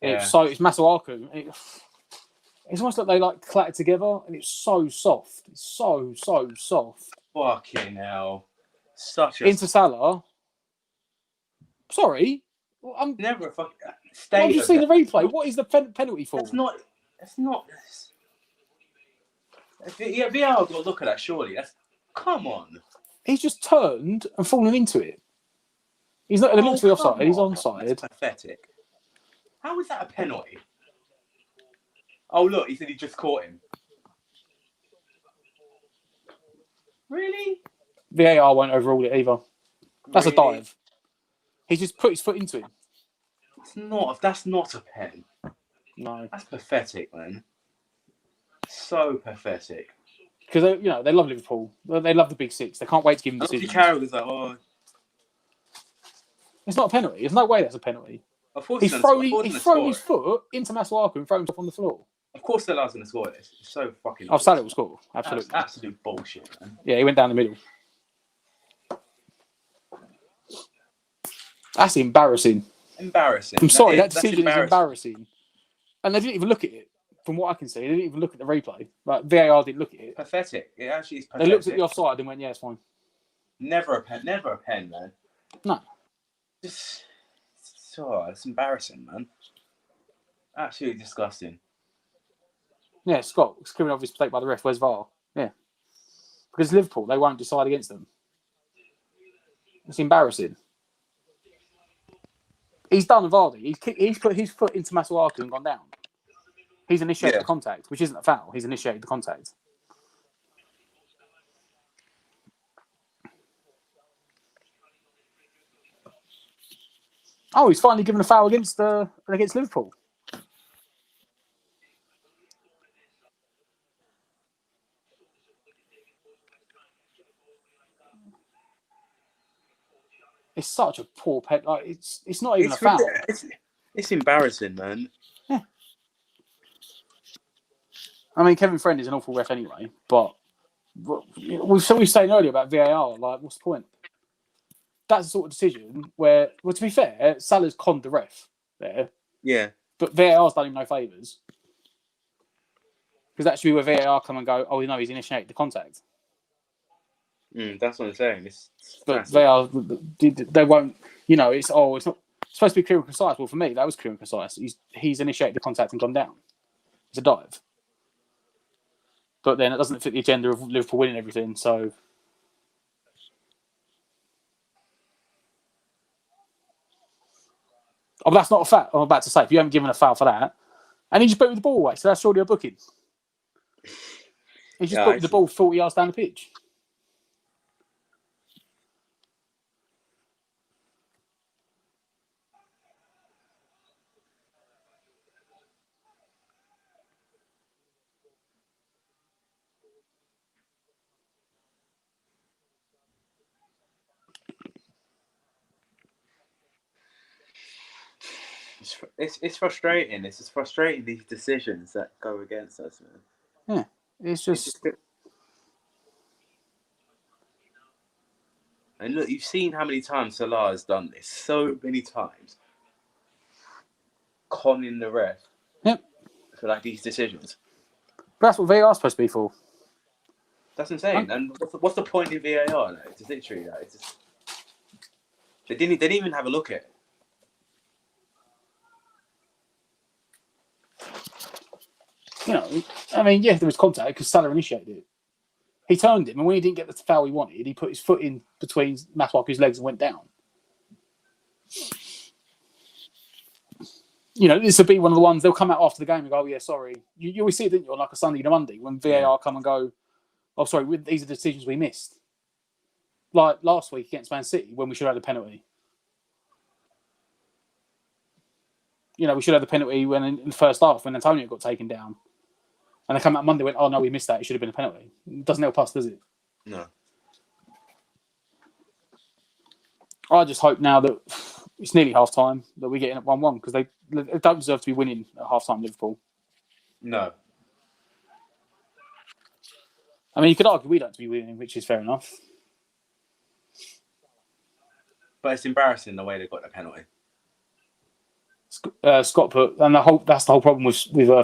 Yeah. It's Masuaku. It's almost like they clattered together, and it's so soft. It's so soft. Fucking hell. Such a... Into Salah. Sorry. I'm never a fucking... I've just seen the replay. What is the penalty for? That's not... Yeah, VR got to look at that, surely. Come on. He's just turned and fallen into it. He's not looks to the offside. He's onside. That's pathetic. How is that a penalty? Oh, look, he said he just caught him. Really? VAR won't overrule it either. That's really? A dive. He just put his foot into it. That's not a pen. No. That's pathetic, man. So pathetic. Because they love Liverpool. They love the big six. They can't wait to give him decisions. Carroll is like, oh. It's not a penalty. There's no way that's a penalty. Of course he's thrown his foot into Masuaku and thrown himself on the floor. Of course Salah's going to score this. It's so fucking... Oh, Salah will score. Absolutely. That's absolute bullshit, man. Yeah, he went down the middle. That's embarrassing. I'm sorry, that decision is embarrassing. And they didn't even look at it. From what I can see, they didn't even look at the replay. Like, VAR didn't look at it. Pathetic. It actually is pathetic. They looked at the offside and went, yeah, it's fine. Never a pen, man. No. It's embarrassing, man. Absolutely disgusting. Yeah, Scott, it's criminal obvious mistake by the ref. Where's VAR? Yeah. Because Liverpool, they won't decide against them. It's embarrassing. He's done Vardy. He's put his foot into Masuaku and gone down. He's initiated the contact, which isn't a foul. He's initiated the contact. Oh, he's finally given a foul against Liverpool. It's such a poor pet. Like, it's not even a foul. It's embarrassing, man. Yeah. I mean, Kevin Friend is an awful ref anyway, but we were saying earlier about VAR. Like, what's the point? That's the sort of decision where, well, to be fair, Salah's conned the ref there. Yeah. But VAR's done him no favours. Because that should be where VAR come and go, oh, no, he's initiated the contact. That's what I'm saying. But they won't, it's not supposed to be clear and concise. Well, for me, that was clear and concise. He's initiated the contact and gone down. It's a dive. But then it doesn't fit the agenda of Liverpool winning everything, so... Oh, but that's not a foul. I'm about to say, if you haven't given a foul for that, and he just booted the ball away, so that's surely a booking. He just booted the ball 40 yards down the pitch. It's frustrating. It's just frustrating, these decisions that go against us, man. Yeah, it's just. And look, you've seen how many times Salah has done this. So many times. Conning the ref. Yep. For like these decisions. But that's what VAR is supposed to be for. That's insane. And what's the point in VAR? Like, it's literally like, it's just, they didn't even have a look at it. You know, I mean, yeah, there was contact because Salah initiated it. He turned him, and when he didn't get the foul he wanted, he put his foot in between Masuaku's legs and went down. You know, this will be one of the ones they'll come out after the game and go, "Oh yeah, sorry." You always see it, didn't you, on like a Sunday and a Monday when VAR come and go, "Oh, sorry, these are the decisions we missed." Like last week against Man City when we should have had a penalty. You know, we should have the penalty when in the first half when Antonio got taken down. And they come out Monday and went, "Oh no, we missed that. It should have been a penalty." It doesn't help us, does it? No. I just hope now that it's nearly half time that we get in at 1-1 because they don't deserve to be winning at half time, Liverpool. No. I mean, you could argue we don't to be winning, which is fair enough. But it's embarrassing the way they got the penalty. Scott put, and that's the whole problem with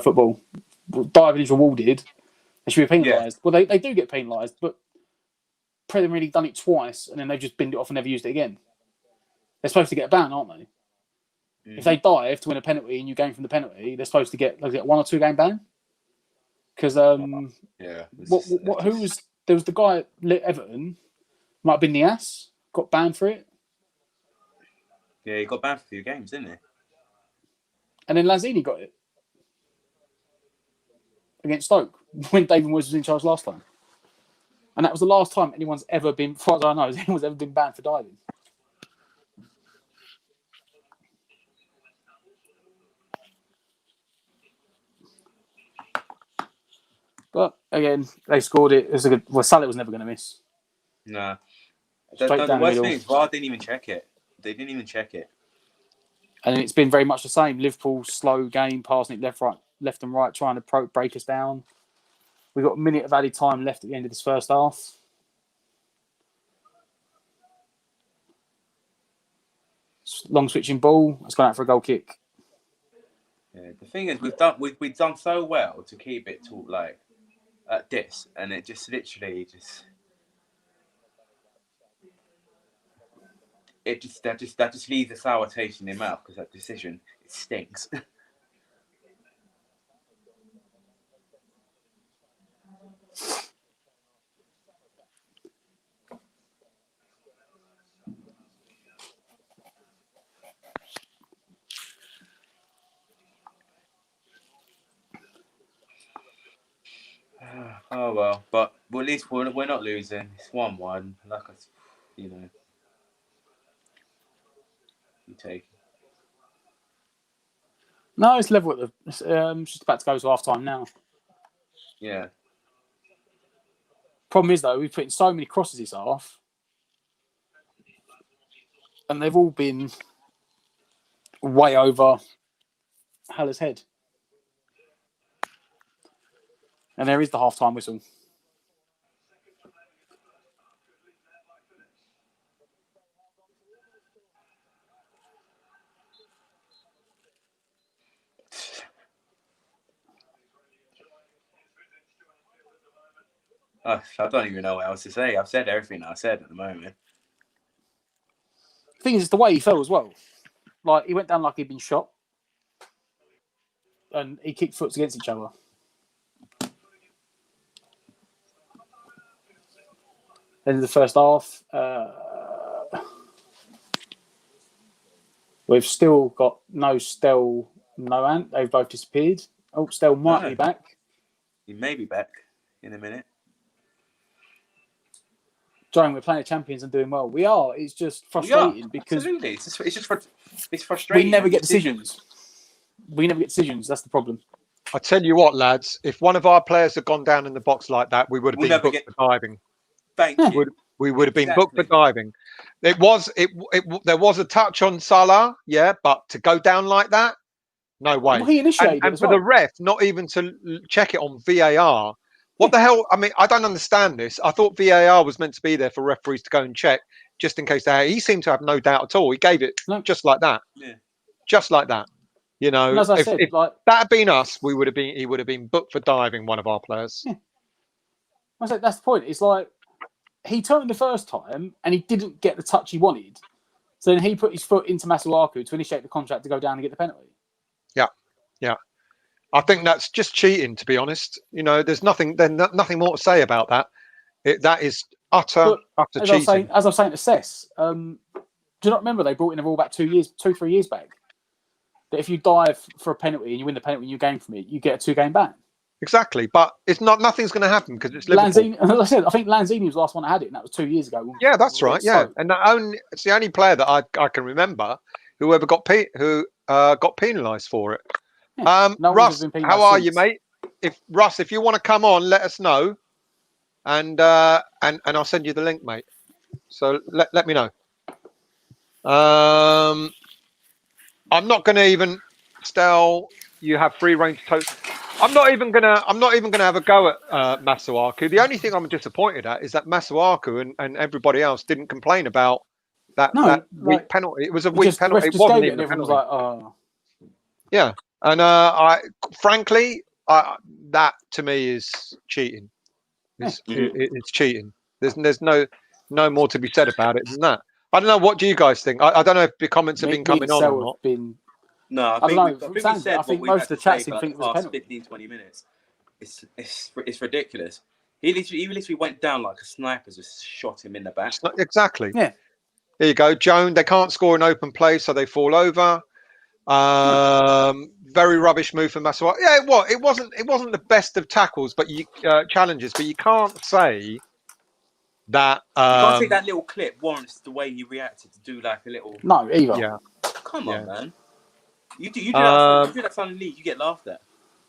football. Diving is rewarded. They should be penalised. Yeah. Well, they do get penalised, but Premier League done it twice, and then they've just binned it off and never used it again. They're supposed to get a ban, aren't they? Mm-hmm. If they dive to win a penalty and you gain from the penalty, they're supposed to get like a 1 or 2 game ban. Because who was there was the guy at Everton, might have been Nias, got banned for it. Yeah, he got banned for a few games, didn't he? And then Lanzini got it against Stoke when David Moyes was in charge last time. And that was the last time anyone's ever been, as far as I know, anyone's ever been banned for diving. But again, they scored it. It was a good. Well, Salah was never going to miss. No. The worst thing is, VAR didn't even check it. They didn't even check it. And it's been very much the same. Liverpool slow game, passing it left and right, trying to break us down. We've got a minute of added time left at the end of this first half. Long switching ball. It's gone out for a goal kick. Yeah, the thing is, we've done so well to keep it to like at this, and it just literally that just leaves a sour taste in your mouth because that decision, it stinks. Oh well, but at least we're not losing. It's 1-1. Like you take. No, it's level at the. It's just about to go to half time now. Yeah. Problem is though, we've put in so many crosses this half, and they've all been way over Haller's head. And there is the half-time whistle. I don't even know what else to say. I've said everything I said at the moment. The thing is, it's the way he fell as well. Like, he went down like he'd been shot. And he kicked foots against each other. End of the first half. We've still got no Stell, no Ant. They've both disappeared. Oh, Stell might be back. He may be back in a minute. Joan, we're playing champions and doing well. We are. It's just frustrating because absolutely. It's frustrating. We never get decisions. That's the problem. I tell you what, lads, if one of our players had gone down in the box like that, we would have been booked for diving. Thank you. We would have been booked for diving. There was a touch on Salah, yeah, but to go down like that, no way. Well, he initiated it And as for well. the ref, not even to check it on VAR. What the hell? I mean, I don't understand this. I thought VAR was meant to be there for referees to go and check, just in case he seemed to have no doubt at all. He gave it just like that. Yeah. Just like that. You know, And as I said, if like that had been us, he would have been booked for diving, one of our players. Yeah. I said that's the point. It's like he turned the first time and he didn't get the touch he wanted. So then he put his foot into Masuaku to initiate the contract to go down and get the penalty. Yeah. I think that's just cheating, to be honest. You know, there's nothing more to say about that. That is utter cheating. As I was saying to Cess, do you not remember they brought in a rule about 3 years back? That if you dive for a penalty and you win the penalty and you gain from it, you get a 2-game ban. Exactly, but nothing's going to happen because it's Liverpool. Lanzini, as I said, I think Lanzini was the last one that had it, and that was 2 years ago. Yeah, that's right. Yeah, and it's the only player that I can remember who got penalised for it. Yeah, Russ, how are you, mate? If you want to come on, let us know, and I'll send you the link, mate. So let me know. I'm not going to even tell you have free range to. I'm not even gonna have a go at Masuaku. The only thing I'm disappointed at is that Masuaku and everybody else didn't complain about that weak penalty. It was a weak penalty. It wasn't even a penalty. Like, oh. Yeah, and frankly, that to me is cheating. It's cheating. There's no more to be said about it than that. I don't know. What do you guys think? I don't know if the comments have been coming on or not. No, I think most of the chats think it was a penalty. 15, 20 minutes. It's ridiculous. He literally went down like a sniper, just shot him in the back. Exactly. Yeah. There you go, Joan. They can't score an open play, so they fall over. Very rubbish move from Masuaku. Yeah, it wasn't the best of tackles, but challenges. But you can't say that. You can't say that little clip warrants the way he reacted to do like a little. No, either. Yeah. Come on, man. You do that Sunday league, you get laughed at.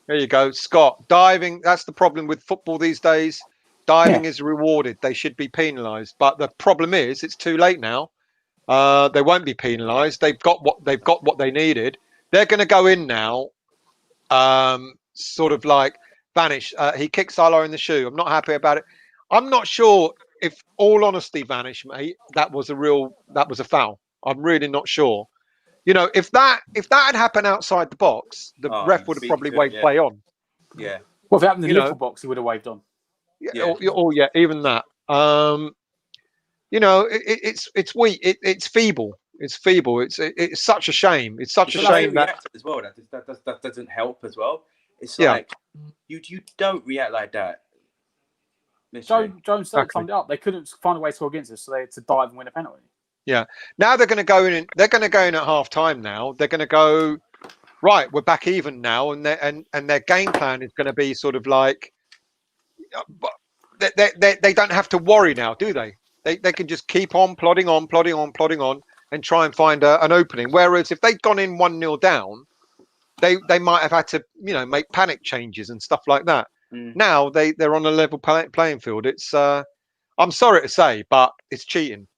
There you go, Scott. Diving. That's the problem with football these days. Diving is rewarded. They should be penalised. But the problem is, it's too late now. They won't be penalised. They've got what they needed. They're going to go in now. Sort of like Vanish. He kicked Salah in the shoe. I'm not happy about it. I'm not sure if, all honesty, Vanish, mate, that was a foul. I'm really not sure. You know, if that had happened outside the box, the ref would have probably waved play on. Yeah. Well, if it happened in the Liverpool box, he would have waved on. Yeah. Or even that. You know, it's weak. It's feeble. It's feeble. It's such a shame. It's such a shame that as well. That doesn't help as well. It's like you don't react like that. Jones summed it up. They couldn't find a way to score against us, so they had to dive and win a penalty. Yeah. Now they're going to go in. They're going to go in at half time. Now they're going to go right. We're back even now, and their game plan is going to be sort of like. They don't have to worry now, do they? They can just keep on plodding on, and try and find an opening. Whereas if they'd gone in 1-0 down, they might have had to make panic changes and stuff like that. Now they're on a level playing field. It's I'm sorry to say, but it's cheating.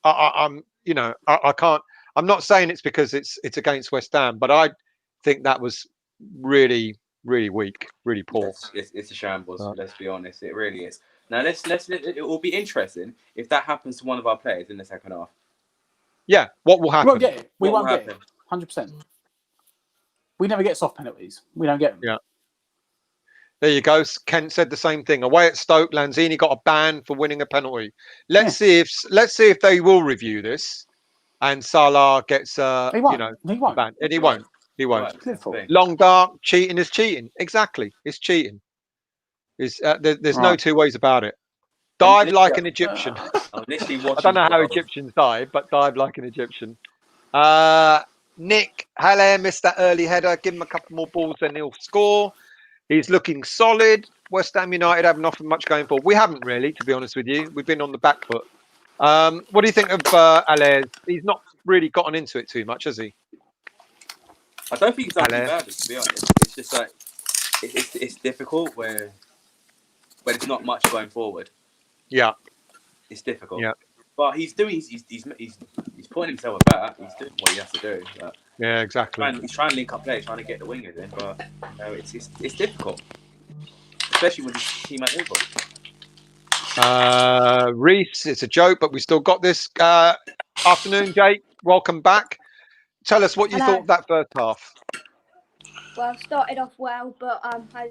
I can't. I'm not saying it's because it's against West Ham, but I think that was really, really weak, really poor. It's a shambles. Let's be honest. It really is. Now it will be interesting if that happens to one of our players in the second half. Yeah, what will happen? We won't get it. We won't get it. 100%. We never get soft penalties. We don't get them. Yeah. There you go. Kent said the same thing. Away at Stoke, Lanzini got a ban for winning a penalty. Let's see if they will review this, and Salah gets he won't. banned. And he won't. He won't. Right, Long dark, cheating is cheating. Exactly, it's cheating. There's no two ways about it. Dive like an Egyptian. I don't know how Egyptians dive, but dive like an Egyptian. Nick Haller missed that early header. Give him a couple more balls, then he'll score. He's looking solid. West Ham United haven't offered much going for. We haven't really, to be honest with you. We've been on the back foot. What do you think of Haller? He's not really gotten into it too much, has he? I don't think he's done too badly, to be honest. It's just like it's difficult where there's not much going forward. Yeah. It's difficult. Yeah. But he's putting himself about. He's doing what he has to do. But Yeah, exactly. he's trying to link up play, trying to get the wingers in, but it's difficult, especially with his team at Liverpool. Reese, it's a joke, but we still got this. Afternoon, Jake. Welcome back. Tell us what you thought of that first half. Well, started off well, but I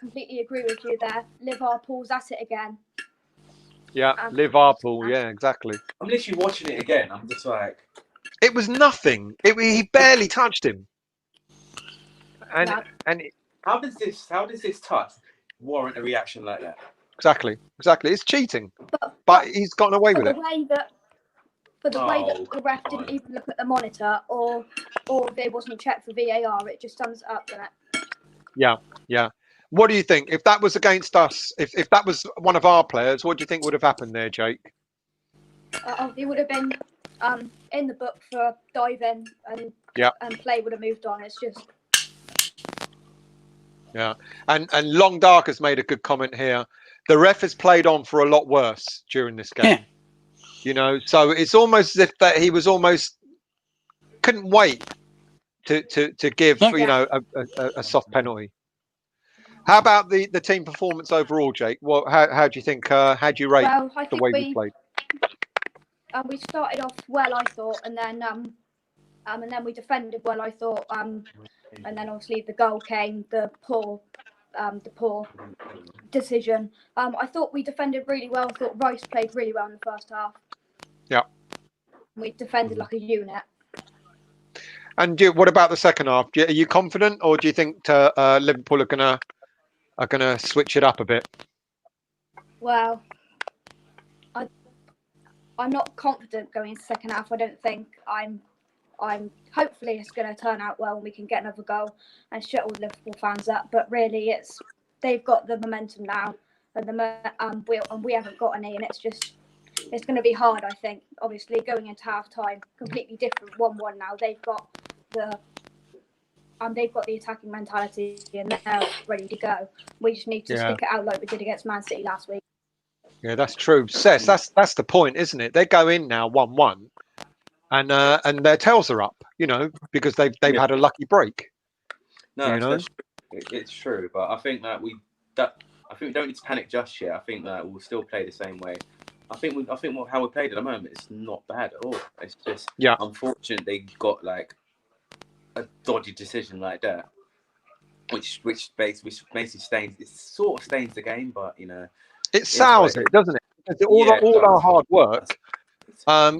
completely agree with you there. Liverpool's at it again. Yeah, Liverpool. Yeah, exactly. I'm literally watching it again. I'm just like, it was nothing. He barely touched him. And how does this touch warrant a reaction like that? Exactly. It's cheating, but he's gotten away with it. The way that the ref didn't even look at the monitor, or they wasn't checked for VAR, it just sums it up, doesn't it? Yeah. What do you think? If that was against us, if that was one of our players, what do you think would have happened there, Jake? He would have been in the book for diving, and play would have moved on. It's just. Yeah, and Long Dark has made a good comment here. The ref has played on for a lot worse during this game. Yeah. So it's almost as if that he was almost couldn't wait to give a soft penalty. How about the team performance overall, Jake? How do you think? How do you rate the way we played? We started off well, I thought, and then we defended well, I thought, and then obviously the goal came, the poor decision. I thought we defended really well. I thought Rice played really well in the first half. Yeah, we defended like a unit. And what about the second half? Are you confident, or do you think Liverpool are gonna switch it up a bit? Well, I'm not confident going into the second half. I don't think I'm. Hopefully it's going to turn out well and we can get another goal and shut all the Liverpool fans up. But really, they've got the momentum now, and we haven't got any, and it's going to be hard. I think obviously going into half time, completely different 1-1 now. They've got the attacking mentality and they're ready to go. We just need to stick it out like we did against Man City last week. Yeah, that's true. Sess, that's the point, isn't it? They go in now 1-1. And their tails are up, because they've had a lucky break. No, it's true, but I think that we don't need to panic just yet. I think that we'll still play the same way. I think how we played at the moment is not bad at all. It's just unfortunate they got like a dodgy decision like that, which basically stains the game, but it sours it, doesn't it? All our hard work.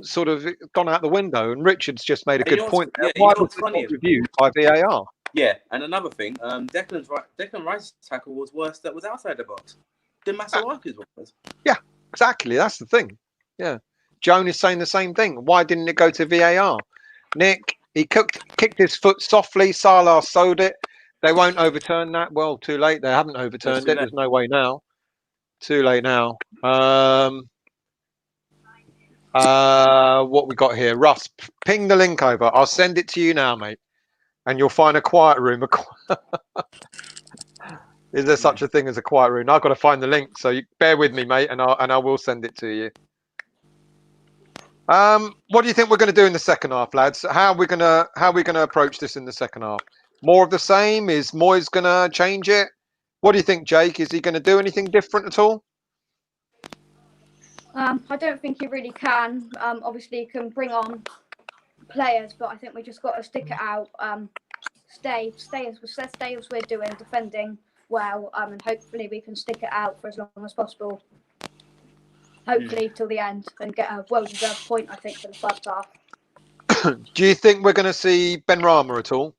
Sort of gone out the window, and Richard's just made a good point there. Why was it not reviewed by VAR? Yeah, and another thing, Declan Rice's tackle was worse. That was outside the box. Didn't matter what his was. Yeah, exactly. That's the thing. Yeah, Joan is saying the same thing. Why didn't it go to VAR? Nick, he kicked his foot softly. Salah sowed it. They won't overturn that. Well, too late. They haven't overturned it. There's no way now. Too late now. What we got here? Russ, ping the link over. I'll send it to you now, mate. And you'll find a quiet room. Is there such a thing as a quiet room? I've got to find the link, so you bear with me, mate, and I will send it to you. What do you think we're going to do in the second half, lads? How are we going to approach this in the second half? More of the same? Is Moyes going to change it? What do you think, Jake? Is he going to do anything different at all? I don't think he really can. Obviously, he can bring on players, but I think we just got to stick it out. Stay as we're doing, defending well, and hopefully we can stick it out for as long as possible. Hopefully till the end and get a well-deserved point, I think, for the first half. Do you think we're going to see Benrahma at all?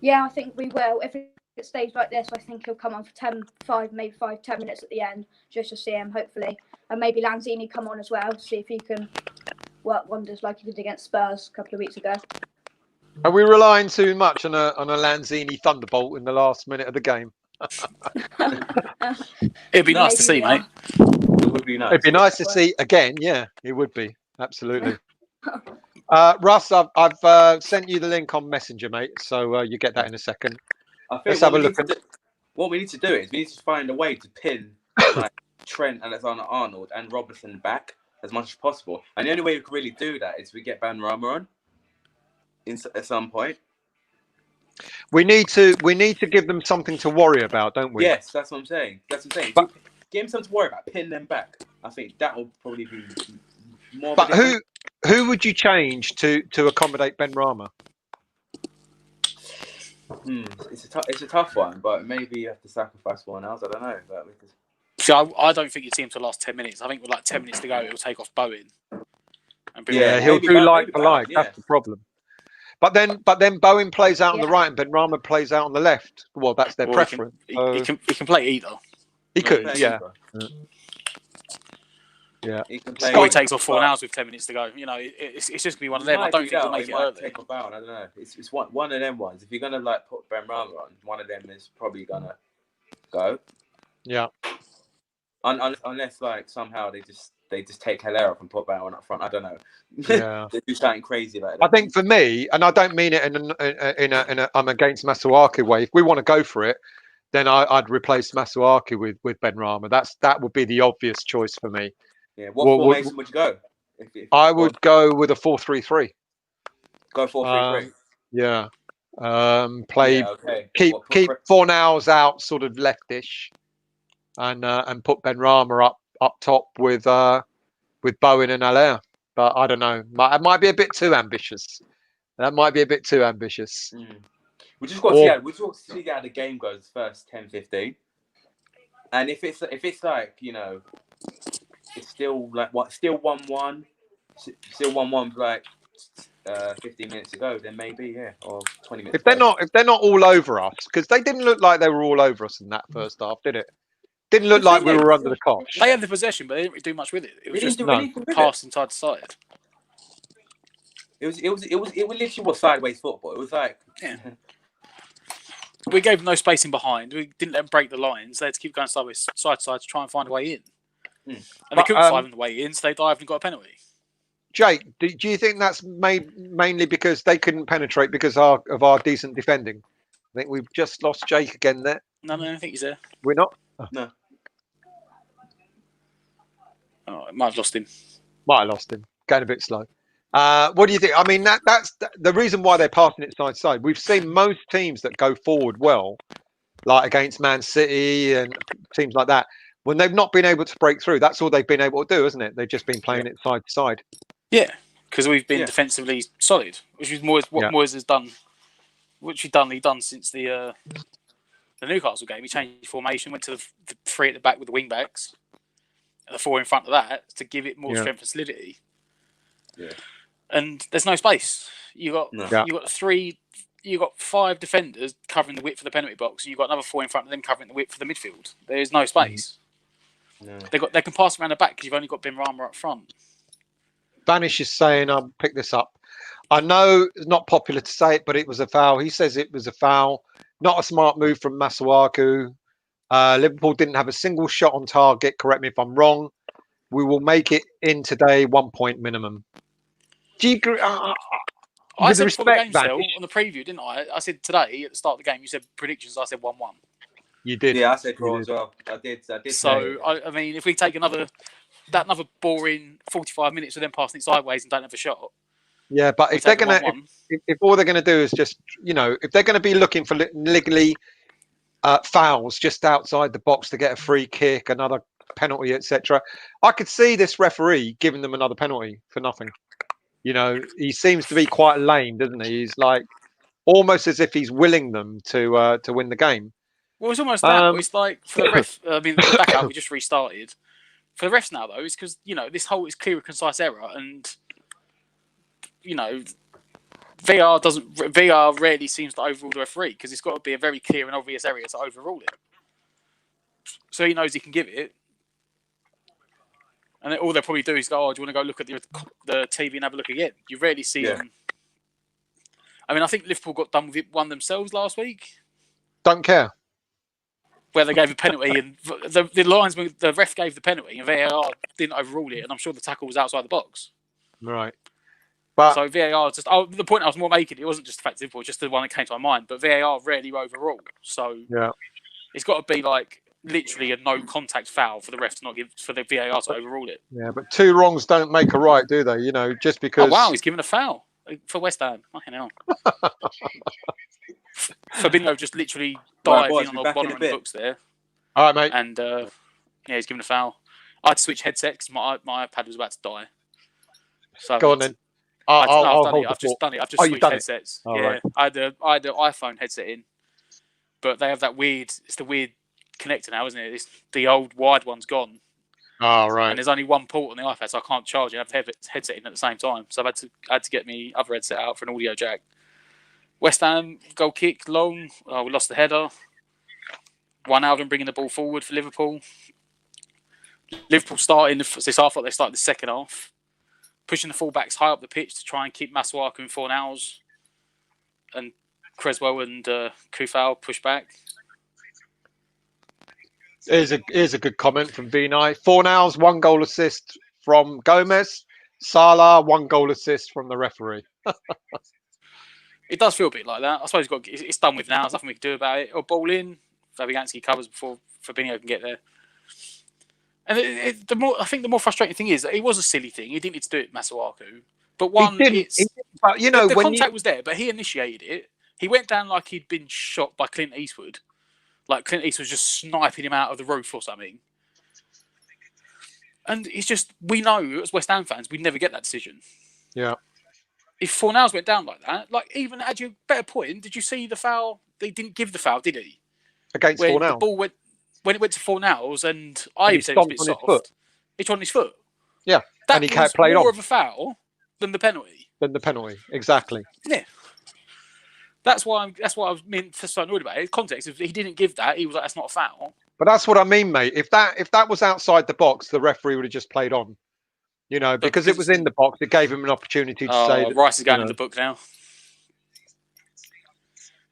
Yeah, I think we will. If it stays like this, I think he'll come on for 10 minutes at the end, just to see him, hopefully. And maybe Lanzini come on as well, to see if he can work wonders like he did against Spurs a couple of weeks ago. Are we relying too much on a Lanzini thunderbolt in the last minute of the game? It'd be nice to see, mate. It would be nice. It'd be nice to see again. Yeah, it would be. Absolutely. Russ, I've sent you the link on Messenger, mate. So you get that in a second. I think Let's have a look. What we need to do is we need to find a way to pin Trent, Alexander-Arnold, and Robertson back as much as possible. And the only way we can really do that is we get Benrahma on at some point. We need to give them something to worry about, don't we? Yes, that's what I'm saying. But, give them something to worry about. Pin them back. I think that will probably be more. But who would you change to accommodate Benrahma? It's a tough one, but maybe you have to sacrifice one else. I don't know. See, I don't think you see him to the last 10 minutes. I think with like 10 minutes to go, he'll take off Bowen. He'll do like for like. That's the problem. But then Bowen plays out on the right and Benrahma plays out on the left. Well, that's their preference. He can play either. He could, yeah. Yeah. Scotty takes off 4 hours with 10 minutes to go. You know, it's just gonna be one of them. I don't think he'll make it early. Take off out. I don't know. It's one of them ones. If you're gonna like put Benrahma on, one of them is probably gonna go. Yeah. Unless like somehow they just take Hilaire off and put Bowen up front. I don't know. Yeah. They do something crazy like that. I think for me, and I don't mean it in a I'm against Masuaku way. If we want to go for it, then I'd replace Masuaku with Benrahma. That would be the obvious choice for me. Yeah. What formation would you go? I would go with a 4-3-3. Go 4-3-3. Yeah. Keep Fornals out sort of leftish, and put Benrahma up top with Bowen and Allaire. But I don't know. It might be a bit too ambitious. That might be a bit too ambitious. We just got to see how the game goes first 10-15. And if it's like, you know, it's still like still 1-1, still 1-1 like 15 minutes ago, then maybe or 20 minutes. If they're not all over us, because they didn't look like they were all over us in that first half, did it? Didn't look like we were under the cosh. They had the possession, but they didn't really do much with it. It was just passing side to side. It was literally what sideways football. It was like we gave them no space in behind. We didn't let them break the lines. They had to keep going sideways, side to side to try and find a way in. And they couldn't find the way in, so they dived and got a penalty. Jake, do you think that's mainly because they couldn't penetrate because of our decent defending? I think we've just lost Jake again there. No, I think he's there. We're not? No. Oh, I might have lost him. Going a bit slow. What do you think? I mean, that's the reason why they're passing it side to side. We've seen most teams that go forward well, like against Man City and teams like that, when they've not been able to break through. That's all they've been able to do, isn't it? They've just been playing it side to side. Yeah, because we've been defensively solid, which is what Moyes has done. Which he's done since the Newcastle game. He changed formation, went to the 3 at the back with the wing backs, and the 4 in front of that to give it more strength and solidity. Yeah. And there's no space. You got 5 defenders covering the width of the penalty box, and you've got another 4 in front of them covering the width of the midfield. There is no space. No. They can pass around the back because you've only got Benrahma up front. Vanish is saying, I'll pick this up. I know it's not popular to say it, but it was a foul. He says it was a foul. Not a smart move from Masuaku. Liverpool didn't have a single shot on target. Correct me if I'm wrong. We will make it in today, 1 point minimum. Do you agree? I said before the game, Phil, on the preview, didn't I? I said today at the start of the game, you said predictions. I said 1-1. You did. Yeah, I said draw as well. I did. So, I mean, if we take another boring 45 minutes of them passing it sideways and don't have a shot. Yeah, but if they're gonna, if all they're gonna do is just, you know, if they're gonna be looking for legally fouls just outside the box to get a free kick, another penalty, etc., I could see this referee giving them another penalty for nothing. You know, he seems to be quite lame, doesn't he? He's like almost as if he's willing them to win the game. Well, it's almost that. It's like for the ref. I mean, back out. We just restarted. For the refs now, though, it's because this whole is clear and concise error, and VR rarely seems to overrule the referee because it's got to be a very clear and obvious area to overrule it. So he knows he can give it, and all they'll probably do is go, "Oh, do you want to go look at the TV and have a look again?" You rarely see them. I mean, I think Liverpool got done with one themselves last week. Don't care. Where they gave a penalty and the linesman, the ref gave the penalty and VAR didn't overrule it, and I'm sure the tackle was outside the box. Right. But so VAR just the point I was more making, it wasn't just the fact Liverpool, just the one that came to my mind, but VAR rarely overrule. So it's got to be like literally a no contact foul for the ref to not give for the VAR to overrule it. Yeah, but two wrongs don't make a right, do they? You know, just because. Oh wow, he's given a foul for West Ham. Fucking hell. Fabinho just literally dived boys, in we on the back in bottom a of the bit. books there, All right, mate. and he's given a foul. I had to switch headset because my iPad was about to die. So Go on then. I've I'll done hold it. the I've just fort. done it. I've just You've switched done it. headsets. Oh, yeah, right. I had an iPhone headset in, but they have that weird. It's the weird connector now, isn't it? It's the old wired one's gone, Oh, right. and there's only one port on the iPad, so I can't charge it. I have the headset in at the same time, so I had to get me other headset out for an audio jack. West Ham goal kick long. Oh, we lost the header. Wijnaldum bringing the ball forward for Liverpool. Liverpool starting this half like they started the second half, pushing the fullbacks high up the pitch to try and keep Masuaku and Fornals, and Creswell and Kufal push back. Here's a good comment from Vinay. Fornals, 1 goal assist from Gomez. Salah, 1 goal assist from the referee. It does feel a bit like that. I suppose it's done with now. There's nothing we can do about it. Or ball in. Fabianski covers before Fabinho can get there. And I think the more frustrating thing is that it was a silly thing. He didn't need to do it, Masuaku. But But you know, the when contact was there, but he initiated it. He went down like he'd been shot by Clint Eastwood. Like Clint Eastwood was just sniping him out of the roof or something. And it's just, we know as West Ham fans, we'd never get that decision. Yeah. If Fornals went down like that, like even had you a better point, did you see the foul? They didn't give the foul, did he? Against When Fornals. the ball went, when it went to Fornals, and I he even said it was a bit stomped on his soft. foot. He trod on his foot. Yeah. That And he was played more on. of a foul than the penalty. Than the penalty. Exactly. Yeah. That's why I was so annoyed about it. Context, if he didn't give that, he was like, "That's not a foul." But that's what I mean, mate. If that was outside the box, the referee would have just played on. You know, because it was in the box, it gave him an opportunity to say that, Rice is going in the book now.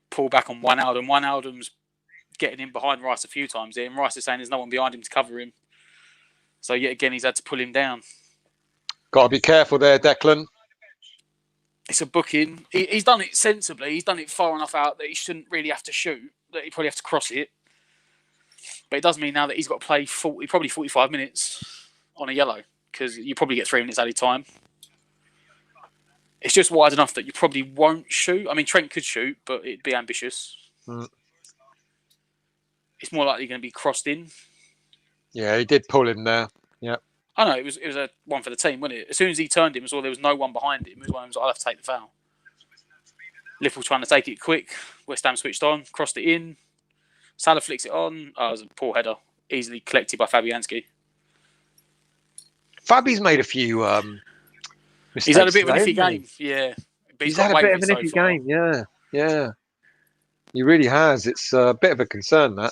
Pull back on Wijnaldum. Wijnaldum's getting in behind Rice a few times here, and Rice is saying there's no one behind him to cover him. So yet again, he's had to pull him down. Got to be careful there, Declan. It's a booking. He's done it sensibly. He's done it far enough out that he shouldn't really have to shoot. That he probably have to cross it. But it does mean now that he's got to play probably 45 minutes on a yellow, because you probably get 3 minutes added time. It's just wide enough that you probably won't shoot. I mean, Trent could shoot, but it'd be ambitious. Mm. It's more likely going to be crossed in. Yeah, he did pull him there. Yeah. I know, it was a one for the team, wasn't it? As soon as he turned him and saw there was no one behind him, it was one of them, I'll have to take the foul. Liverpool trying to take it quick. West Ham switched on, crossed it in. Salah flicks it on. Oh, it was a poor header. Easily collected by Fabianski. Fabi's made a few mistakes. He's had a bit of an today, iffy hasn't he? game. Yeah. But He's got had a away bit with of it an iffy so far. game. Yeah. Yeah. He really has. It's a bit of a concern, that.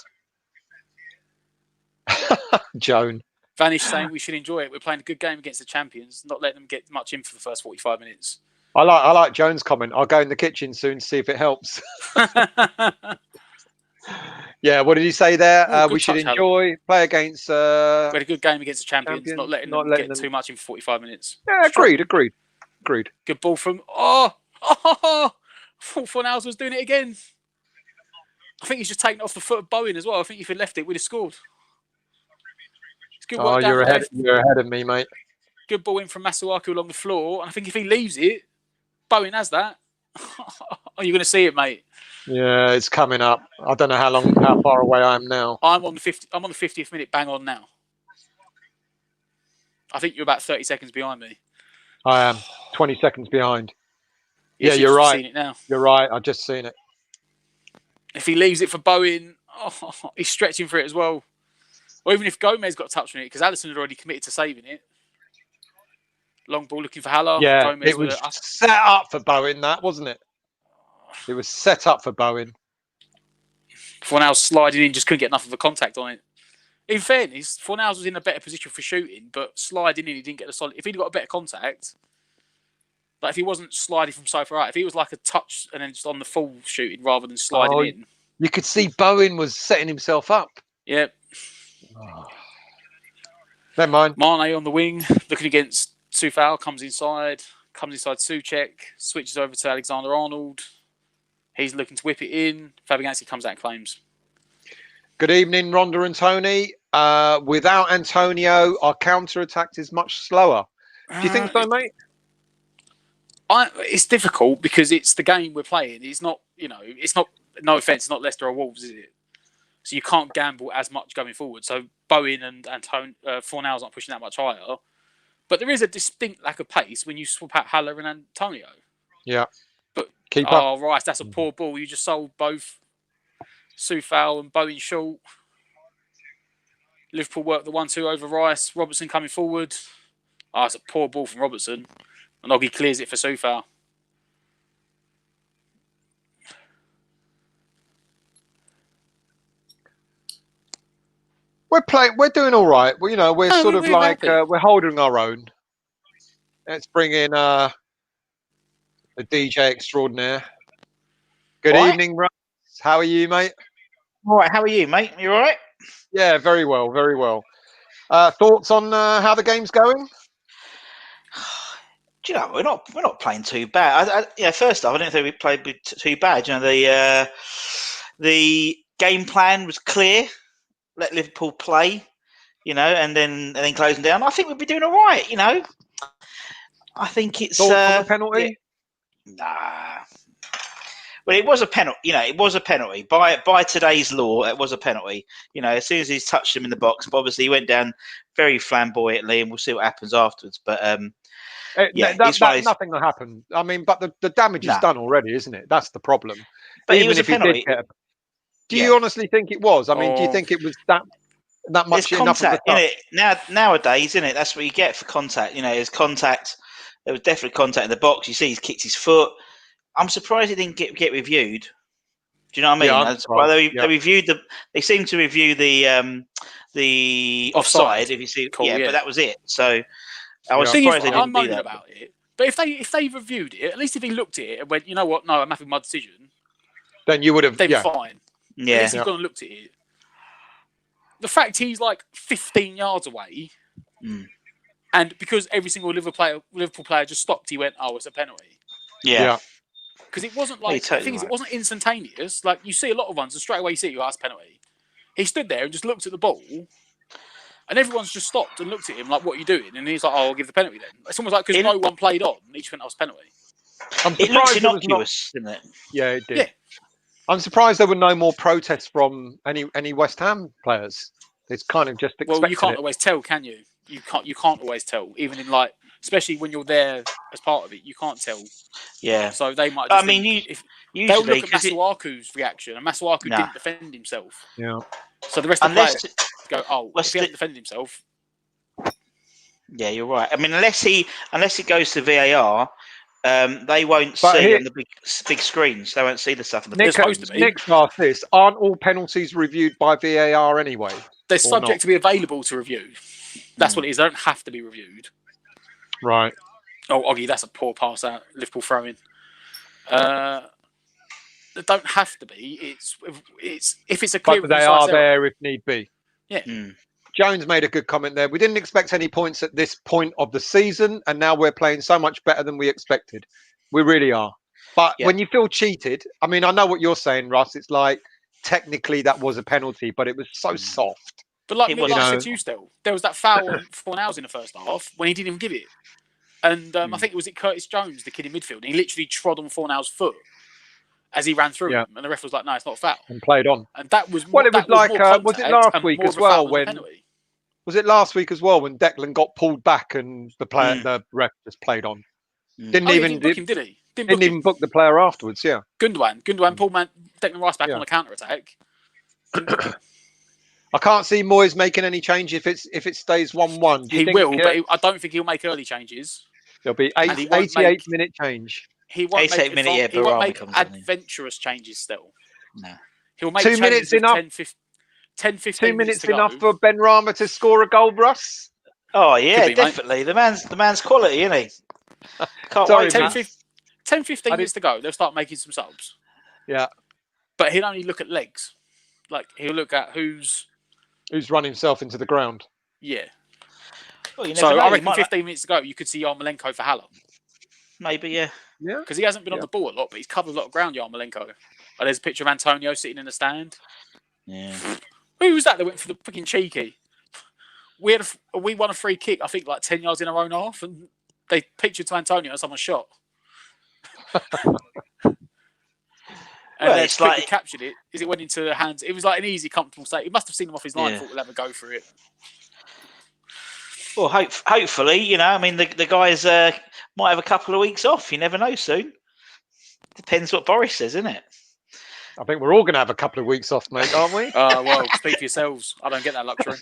Joan. Vanish saying we should enjoy it. We're playing a good game against the champions, not letting them get much in for the first 45 minutes. I like Joan's comment. I'll go in the kitchen soon to see if it helps. Yeah, what did he say there? Oh, we should touch, enjoy, play against... we had a good game against the champions, champions, not letting not them letting get them- too much in for 45 minutes. Yeah, agreed. Good ball from... Fornals was doing it again. I think he's just taken it off the foot of Bowen as well. I think if he left it, we'd have scored. It's good work down you're the ahead. left. You're ahead of me, mate. Good ball in from Masuaku along the floor. And I think if he leaves it, Bowen has that. Are you going to see it, mate? Yeah, it's coming up. I don't know how far away I am now. I'm on the 50th minute, bang on now. I think you're about 30 seconds behind me. I am 20 seconds behind. Yes, Yeah, you're right. Seen it now. You're right. I've just seen it. If he leaves it for Bowen, he's stretching for it as well. Or even if Gomez got a touch on it, because Alisson had already committed to saving it. Long ball looking for Haller. Yeah, Gomez it was set up for Bowen, that, wasn't it? It was set up for Bowen. Fornals sliding in, just couldn't get enough of a contact on it. In fairness, Fornals was in a better position for shooting, but sliding in, he didn't get the solid. If he'd got a better contact, like if he wasn't sliding from so far out, if he was like a touch and then just on the full shooting rather than sliding in. You could see Bowen was setting himself up. Yep. Oh. Never mind. Mane on the wing, looking against Sufal, comes inside Souček, switches over to Alexander-Arnold. He's looking to whip it in. Fabianski comes out and claims. Good evening, Rhonda and Tony. Without Antonio, our counter-attack is much slower. Do you think so, mate? It's difficult because it's the game we're playing. It's not, it's not. No offense, it's not Leicester or Wolves, is it? So you can't gamble as much going forward. So Bowen and Fornal's not pushing that much higher. But there is a distinct lack of pace when you swap out Haller and Antonio. Yeah. But Keeper. Oh, Rice, that's a poor ball. You just sold both Soufal and Bowen short. Liverpool worked the 1-2 over Rice. Robertson coming forward. It's a poor ball from Robertson. And Oggy clears it for Soufal. We're doing all right. We're we're holding our own. Let's bring in the DJ extraordinaire. Good evening, Russ. How are you, mate? All right. How are you, mate? You all right? Yeah, very well, very well. Thoughts on how the game's going? Do you know we're not playing too bad. First off, I don't think we played too bad. You know, the game plan was clear. Let Liverpool play, and then close them down. I think we'd be doing all right. I think it's a penalty. Nah. Well, it was a penalty. It was a penalty by today's law. It was a penalty. As soon as he's touched him in the box, but obviously he went down very flamboyantly, and we'll see what happens afterwards. But nothing will happen. I mean, but the damage is done already, isn't it? That's the problem. But even it was if a penalty. He did do you honestly think it was? I mean, do you think it was that much enough of a touch? Nowadays, isn't it? That's what you get for contact. There's contact. There was definitely contact in the box. You see, he's kicked his foot. I'm surprised it didn't get reviewed. Do you know what I mean? They reviewed They seem to review the offside. If you see, but that was it. So I was surprised they didn't do that. About it. But if they reviewed it, at least if he looked at it and went, you know what? No, I'm happy with my decision. Then you would have. Then fine. Yeah. At least he's gone and looked at it. The fact he's like 15 yards away, and because every single Liverpool player just stopped, he went, "Oh, it's a penalty." Yeah. Because it wasn't like the thing is, it wasn't instantaneous. Like you see a lot of ones, and straight away you see you ask penalty. He stood there and just looked at the ball, and everyone's just stopped and looked at him like, "What are you doing?" And he's like, "Oh, I'll give the penalty then." It's almost like because no one played on, each went, "Oh, it's penalty." It looks innocuous, didn't it? Yeah, it did. Yeah. I'm surprised there were no more protests from any West Ham players. It's kind of just expected. Well, you can't always tell, can you? You can't always tell, even in especially when you're there as part of it, you can't tell. Yeah. So they might. Usually they'll look at Masuaku's reaction, and Masuaku didn't defend himself. Yeah. So the rest of the players go, "Oh, if he hadn't defended himself." Yeah, you're right. I mean, unless it goes to VAR. They won't see on the big screens. They won't see the stuff on the big screens. Nick's asked this: aren't all penalties reviewed by VAR anyway? They're subject to be available to review. That's what it is. They don't have to be reviewed. Right. Oh, Oggy, that's a poor pass out. Liverpool throwing. They don't have to be. It's if it's a clear. But they are there if need be. Yeah. Jones made a good comment there. We didn't expect any points at this point of the season, and now we're playing so much better than we expected. We really are. But when you feel cheated, I mean, I know what you're saying, Russ. It's like technically that was a penalty, but it was so soft. But like I said to you, still there was that foul on Fornals in the first half when he didn't even give it, and I think it was Curtis Jones, the kid in midfield, and he literally trod on Fornals' foot as he ran through him, and the ref was like, "No, it's not a foul," and played on. And that was it was like was it last week as well when? Was it last week as well when Declan got pulled back and the ref just played on? Didn't even book him, did he? Didn't even book the player afterwards. Yeah. Gundogan pulled Declan Rice back on the counter attack. I can't see Moyes making any change if it stays 1-1. He will, but I don't think he'll make early changes. There'll be 88-minute change. He won't make adventurous changes still. No. He'll make 2 minutes enough. 10, 15 2 minutes enough for Ben Rama to score a goal, Russ? Oh yeah, definitely. Mate. The man's quality, isn't he? Can't wait. 10, 15 minutes to go. They'll start making some subs. Yeah. But he'll only look at legs. Like he'll look at who's run himself into the ground. Yeah. Well, so I reckon 15 minutes to go, you could see Yarmolenko for Haller. Maybe, yeah. Yeah. Because he hasn't been on the ball a lot, but he's covered a lot of ground, Yarmolenko. There's a picture of Antonio sitting in the stand. Yeah. Who was that went for the freaking cheeky? We won a free kick, I think, like 10 yards in our own half, and they pictured to Antonio as someone shot. And Well, they it's quickly like- captured it as it went into their hands. It was like an easy, comfortable save. He must have seen him off his line and Yeah. thought we'll have a go for it. Well, hopefully, you know, I mean, the guys might have a couple of weeks off. You never know soon. Depends what Boris says, isn't it? I think we're all going to have a couple of weeks off, mate, aren't we? Well, speak for yourselves. I don't get that luxury.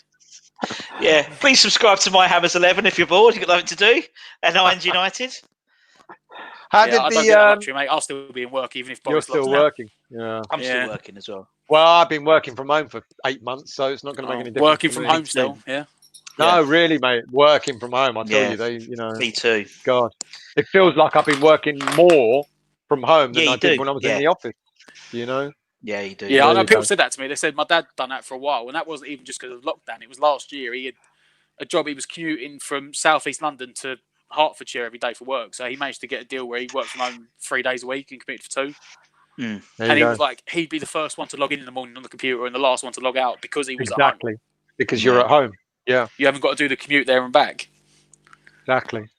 Yeah. Please subscribe to My Hammers 11 if you're bored. You've got nothing to do. And Irons United. How I did don't get that luxury, mate. I'll still be in work even if You're Boris still loves me. working. Yeah. I'm still working as well. Well, I've been working from home for 8 months, so it's not going to make any difference. Working to from me. home still, yeah. No, really, mate. Working from home, I tell you, Me too. God, it feels like I've been working more from home than Yeah, I you did do. when I was Yeah. in the office. You know? Yeah, you do. Yeah, I know Really people do. said that to me. They said my dad done that for a while, and that wasn't even just because of lockdown. It was last year. He had a job. He was commuting from southeast London to Hertfordshire every day for work. So he managed to get a deal where he worked from home 3 days a week and commuted for 2. Mm. And he was like, he'd be the first one to log in the morning on the computer and the last one to log out because he was Exactly. at home. Because you're at home. Yeah. You haven't got to do the commute there and back.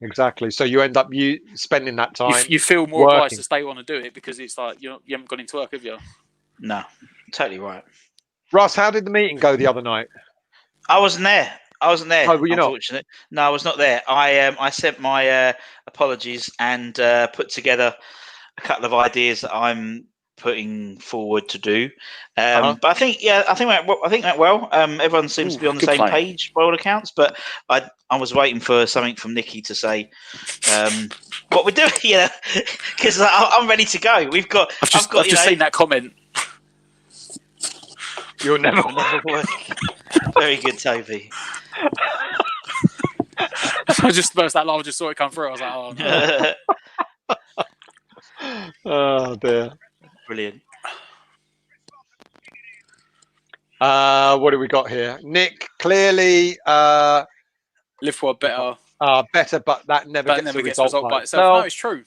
Exactly. So you end up spending that time. You feel more obliged working. to stay on and do it because it's like you haven't gone into work, have you? No, totally right. Russ, how did the meeting go the other night? I wasn't there. Oh, were you not? Unfortunately. No, I was not there. I sent my apologies and put together a couple of ideas that I'm putting forward to do. But I think it went well. Everyone seems to be on the same page by all accounts. But I was waiting for something from Nikki to say what we're doing, because I'm ready to go. I've just seen that comment. You'll never work. Very good, Toby. I just burst that line. I just saw it come through. I was like, oh no. Oh dear. Brilliant. What do we got here?6 clearly Liverpool better. Better, but that never gets a result by itself. No, it's true.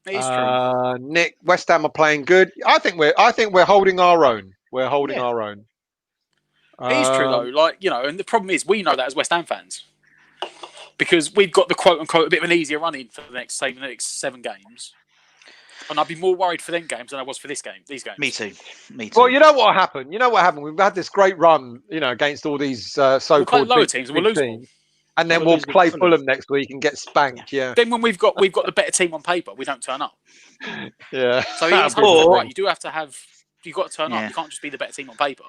It is true. Nick, West Ham are playing good. I think we're holding our own. We're holding our own. It is true though. And the problem is we know that as West Ham fans. Because we've got the quote unquote a bit of an easier run in for the next 7 games. And I'd be more worried for them games than I was for these games. Me too. Well, you know what happened? We've had this great run, against all these so-called lower teams and we'll lose teams. And then we'll play Fulham next week and get spanked. Yeah. Then when we've got the better team on paper, we don't turn up. Yeah. So it's right. You do have to have. You've got to turn up. You can't just be the better team on paper.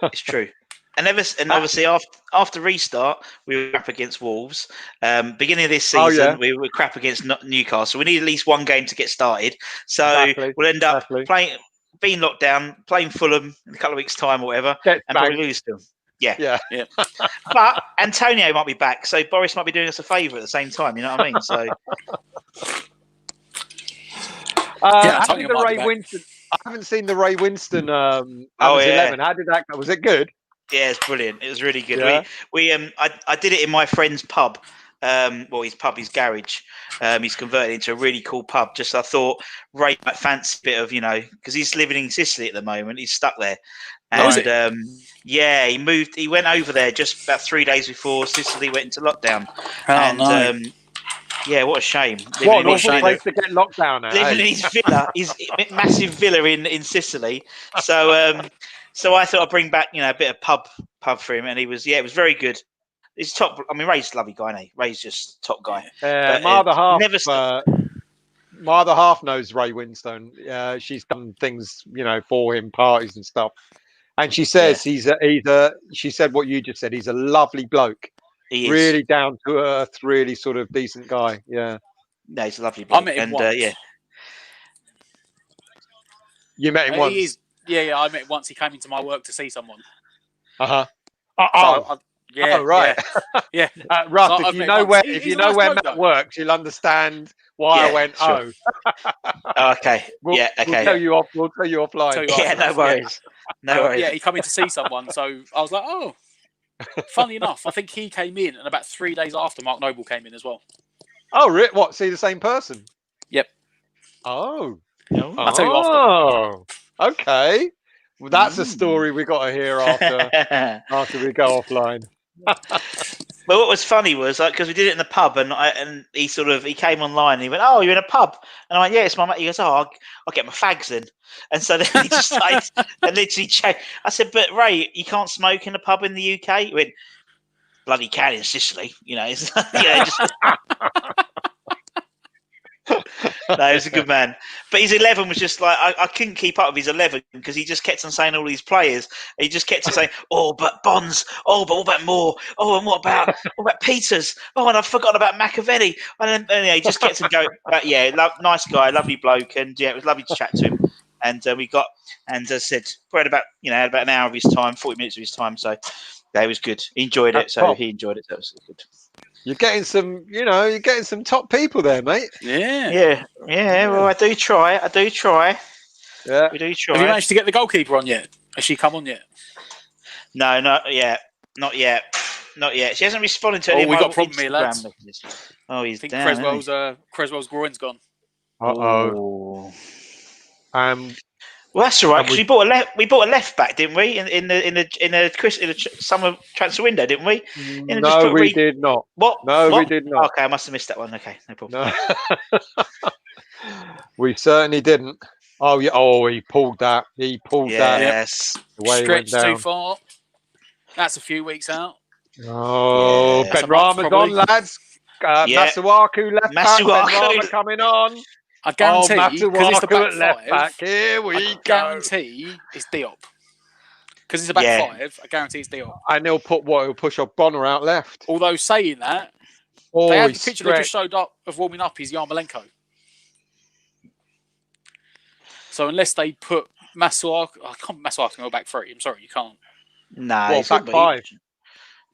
It's true. And obviously after restart, we were up against Wolves. Beginning of this season, we were crap against Newcastle. We need at least one game to get started. So we'll end up being locked down, playing Fulham in a couple of weeks' time or whatever, and probably lose them. Yeah. But Antonio might be back, so Boris might be doing us a favour at the same time. You know what I mean? So. I haven't seen the Ray Winston 11. How did that go? Was it good? Yeah, it's brilliant. It was really good. Yeah. I did it in my friend's pub. His garage. He's converted into a really cool pub. I thought Ray might fancy a bit of, because he's living in Sicily at the moment. He's stuck there. And he moved. He went over there just about 3 days before Sicily went into lockdown. What a shame. What an awful place to get locked down at. Living in his villa, his massive villa in Sicily. So I thought I'd bring back, a bit of pub for him, and it was very good. He's top. I mean, Ray's a lovely guy, isn't he? Ray's just top guy. My other half knows Ray Winstone. She's done things, for him, parties and stuff. And she says she said what you just said. He's a lovely bloke. He is. Really down to earth, really sort of decent guy. Yeah. No, he's a lovely bloke. I met him once. You met him once? I met him once. He came into my work to see someone. Right. Yeah. Russ, if you know where Matt works, you'll understand why I went. Sure. Okay. We'll tell you off. We'll tell you offline. No worries. No worries. Yeah, he came in to see someone, so I was like, oh. Funny enough, I think he came in, and about 3 days after, Mark Noble came in as well. Oh, really? What? See the same person? Yep. Oh. I'll tell you after. Okay. Well, that's a story we got to hear after we go offline. But what was funny was because we did it in the pub, and he came online and he went, "Oh, you're in a pub," and I went, "Yeah, it's my mate." He goes, "Oh, I'll get my fags in," and so then he just started and literally changed. I said, "But Ray, you can't smoke in a pub in the UK." He went, "Bloody can in Sicily," It's, just. No, he was a good man. But his 11 was just like, I couldn't keep up with his 11 because he just kept on saying all these players. He just kept on saying, "Oh, but Bonds. Oh, but what about Moore? Oh, and what about Peters? Oh, and I've forgotten about McAvenny." And then he just kept on going. But yeah, nice guy, lovely bloke. And yeah, it was lovely to chat to him. And we got, and as I said, we had about an hour of his time, 40 minutes of his time. So yeah, it was good. He enjoyed it. So he enjoyed it. So it was good. You're getting some top people there, mate. Yeah. Well, I do try. Yeah. We do try. Have you managed to get the goalkeeper on yet? Has she come on yet? No, not yet. Not yet. She hasn't responded to any of my got a problem here, Instagram lads. messages. Oh, he's I think down. Creswell's groin's gone. Uh-oh. Well, that's all right because we bought a left back, didn't we? In the summer transfer window, didn't we? No, we did not. What? No, we did not. Okay, I must have missed that one. Okay, no problem. No. We certainly didn't. Oh yeah. Oh, he pulled that. That. Yes. The way Stretched he went down. too far. That's a few weeks out. Oh, Yeah. Ben Rama's on, lads. Masuaku left back. Ben Rama coming on. I guarantee, Masuaku it's the back at left back. Here we go. Guarantee it's Diop. Because it's a back five, I guarantee it's Diop. And he'll push off Bonner out left. Although saying that, they had the picture they just showed up of warming up is Yarmolenko. So unless they put Masuaku, Masuaku go back three. I'm sorry, you can't. Nah, well, back five.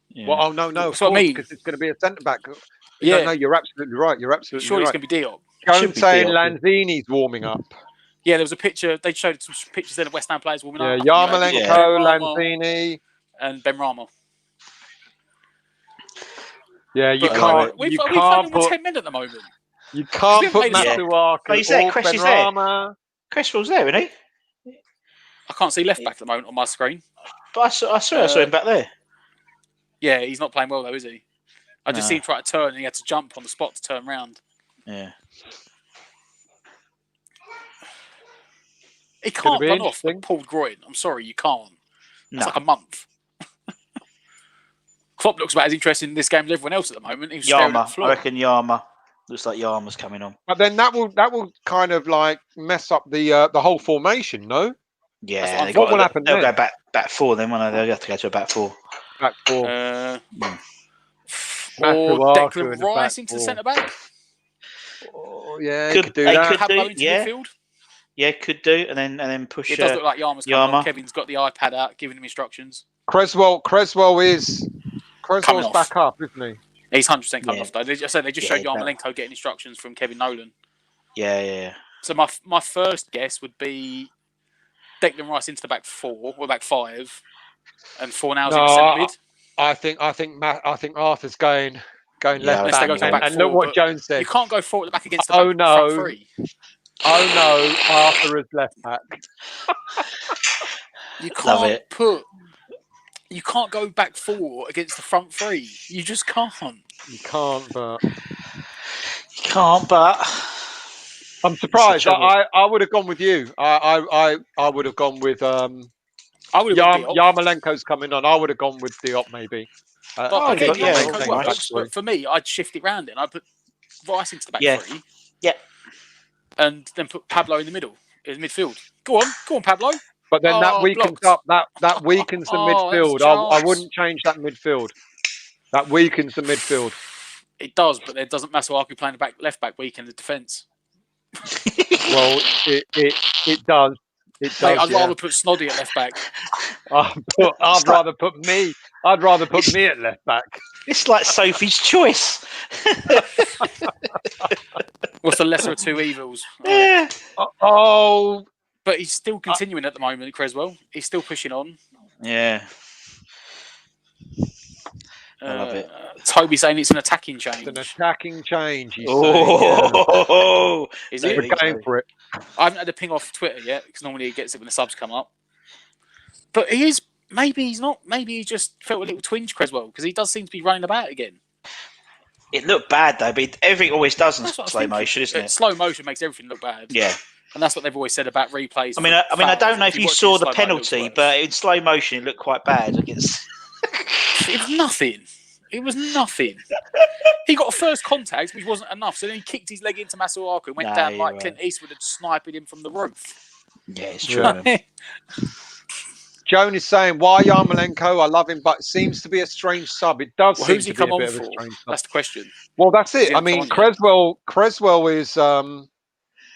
Yeah. Well, oh no, that's what I mean. Because it's going to be a centre back. Yeah, no, you're absolutely right. You're absolutely sure right. It's going to be Diop. Jones saying Lanzini's warming up. Yeah, there was a picture. They showed some pictures then of West Ham players warming up. Yarmolenko, Lanzini, and Ben Rama. Yeah, you can't. We've played with 10 men at the moment. You can't put Masuaku or Ben Rama. Cresswell's there, isn't he? I can't see left back at the moment on my screen. But I saw him back there. Yeah, he's not playing well though, is he? I just seen him try to turn and he had to jump on the spot to turn round. Yeah. He can't run off a pulled groin. I'm sorry, you can't. It's like a month. Klopp looks about as interested in this game as everyone else at the moment. He's I reckon Yarma. Looks like Yarma's coming on. But then that will kind of like mess up the whole formation, no? Yeah. What will happen they'll then? go back four then, won't they? They'll have to go to a back four. Back four. Or Declan Rice into the centre back. Oh, yeah, could do that. Have into midfield. Yeah, could do, and then push. It does look like Yarma's coming on. Kevin's got the iPad out, giving him instructions. Cresswell's back up, isn't he? He's 100% coming off though. They just showed Yarmolenko getting instructions from Kevin Nolan. Yeah. So my first guess would be Declan Rice into the back four or back five, and Fornals in the centre mid. I think Arthur's going left back. And look what Jones said. You can't go forward at the back against the front three. Oh no, Arthur is left back. You can't go back four against the front three. You just can't. You can't, but I'm surprised. I would have gone with you. I would have gone with Yarmolenko's coming on. I would have gone with Diop maybe. For me, I'd shift it round and I'd put Rice into the back three. Yeah. And then put Pablo in the middle, in midfield. Go on, Pablo. But then that weakens that weakens the midfield. I wouldn't change that midfield. That weakens the midfield. It does, but it doesn't Masuaku playing the left back weaken the defence. Well, it does. It does. Mate, I'd rather put Snoddy at left back. I'd rather put me at left back. It's like Sophie's choice. What's the lesser of two evils? Yeah. But he's still continuing at the moment, Cresswell. He's still pushing on. Yeah. I love it. Toby saying it's an attacking change. It's an attacking change. He's saying. Is it? We're going for it. I haven't had a ping off Twitter yet because normally he gets it when the subs come up. But he is. Maybe he's not. Maybe he just felt a little twinge, Creswell, because he does seem to be running about again. It looked bad though, but everything always does in That's what I was slow thinking. motion, isn't it? Slow motion makes everything look bad. Yeah. And that's what they've always said about replays. I mean, I don't know if you saw the penalty, but in slow motion, it looked quite bad against. It was nothing. It was nothing. He got a first contact, which wasn't enough. So then he kicked his leg into Masuaku and went down like Clint Eastwood and sniping him from the roof. Yeah, it's true. Yeah. Joan is saying, why Yarmolenko? I love him, but seems to be a strange sub. It does seem who's he to be come a on bit of for? a strange sub. That's the question. Well, that's it. I mean, Creswell is...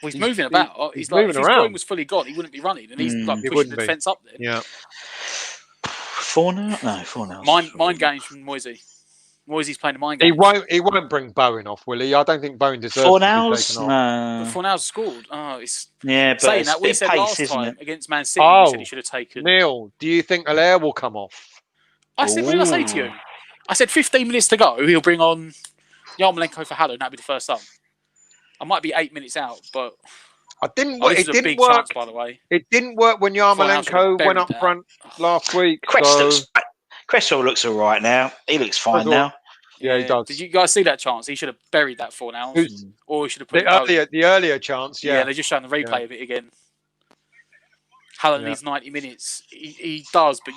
he's moving about. He's like, moving if his around. groin was fully gone, he wouldn't be running. And he's like pushing the defence up there. Yeah. 4-0? No, 4-0. Mind games from Moisey. Moisey's playing the mind game. He won't bring Bowen off, will he? I don't think Bowen deserves 4 to be nows? taken off. No. But Fornals scored. Oh, it's but saying that we said pace, last isn't time it? against Man City. We said he should have taken. Neil, do you think Allaire will come off? I said, what did I say to you? I said 15 minutes to go. He'll bring on Yarmolenko for Haller, and that'll be the first sub. I might be 8 minutes out, but it didn't this work. is a big chance, by the way. It didn't work when Yarmolenko went up front last week. Cresswell looks all right now. He looks fine now. Yeah, he does. Did you guys see that chance? He should have buried that 4-0, or he should have put the earlier chance. Yeah, they're just showing the replay of it again. Haller needs 90 minutes. He does, but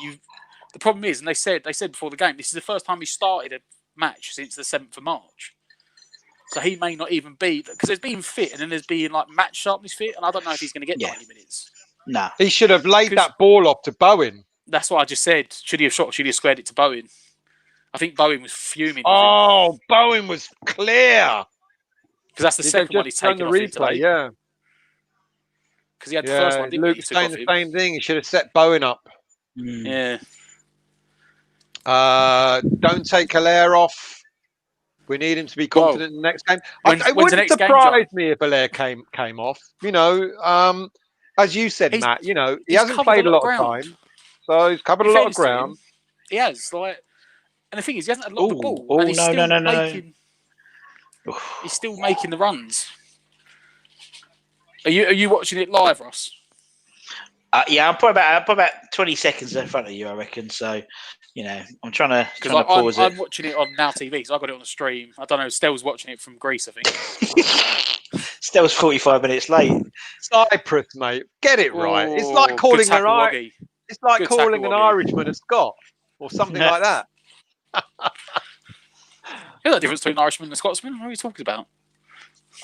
the problem is, and they said before the game, this is the first time he started a match since the 7th of March. So he may not even be, because there's being fit and then there's being like match sharpness fit, and I don't know if he's going to get 90 minutes. No, he should have laid that ball off to Bowen. That's what I just said. Should he have shot? Should he have squared it to Bowen? I think Bowen was fuming. Oh, Bowen was clear. Because that's the second one he's taken off him today. Yeah. Because he had the first one, didn't he? Luke's saying the same thing. He should have set Bowen up. Yeah. Don't take Allaire off. We need him to be confident in the next game. It wouldn't surprise me if Allaire came off. You know, as you said, Matt, you know, he hasn't played a lot of time. So he's covered a lot of ground. He has. And the thing is, he hasn't had a lot of the ball. Oh, and he's no. He's still making the runs. Are you watching it live, Ross? Yeah, I'm probably about 20 seconds in front of you, I reckon. So, you know, I'm trying to pause it. I'm watching it on Now TV, so I got it on the stream. I don't know. Stell's watching it from Greece, I think. Stell's 45 minutes late. Cyprus, mate. Get it right. It's like calling an Irishman a Scot or something like that. There's no difference between an Irishman and a Scotsman. What are you talking about?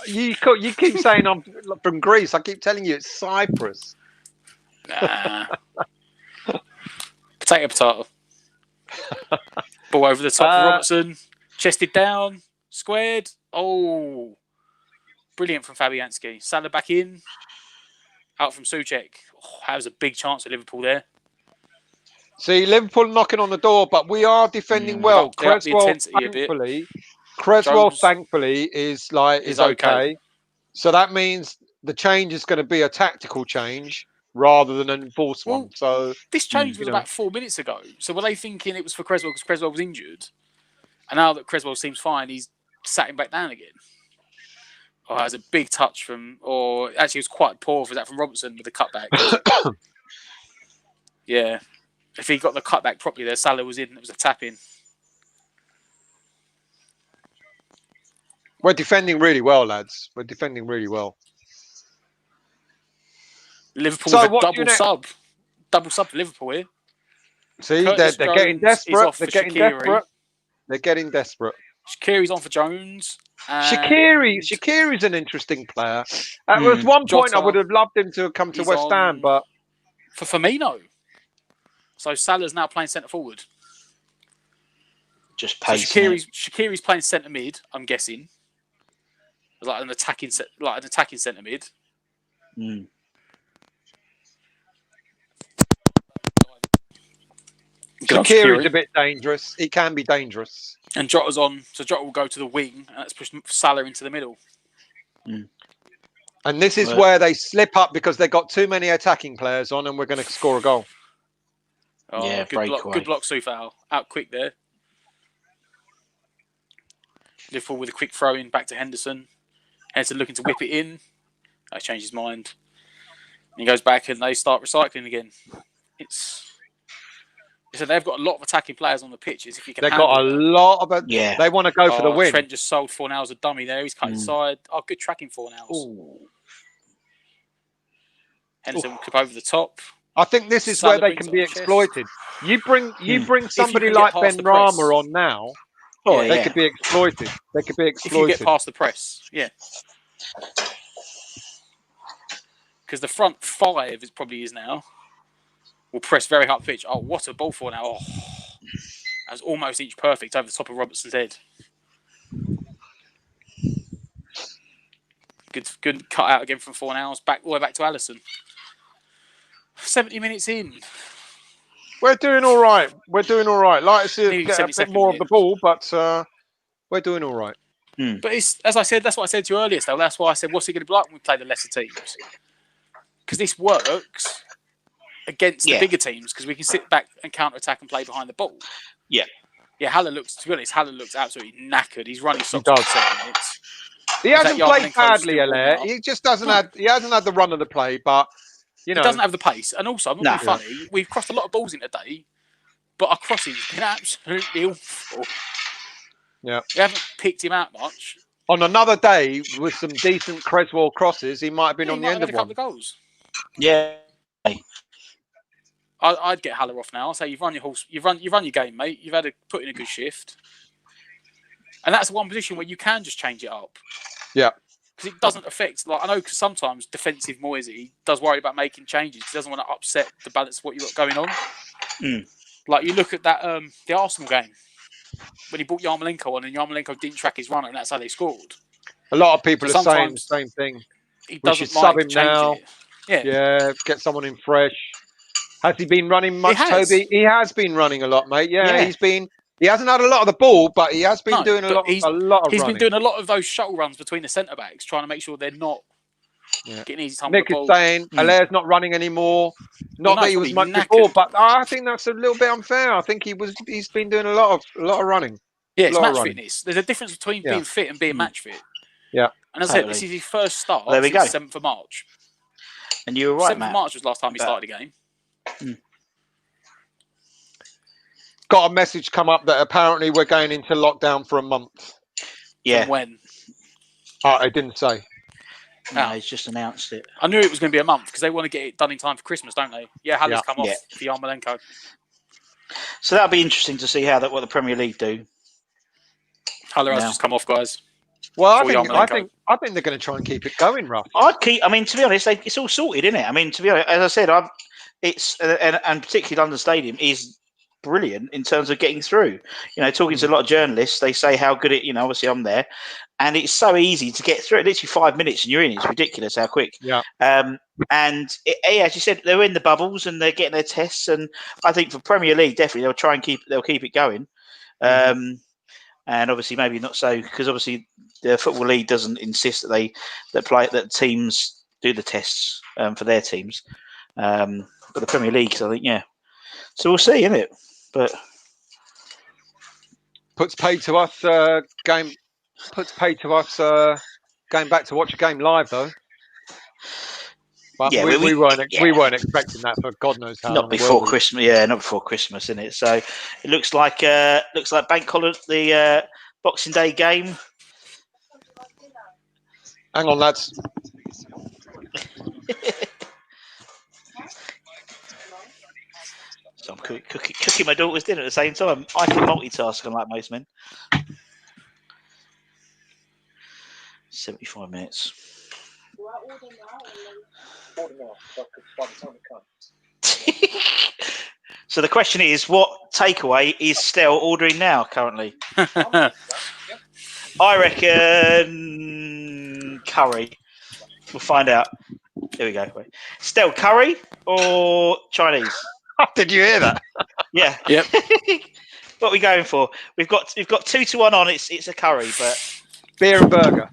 You keep saying I'm from Greece. I keep telling you it's Cyprus. Nah. Potato. Ball over the top of Robertson. Chested down. Squared. Oh. Brilliant from Fabianski. Salah back in. Out from Souček. Oh, that was a big chance for Liverpool there. See, Liverpool knocking on the door, but we are defending well. Creswell, thankfully, is okay. So that means the change is going to be a tactical change rather than an enforced one. So this change was about 4 minutes ago. So were they thinking it was for Creswell because Creswell was injured? And now that Creswell seems fine, he's sat him back down again. Oh, that was a big touch from, or actually it was quite poor for that from Robertson with the cutback. Yeah. If he got the cutback properly there, Salah was in, it was a tap-in. We're defending really well, lads. We're defending really well. Liverpool with a double sub for Liverpool here. See, they're getting desperate. They're getting desperate. Shaqiri's on for Jones. Shaqiri's an interesting player. At one point, I would have loved him to have come to West Ham, but for Firmino. So Salah's now playing centre forward. Just pace. So Shaqiri's playing centre mid. I'm guessing, like an attacking centre mid. Shaqiri's a bit dangerous. He can be dangerous. And Jota's on, so Jota will go to the wing, and that's pushed Salah into the middle. And this is where they slip up because they've got too many attacking players on, and we're going to score a goal. Oh, yeah, good block, Soufal. Out quick there. Liverpool with a quick throw in back to Henderson. Henderson looking to whip it in. He's changed his mind. He goes back and they start recycling again. So they've got a lot of attacking players on the pitches. If you can, They've got a lot of. Yeah. They want to go for the win. Trent just sold Fornals a dummy there. He's cut inside. Oh, good tracking Fornals. Henderson could over the top. I think this is where they can be exploited. You bring somebody like Ben Rama on now. They could be exploited. They could be exploited. If you get past the press, yeah. Because the front five, it probably is now, will press very hard pitch. Oh, what a ball for now. Oh, that was almost each perfect over the top of Robertson's head. Good cut out again from Fornals. All the way back to Allison. 70 minutes in. We're doing all right. Like I said, get a bit more of the ball, but we're doing all right. But it's, as I said, that's what I said to you earlier, Stel. That's why I said, what's it going to be like when we play the lesser teams? Because this works against the bigger teams, because we can sit back and counter-attack and play behind the ball. Yeah. Yeah, Haller looks absolutely knackered. He's running socks for 7 minutes. He hasn't played badly, Allaire. He just hasn't had the run of the play, but you know, he doesn't have the pace. And also, I'm not being funny. We've crossed a lot of balls in today, but our crossing's been absolutely awful. Yeah, we haven't picked him out much. On another day with some decent Creswell crosses, he might have been on the end of one. A couple of goals. Yeah. I'd get Haller off now. I'll say you've run your horse, you've run your game, mate. You've had to put in a good shift, and that's one position where you can just change it up. Yeah, because it doesn't affect. Like I know, because sometimes defensive Moisey does worry about making changes. He doesn't want to upset the balance of what you've got going on. Like you look at that the Arsenal game when he brought Yarmolenko on, and Yarmolenko didn't track his runner, and that's how they scored. A lot of people are saying the same thing. He we should sub him now. Yeah, get someone in fresh. Has he been running much, Toby? He has been running a lot, mate. Yeah, he hasn't had a lot of the ball, but he has been doing a lot of running. He's been doing a lot of those shuttle runs between the centre backs, trying to make sure they're not getting easy time. Nick is saying Allaire's not running anymore. Not that he was much before, but I think that's a little bit unfair. I think he's been doing a lot of running. Yeah, it's match fitness. There's a difference between being fit and being match fit. Yeah. And as I said, this is his first start since the 7th of March. And you were right, 7th Matt. of March was the last time he started a game. Got a message come up that apparently we're going into lockdown for a month. Yeah. From when? I didn't say. No, he's just announced it. I knew it was going to be a month because they want to get it done in time for Christmas, don't they? Yeah, Haller's come off for Yarmolenko. So that'll be interesting to see what the Premier League do. Haller has just come off, guys. Well, I think they're going to try and keep it going, Ruff. I mean, to be honest, it's all sorted, isn't it? I mean, to be honest, as I said, and particularly London Stadium is brilliant in terms of getting through. You know, talking to a lot of journalists, they say how good it. You know, obviously I'm there, and it's so easy to get through. Literally 5 minutes and you're in. It's ridiculous how quick. Yeah. And as you said, they're in the bubbles and they're getting their tests. And I think for Premier League, definitely they'll keep it going. And obviously maybe not so, because obviously the Football League doesn't insist that teams do the tests for their teams. But the Premier League, I think, so we'll see, innit? But puts paid to us going back to watch a game live though. But we weren't expecting that for God knows how. Not before Christmas, not before Christmas, isn't it? So it looks like bank holiday, the Boxing Day game. Hang on, lads. So I'm cooking my daughter's dinner at the same time. I can multitask unlike most men. 75 minutes. So the question is, what takeaway is Stel ordering now currently? I reckon curry. We'll find out. Here we go. Wait. Stel, curry or Chinese? Did you hear that? Yeah. Yep. What are we going for? We've got 2-1 on. It's a curry, but beer and burger.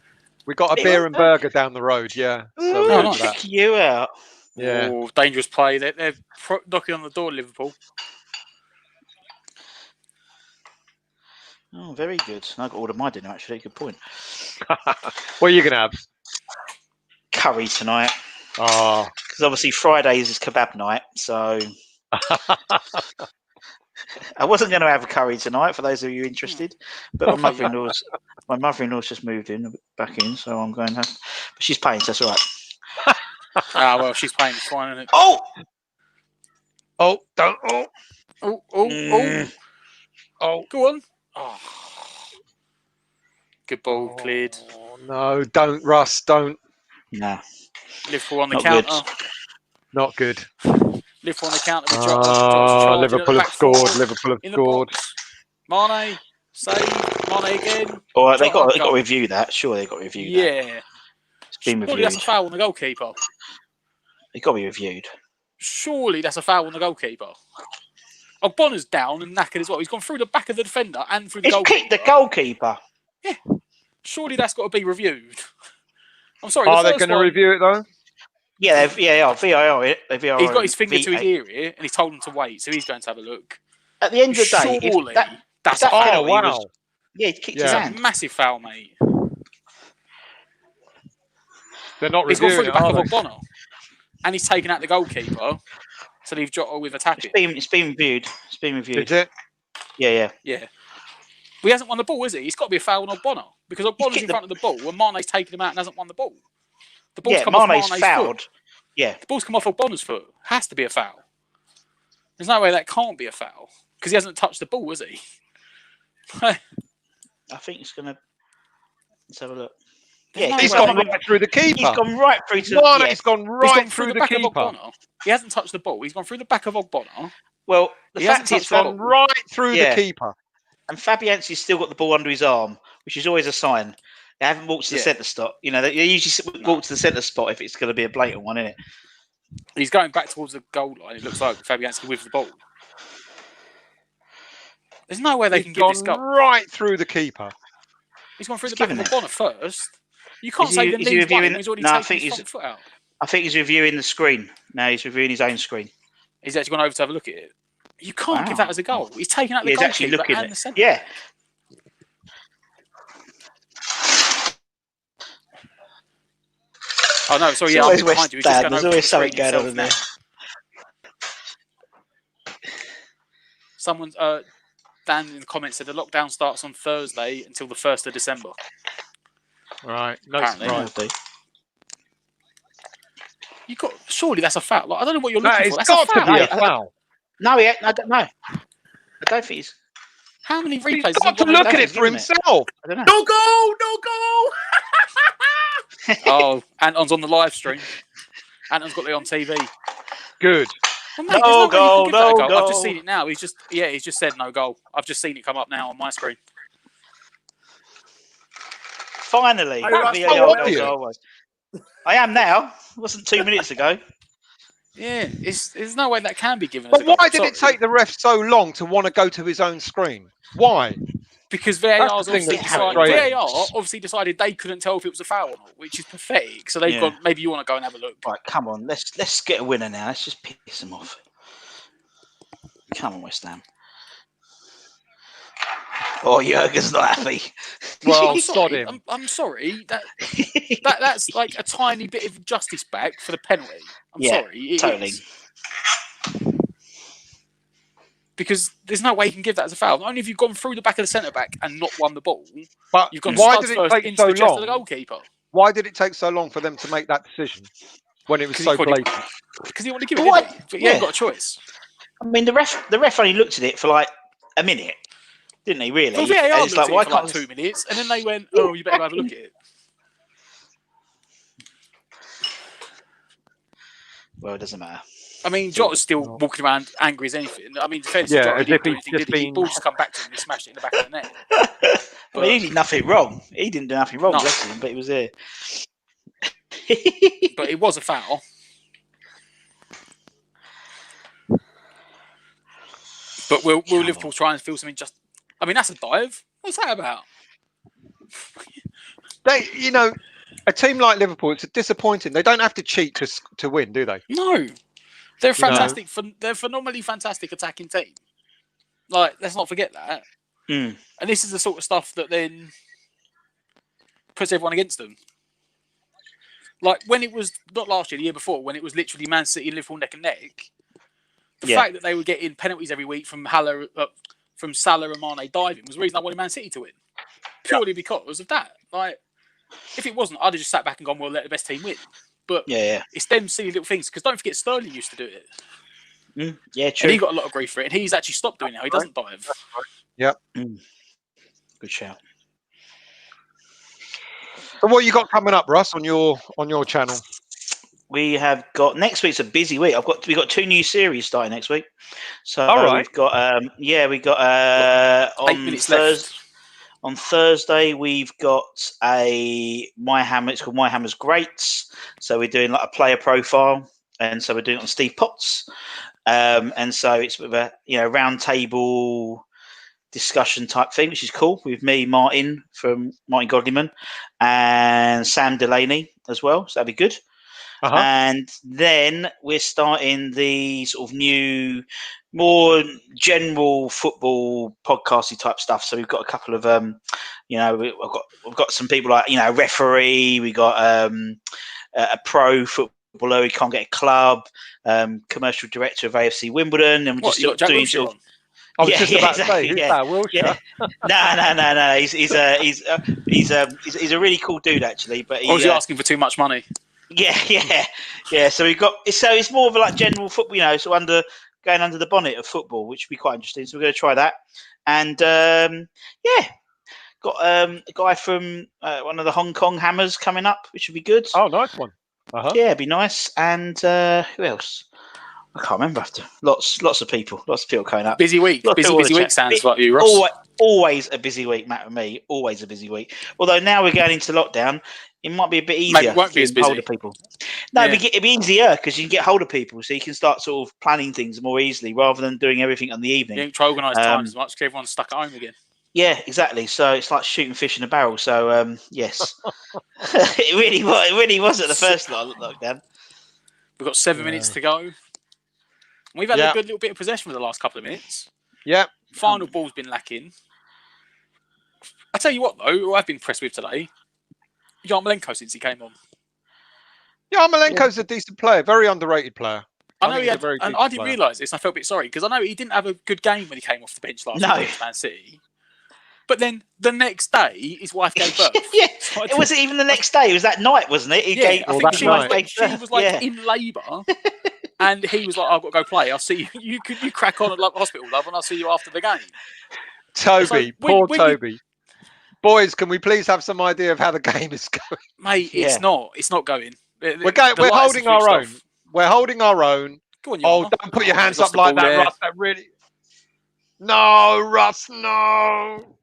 We got a beer and burger down the road. Yeah. So check you out. Yeah. Ooh, dangerous play. They're knocking on the door, Liverpool. Oh, very good. I got ordered my dinner actually. Good point. What are you gonna have? Curry tonight. Oh, because obviously Fridays is kebab night, so. I wasn't going to have a curry tonight, for those of you interested, but my mother-in-law's just moved back in, so I'm going to have. But she's paying, so that's all right. Well, she's paying. It's fine, isn't it? Oh, don't. Go on. Oh. Good ball, cleared. Oh, no, don't, Russ, don't. Nah. Liverpool on the Not counter. good. Not good. Liverpool on the counter with Jota. Liverpool have scored. Liverpool have scored. Mane saved. Mane again. All right, they got to review that. Sure, they got to review that. Yeah. It's been Surely reviewed. that's a foul on the goalkeeper. It got to be reviewed. Surely that's a foul on the goalkeeper. Ogbonna's down and knackered as well. He's gone through the back of the defender and through the goalkeeper. He's kicked the goalkeeper. Yeah. Surely that's got to be reviewed. I'm sorry. Are they going to review it though? Yeah, VAR. He's got his finger to his ear here, and he's told him to wait, so he's going to have a look. At the end of the day, surely that's a foul. Wow. He kicked his hand. Massive foul, mate. They're not he's gone reviewing through the back it, of Ogbonna, and he's taken out the goalkeeper to leave Jota with a tap. It's been reviewed. It's been reviewed. Is it? Yeah. Well, he hasn't won the ball, has he? He's got to be a foul on Ogbonna because Ogbonna's in front of the ball and Mane's taken him out and hasn't won the ball. The ball's come off Mane's fouled. Foot. Yeah. The ball's come off Ogbonna's foot. Has to be a foul. There's no way that can't be a foul because he hasn't touched the ball, has he? I think it's going to... Let's have a look. Yeah, he's gone right through the keeper. He's gone right through to He's gone right through the keeper. He hasn't touched the ball. He's gone through the back of Ogbonna. Well, the fact is, gone right through the keeper. And Fabianski's still got the ball under his arm, which is always a sign. They haven't walked to the centre spot. You know, they usually walk to the centre spot if it's going to be a blatant one, isn't it? He's going back towards the goal line. It looks like Fabianski with the ball. There's no way they can give this goal. Right through the keeper. He's gone through the back of Ogbonna first. You can't say the knee's one. He's already taken his front foot out. I think he's reviewing the screen. No, he's reviewing his own screen. He's actually gone over to have a look at it. You can't give that as a goal. He's taken out the goalkeeper and the centre. Yeah. Oh no, sorry, I'm behind you. There's always something going on in there. Someone's Dan in the comments said the lockdown starts on Thursday until the 1st of December. Right, no surprise. Surely that's a foul. Like, I don't know what you're looking for. That's got a foul. to be a foul. No, I don't know. I don't think he's. How many replays? He's got to look at it for himself. I don't know. No goal! No goal! Oh, Anton's on the live stream. Anton's got it on TV. Good. Well, mate, no goal, no goal. I've just seen it now. He's just said no goal. I've just seen it come up now on my screen. Finally, I am now. It wasn't 2 minutes ago. Yeah, there's no way that can be given. But why did it take the ref so long to want to go to his own screen? Why? Because VAR obviously decided they couldn't tell if it was a foul or not, which is pathetic. So they've gone, maybe you want to go and have a look. Right, come on, let's get a winner now. Let's just piss them off. Come on, West Ham. Oh, Jurgen's not happy. Well, sod him. I'm sorry. That's like a tiny bit of justice back for the penalty. I'm sorry. Totally. Because there's no way you can give that as a foul. Not only have you gone through the back of the centre back and not won the ball, but you've gone why did it first take into so the chest long? of the goalkeeper. Why did it take so long for them to make that decision when it was so blatant? Because he wanted to give it, but he ain't got a choice. I mean, the ref only looked at it for like a minute, didn't he? Really? Well, VAR looked at it for like 2 minutes, and then they went, "Oh, you better have a look at it." Well, it doesn't matter. I mean, Jota's still walking around angry as anything. I mean, defense Jota, he didn't do anything, did he? The ball just come back to him and he smashed it in the back of the net. I mean, he did nothing wrong. He didn't do nothing wrong, bless him, but he was there. But it was a foul. But will Liverpool try and feel something just... I mean, that's a dive. What's that about? A team like Liverpool, it's disappointing. They don't have to cheat to win, do they? No. They're fantastic. They're a phenomenally fantastic attacking team. Like, let's not forget that. Mm. And this is the sort of stuff that then puts everyone against them. Like, when it was, not last year, the year before, when it was literally Man City and Liverpool neck and neck, The fact that they were getting penalties every week from from Salah and Mane diving was the reason I wanted Man City to win. Purely because of that. Like, if it wasn't, I'd have just sat back and gone, "Well, let the best team win." But it's them silly little things. Because don't forget, Sterling used to do it. Yeah, true. And he got a lot of grief for it. And he's actually stopped doing it now. He doesn't dive. Yep. Good shout. So what you got coming up, Russ, on your channel? We have got next week's a busy week. We've got 2 new series starting next week. So we've got on Thursday we've got My Hammer. It's called My Hammer's Greats. So we're doing like a player profile, and so we're doing it on Steve Potts. And so it's with a round table discussion type thing, which is cool, with me, Martin Godliman, and Sam Delaney as well. So that'd be good. And then we're starting the sort of new, more general football podcasty type stuff. So we've got a couple of we've got some people like a referee. We got a pro footballer who can't get a club, commercial director of AFC Wimbledon, and we're just doing sort of. I was just about to say, who's that, Wilshire? No. He's a really cool dude, actually. But or is he asking for too much money? Yeah. So it's more of a like general football, so going under the bonnet of football, which would be quite interesting. So we're going to try that, and got a guy from one of the Hong Kong Hammers coming up, which would be good. Oh, nice one. Yeah, it'd be nice. And who else? I can't remember. Lots of people coming up. Busy week. Busy week sounds like you, Ross. Always a busy week, Matt, with me. Always a busy week. Although now we're going into lockdown, it might be a bit easier. Maybe it won't be as busy. Hold of people. No, it'd be easier because you can get hold of people, so you can start sort of planning things more easily rather than doing everything on the evening. You don't try to organise time as much because everyone's stuck at home again. Yeah, exactly. So it's like shooting fish in a barrel. So yes, it really was at the first lockdown. We've got 7 minutes to go. We've had a good little bit of possession for the last couple of minutes. Yeah. Final ball's been lacking. I tell you what, though, who I've been impressed with today, Yarmolenko since he came on. Yarmolenko's a decent player, very underrated player. I know I didn't realise this. I felt a bit sorry because I know he didn't have a good game when he came off the bench last night against Man City. But then the next day, his wife gave birth. So it wasn't even the next day. It was that night, wasn't it? I think she was like in labour. And he was like, "I've got to go play. I'll see you. You crack on at the hospital, love, and I'll see you after the game." Toby, Toby. Boys, can we please have some idea of how the game is going? Mate, it's not. It's not going. We're holding our own. We're holding our own. Go on, don't put your hands up like that, Russ. That really. No, Russ, no.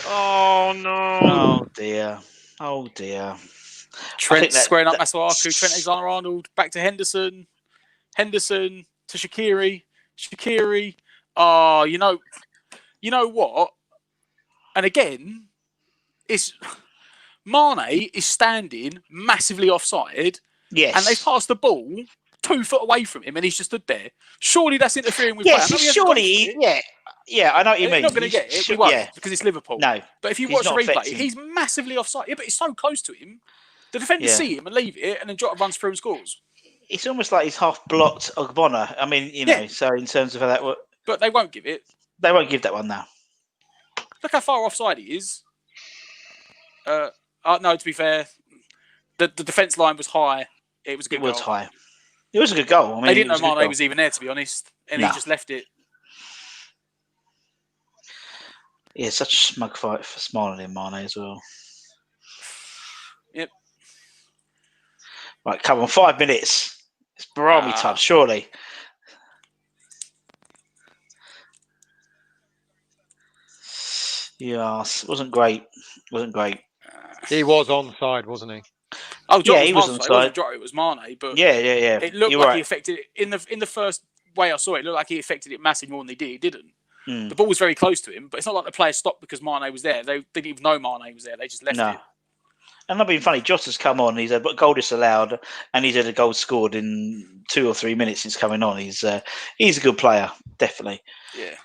Oh no. Oh dear. Trent squaring up Masuaku, Trent Alexander-Arnold, back to Henderson to Shaqiri. Oh, you know what? And again, it's Mane is standing massively offside. Yes. And they passed the ball 2 foot away from him and he's just stood there. Surely that's interfering with play. Surely, yeah, I know what you mean. He's not going to get it. We won't, because it's Liverpool. No. But if you watch the replay, he's massively offside. Yeah, but it's so close to him. The defenders see him and leave it, and then Jota runs through and scores. It's almost like he's half blocked Ogbonna. I mean, so in terms of how that works. But they won't give it. They won't give that one now. Look how far offside he is. No, to be fair, the defence line was high. It was a good goal. It was high. It was a good goal. I mean, they didn't know Mane was even there, to be honest, and he just left it. Yeah, such a smug fight for Smalling and Mane as well. Yep. Right, come on, 5 minutes. It's Barami time, surely. Yes, wasn't great. He was onside, wasn't he? Oh, he was onside. It was Mane, but yeah. It looked like he affected it in the first way I saw it. It looked like he affected it massively more than he did. He didn't. The ball was very close to him, but it's not like the players stopped because Mane was there. They didn't even know Mane was there. They just left it. And not being funny, Jota's come on. He's had a goal disallowed, and he's had a goal scored in 2 or 3 minutes since coming on. He's a good player, definitely. Yeah,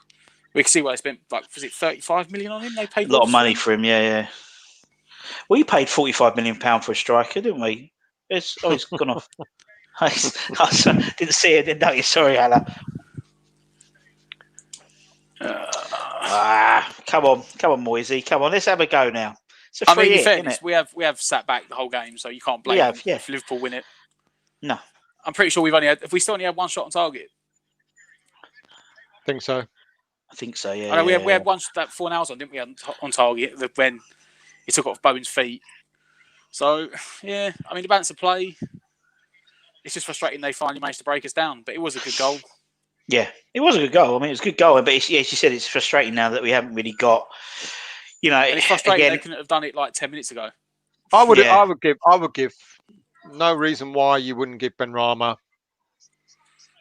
we can see why they spent was it 35 million on him? They paid a lot of money for him. Yeah. We paid £45 million for a striker, didn't we? He's gone off. I didn't see it. Didn't notice. Sorry, Ella. Come on, Moisey. Come on, let's have a go now. It's a free hit, fairness, isn't it? we have sat back the whole game, so you can't blame them if Liverpool win it. No. I'm pretty sure we still only had one shot on target. I think so. Yeah. I know we had one that 4 hours on, didn't we, on target when he took off Bowen's feet. So, yeah, I mean, the balance of play, it's just frustrating they finally managed to break us down, but it was a good goal. Yeah, it was a good goal. I mean, it was a good goal, but as you said, it's frustrating now that we haven't really got, And it's frustrating they couldn't have done it like 10 minutes ago. I would give no reason why you wouldn't give Benrahma.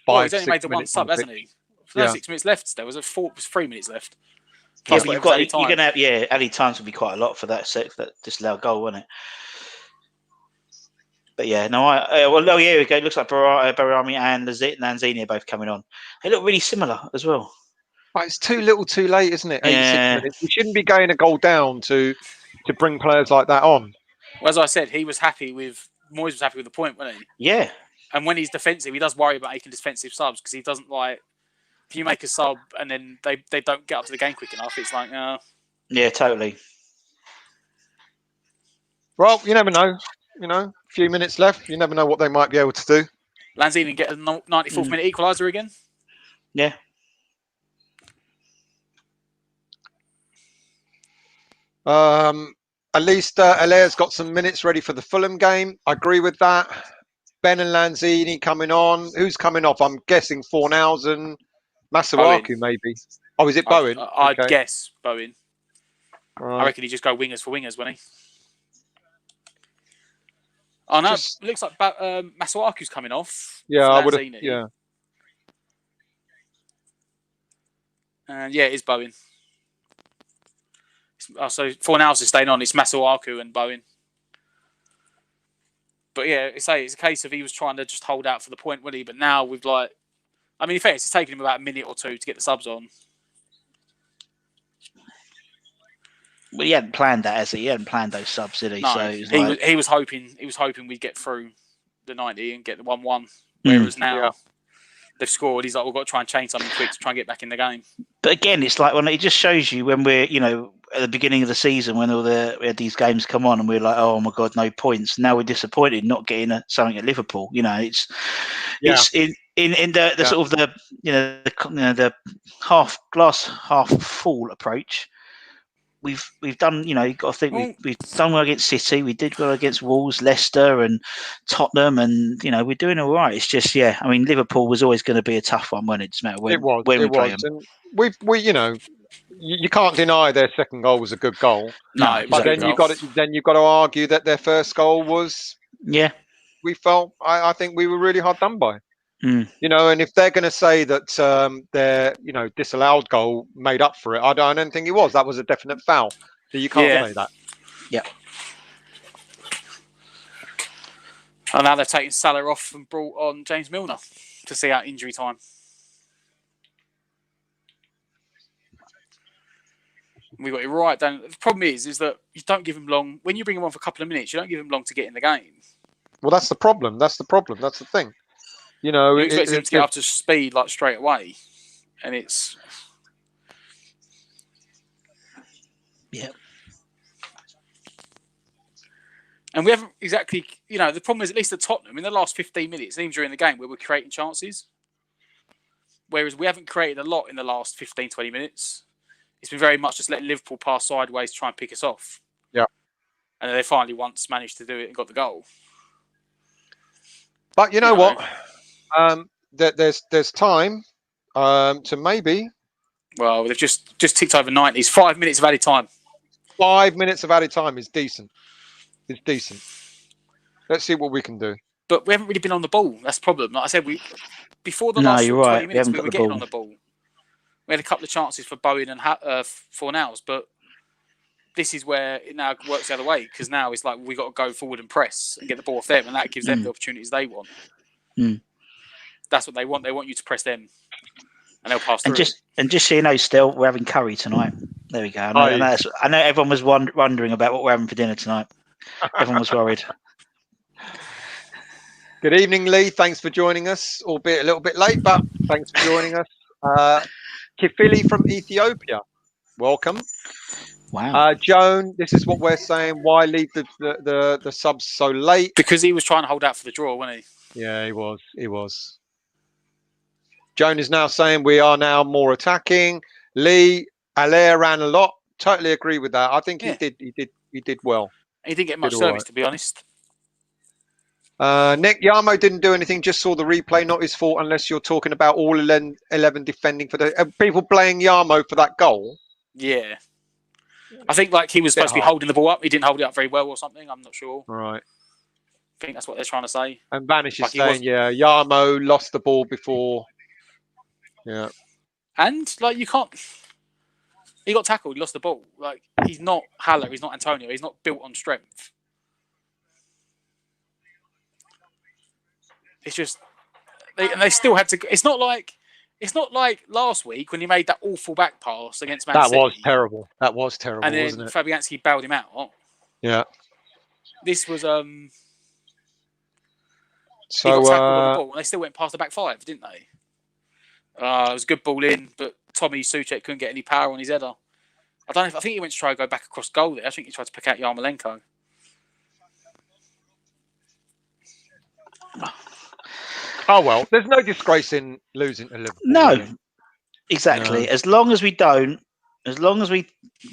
He's only made the one sub, hasn't he? There's 6 minutes left. There was 3 minutes left. Plus you're going to have added times would be quite a lot for that disallowed goal, wouldn't it? But yeah, here we go. It looks like Barami and Lanzini are both coming on. They look really similar as well. But it's too little, too late, isn't it? 86 Yeah. minutes. We shouldn't be going a goal down to bring players like that on. Well, as I said, Moyes was happy with the point, wasn't he? Yeah. And when he's defensive, he does worry about making defensive subs because he doesn't like. If you make a sub and then they don't get up to the game quick enough, it's like, Yeah, totally. Well, you never know. A few minutes left. You never know what they might be able to do. Lanzini get a 94th minute equaliser again. Yeah. At least Alaire's got some minutes ready for the Fulham game. I agree with that. Ben and Lanzini coming on. Who's coming off? I'm guessing Fornals, Masuaku, maybe. Oh, is it Bowen? I'd guess Bowen. Right. I reckon he'd just go wingers for wingers, wouldn't he? Oh, no. It looks like Masuaku's coming off. Yeah, I would have. Yeah. And it is Bowen. So Fornals is staying on. It's Masuaku and Bowen. But yeah, it's a case of he was trying to just hold out for the point, wasn't he? But now we've in fact, it's taken him about a minute or two to get the subs on. Well, he hadn't planned that, has he? He hadn't planned those subs, did he? No, so he was hoping we'd get through the 90 and get the 1-1. Whereas now they've scored, he's like, we've got to try and change something quick to try and get back in the game. But again, it's like it just shows you when we're, at the beginning of the season when we had these games come on and we're like, oh my god, no points. Now we're disappointed not getting something at Liverpool. It's in the sort of the half glass half full approach. We've done, you've got to think we've done well against City. We did well against Wolves, Leicester, and Tottenham, and we're doing all right. It's just, Liverpool was always going to be a tough one, wasn't it? No matter when we play them. And we you can't deny their second goal was a good goal. No, but then you've got to argue that their first goal was. Yeah. We felt. I think we were really hard done by. Mm. And if they're going to say that their disallowed goal made up for it, I don't think it was. That was a definite foul. So you can't say that. Yeah. And now they're taking Salah off and brought on James Milner to see out injury time. We got it right. The problem is that you don't give him long. When you bring him on for a couple of minutes, you don't give him long to get in the game. Well, that's the problem. That's the thing. You expect him to get up to speed straight away, and it's And we haven't exactly, the problem is at least at Tottenham in the last 15 minutes, even during the game, where we're creating chances, whereas we haven't created a lot in the last 15, 20 minutes. It's been very much just letting Liverpool pass sideways to try and pick us off. Yeah, and then they finally once managed to do it and got the goal. But you know what? There's time to maybe. Well, they've just ticked over 90s. 5 minutes of added time. 5 minutes of added time is decent. It's decent. Let's see what we can do. But we haven't really been on the ball. That's the problem. Like I said, before the last 20 minutes, we were getting on the ball. We had a couple of chances for Bowen and Fornals, but this is where it now works the other way, because now it's like we got to go forward and press and get the ball off them, and that gives them the opportunities they want. That's what they want. They want you to press them, and they'll pass through. And just so you know, still we're having curry tonight. There we go. I know everyone was wondering about what we're having for dinner tonight. Everyone was worried. Good evening, Lee. Thanks for joining us, albeit a little bit late, but thanks for joining us. Kifili from Ethiopia, welcome. Wow. Joan, this is what we're saying. Why leave the subs so late? Because he was trying to hold out for the draw, wasn't he? Yeah, he was. He was. Joan is now saying we are now more attacking. Lee, Allaire ran a lot. Totally agree with that. I think he did well. He didn't get much Did all service, right. to be honest. Nick Yarmo didn't do anything. Just saw the replay. Not his fault unless you're talking about all 11 defending for the people playing Yarmo for that goal. Yeah. I think like he was supposed to be holding the ball up. He didn't hold it up very well or something. I'm not sure. Right. I think that's what they're trying to say. And Vanish is saying, yeah, Yarmo lost the ball before. Yeah. And like you can't. He got tackled. He lost the ball. Like he's not Haller. He's not Antonio. He's not built on strength. It's just they still had to. It's not like last week when he made that awful back pass against Man City. That was terrible. That was terrible, and then wasn't it? Fabianski bailed him out. Yeah. This was So he got tackled on the ball, and they still went past the back five, didn't they? It was a good ball in, but Tommy Suchek couldn't get any power on his header. I think he went to try and go back across goal there. I think he tried to pick out Yarmolenko. Oh well, there's no disgrace in losing to Liverpool. No, exactly. No. As long as we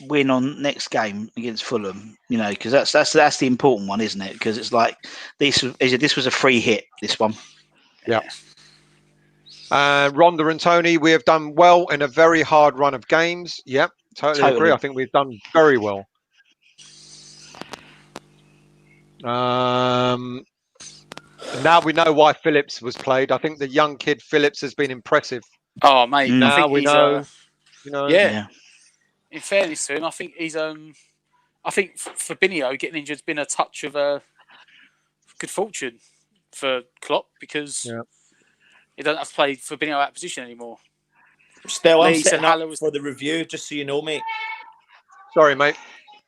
win on next game against Fulham, because that's the important one, isn't it? Because it's like this was a free hit. This one. Yeah. Rhonda and Tony, we have done well in a very hard run of games. Yep, totally agree. I think we've done very well. Now we know why Phillips was played. I think the young kid Phillips has been impressive. Oh, mate. Now we know. Yeah. In fairness to him, I think he's. I think Fabinho getting injured has been a touch of good fortune for Klopp because he doesn't have to play Fabinho out of position anymore. Still, I'm setting up for the review, just so you know, mate. Sorry, mate.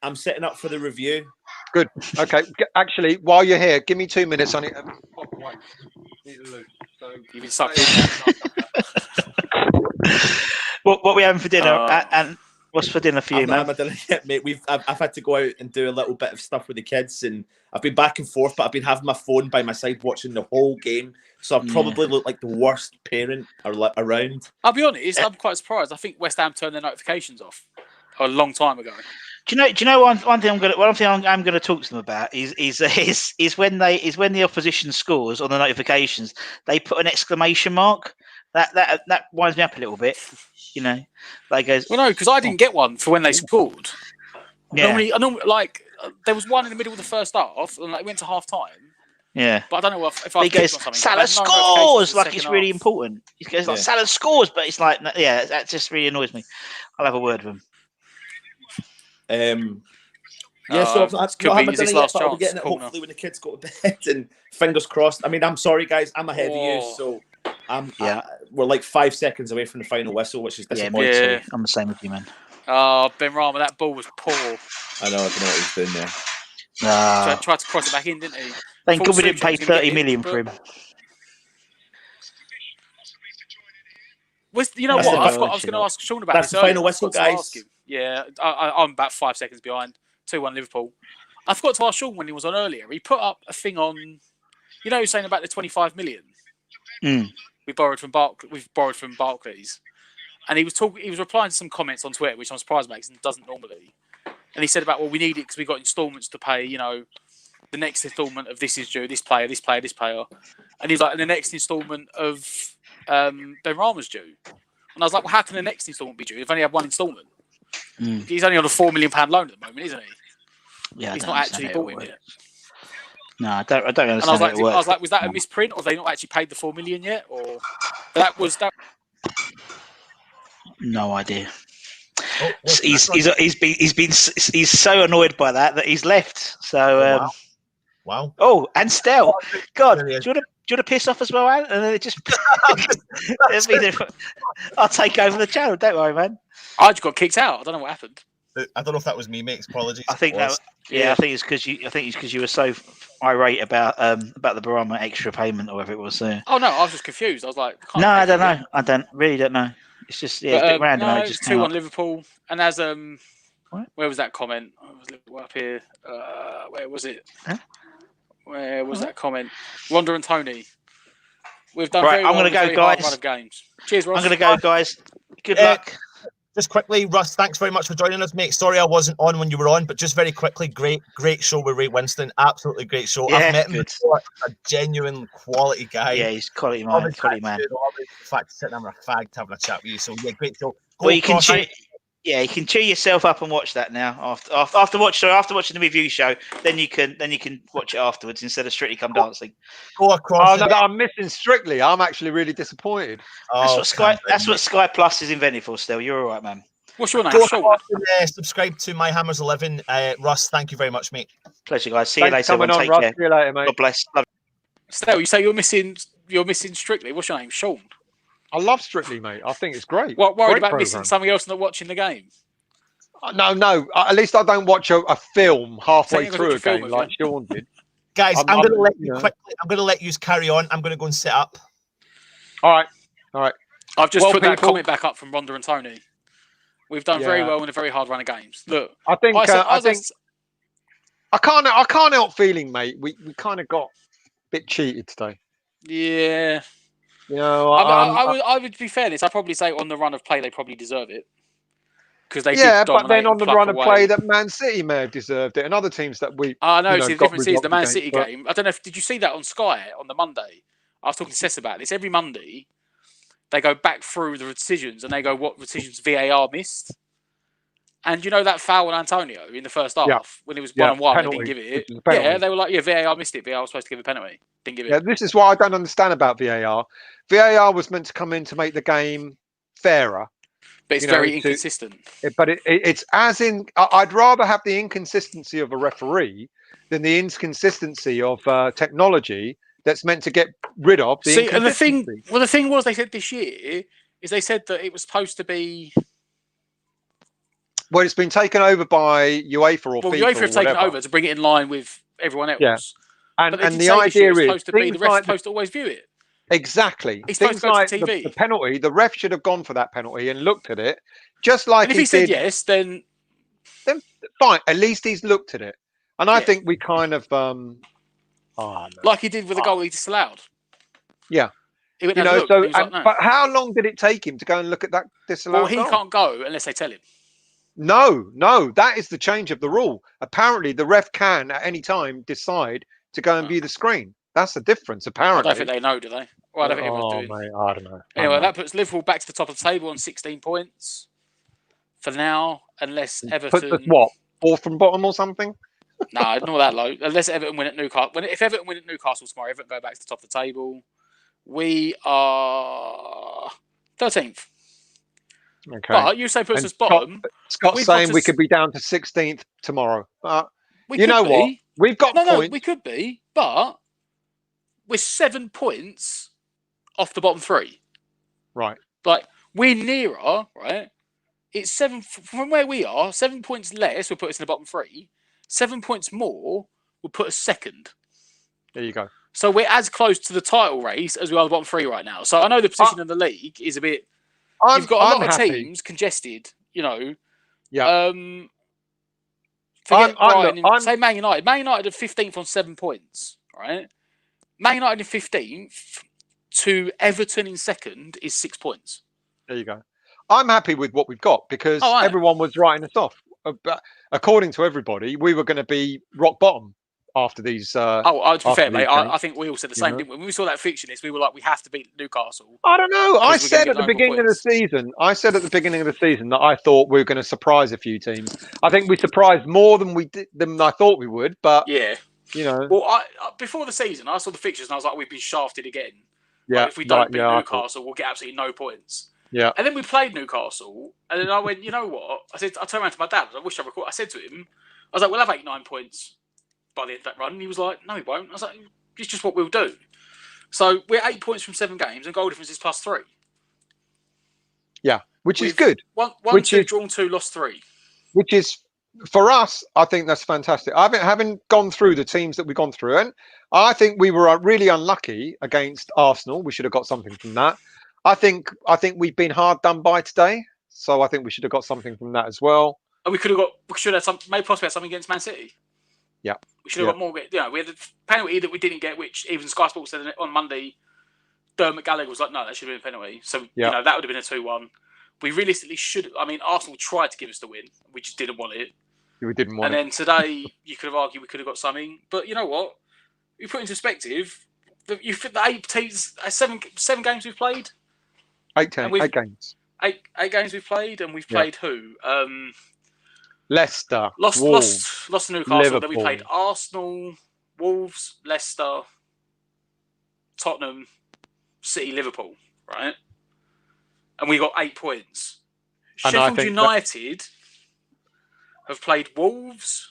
I'm setting up for the review. Good. Okay. Actually, while you're here, give me 2 minutes on it. You've been sucked. What we having for dinner? And what's for dinner for you, man? Mate, I've had to go out and do a little bit of stuff with the kids, and I've been back and forth, but I've been having my phone by my side watching the whole game, so I probably look like the worst parent around. I'll be honest, I'm quite surprised. I think West Ham turned their notifications off a long time ago. Do you know one thing I'm going to talk to them about is when the opposition scores on the notifications, they put an exclamation mark. That winds me up a little bit. Like goes. Well, no, because I didn't get one for when they scored. Yeah. Normally, like there was one in the middle of the first half, and it went to half time. Yeah, but I don't know if I goes Salah scores like it's really important. He goes like Salah scores, but it's like that just really annoys me. I'll have a word with him. So I've not had this last chance. I'll be getting it hopefully when the kids go to bed, and fingers crossed. I mean, I'm sorry, guys. I'm ahead of you, so we're like 5 seconds away from the final whistle, which is disappointing. Yeah, I'm the same with you, man. Oh, Ben Rama, that ball was poor. I don't know what he was doing there. Tried to cross it back in, didn't he? Thank God we didn't pay 30 million for him. You know what? I was going to ask Sean about this. That's the final whistle, guys. Yeah, I'm about 5 seconds behind. 2-1 Liverpool. I forgot to ask Sean when he was on earlier. He put up a thing on, saying about the 25 million. We borrowed from Barclays, and he was replying to some comments on Twitter, which I'm surprised makes and doesn't normally. And he said about, well, we need it because we got instalments to pay. The next instalment of this is due. This player. And he's like, and the next instalment of Ben Rama's due. And I was like, well, how can the next instalment be due? They've only had one instalment. He's only on a £4 million loan at the moment, isn't he? Yeah, he's not actually bought him yet. No, I don't understand. And I was like, was that a misprint, or have they not actually paid the $4 million yet? Or that was that? No idea. He's so annoyed by that he's left. So wow. Oh, and Stel, God, do you want to piss off as well, Alan? And then it just I'll take over the channel. Don't worry, man. I just got kicked out. I don't know what happened. I don't know if that was me, mate. Apologies. I think that. Yeah, I think it's because you were so irate about the Barama extra payment or whatever it was there. Oh no, I was just confused. I was like, no, I don't know. I don't know. It's just it's a bit random. No, it it's just 2-1 Liverpool, and as What? where was that comment? Oh, was Liverpool up here? Where was it? Huh? Where was that comment? Ronda and Tony. We've done Right, very I'm well gonna in a go, very hard guys. run of games. Cheers, Ross. I'm going to go, guys. Good luck. Just quickly, Russ, thanks very much for joining us, mate. Sorry I wasn't on when you were on, but just very quickly, great show with Ray Winston. Absolutely great show. Yeah, I've met him good. before. A genuine quality guy. Yeah, he's quality man. Quality man. In fact, sitting there with a fag having a chat with you. So yeah, great show. Well, you can cheer yourself up and watch that now. After watching the review show, then you can watch it afterwards instead of Strictly Come Dancing. Go across. Oh no, I'm missing Strictly. I'm actually really disappointed. That's what Sky Plus is invented for. Still, you're all right, man. What's your name? Go across and subscribe to My Hammers 11. Russ, thank you very much, mate. Pleasure, guys. See you later. Coming on, Take Russ. care. See you later, mate. God bless. Love Stell, you say you're missing Strictly. What's your name? Sean. I love Strictly, mate. I think it's great. What worried Great about program. missing something else and not watching the game? No. At least I don't watch a film halfway Take a through a film game of like you. Sean did. Guys, I'm going to let you know. quickly. I'm going to let you carry on. I'm going to go and sit up. All right. I've just put that people- comment back up from Ronda and Tony. We've done very well in a very hard run of games. Look, I think I can't help feeling, mate. We kind of got a bit cheated today. Yeah. You know, I would be fairness. I'd probably say on the run of play they probably deserve it because they did but dominate then on the and pluck run of away. play that Man City may have deserved it, and other teams that we. I know. You know, See, the got difference is the Man results City against, game. I don't know if did you see that on Sky on the Monday? I was talking to Cess about this. Every Monday, they go back through the decisions and they go what decisions VAR missed. And you know that foul on Antonio in the first half when it was 1-1, they didn't give it. Yeah, they were like, VAR missed it. VAR was supposed to give a penalty. Didn't give it. Yeah, this is what I don't understand about VAR. VAR was meant to come in to make the game fairer. But it's very inconsistent. It's as in, I'd rather have the inconsistency of a referee than the inconsistency of technology that's meant to get rid of the inconsistency. And the thing was, they said this year is they said that it was supposed to be. Well, it's been taken over by UEFA or FIFA. UEFA have taken over to bring it in line with everyone else. Yeah. And the idea is supposed to be the ref's supposed to always view it. Exactly. He's supposed to go to TV. The penalty, the ref should have gone for that penalty and looked at it, just like and if he said yes, then fine. At least he's looked at it, and I think we kind of like he did with the goal he disallowed. Yeah. He went but how long did it take him to go and look at that disallowed? Well, he can't go unless they tell him. No, that is the change of the rule. Apparently, the ref can at any time decide to go and view the screen. That's the difference, apparently. I don't think they know, do they? Well, I don't think everyone's doing. Mate, I don't know. Anyway, that puts Liverpool back to the top of the table on 16 points for now, unless Everton. Puts us what? Fourth from bottom or something? No, not that low. Unless Everton win at Newcastle. If Everton win at Newcastle tomorrow, Everton go back to the top of the table. We are 13th. Okay. But you say puts us bottom. Scott's saying we could be down to 16th tomorrow. You know what? We've got points. No, we could be, but we're 7 points off the bottom three. Right. Like, we're nearer, right? It's 7 from where we are, 7 points less will put us in the bottom three. 7 points more will put us second. There you go. So we're as close to the title race as we are the bottom three right now. So I know the position in the league is a bit. You've got a lot of teams congested, you know. Yeah. Say Man United. Man United are 15th on 7 points, right? Man United in 15th to Everton in second is 6 points. There you go. I'm happy with what we've got because everyone was writing us off. But according to everybody, we were going to be rock bottom after these. To be fair, mate, I think we all said the same, didn't we? When we saw that fixture list, we were like, we have to beat Newcastle. I don't know. I said at the beginning of the season, that I thought we were going to surprise a few teams. I think we surprised more than I thought we would. But yeah, you know. Well, before the season, I saw the fixtures and I was like, we've been shafted again. Yeah. Like, if we don't beat Newcastle, we'll get absolutely no points. Yeah. And then we played Newcastle, and then I went, you know what? I turned around to my dad. I wish I recorded. I said to him, I was like, we'll have 89 points by the end of that run. And he was like, no, we won't. I was like, it's just what we'll do. So we're 8 points from 7 games, and goal difference is +3. Yeah, which is good. One, 2, drawn 2, lost 3. which is for us. I think that's fantastic. Having gone through the teams that we've gone through, and I think we were really unlucky against Arsenal. We should have got something from that. I think we've been hard done by today, so I think we should have got something from that as well. And we should have maybe possibly had something against Man City. Yeah, we should have got more. We had the penalty that we didn't get, which even Sky Sports said on Monday. Dermot Gallagher was like, no, that should have been a penalty. So that would have been a 2-1. We realistically should. I mean, Arsenal tried to give us the win. We just didn't want it. We didn't want it. And then today, you could have argued we could have got something. But you know what? You put into perspective, you fit the 8 teams, 7 games we've played. 8 games. 8 games we've played, and we've played who? Leicester. Lost to Newcastle. Liverpool. Then we played Arsenal, Wolves, Leicester, Tottenham, City, Liverpool, right? And we got 8 points. Sheffield United have played Wolves,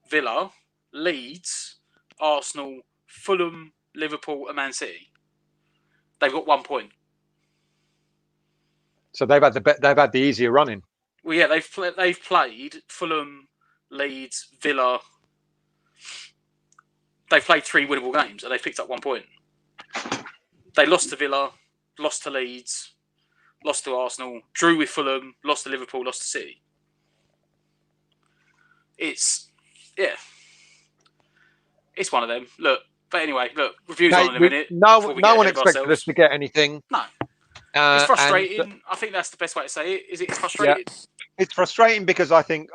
Villa, Leeds, Arsenal, Fulham, Liverpool, and Man City. They've got 1 point. So they've had the easier running. Well, yeah, they've played Fulham, Leeds, Villa. They've played 3 winnable games, and they've picked up 1 point. They lost to Villa, lost to Leeds, lost to Arsenal, drew with Fulham, lost to Liverpool, lost to City. It's one of them. Look, but anyway, reviews on in a minute. No one expected us to get anything. No. It's frustrating. I think that's the best way to say it. It's frustrating. Yeah. It's frustrating because I think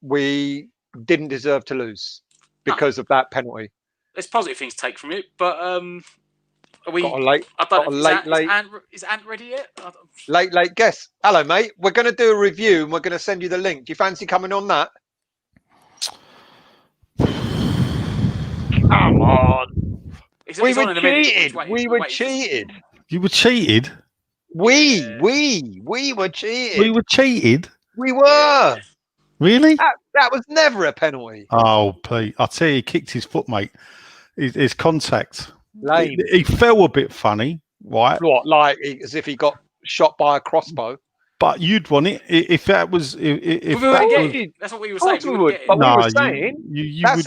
we didn't deserve to lose because of that penalty. There's positive things to take from it, but are we? Is Ant ready yet? Late guess. Hello, mate. We're going to do a review and we're going to send you the link. Do you fancy coming on that? Come on. We were cheated. We were cheated. You were cheated? We were cheated. We were cheated? We were. Really? That was never a penalty. Oh, Pete. I tell you, he kicked his foot, mate. His contact. Lame. He fell a bit funny, right? What, like as if he got shot by a crossbow? But you'd want it if that was. That's what we were saying. We were saying that's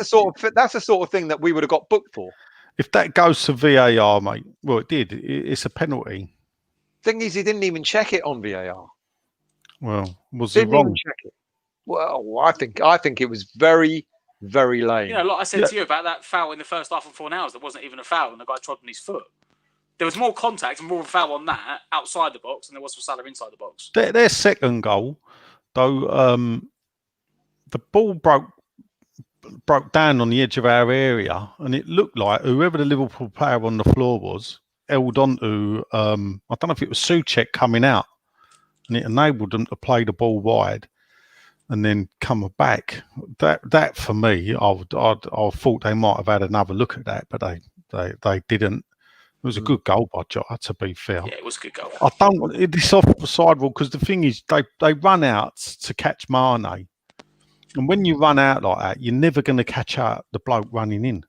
the sort of thing that we would have got booked for. If that goes to VAR, mate, well, it did. It's a penalty. Thing is, he didn't even check it on VAR. Well, was he wrong? Even check it. Well, I think it was very, very lame. You know, like I said to you about that foul in the first half of 4 hours, there wasn't even a foul, and the guy trod on his foot. There was more contact and more of a foul on that outside the box than there was for Salah inside the box. Their second goal, though, the ball broke down on the edge of our area, and it looked like whoever the Liverpool player on the floor was held on to, I don't know if it was Souček coming out, and it enabled them to play the ball wide and then come back. That for me, I thought they might have had another look at that, but they didn't. It was a good goal by Jota, to be fair. Yeah, it was a good goal. I don't want this offside rule because the thing is they run out to catch Mane. And when you run out like that, you're never going to catch out the bloke running in.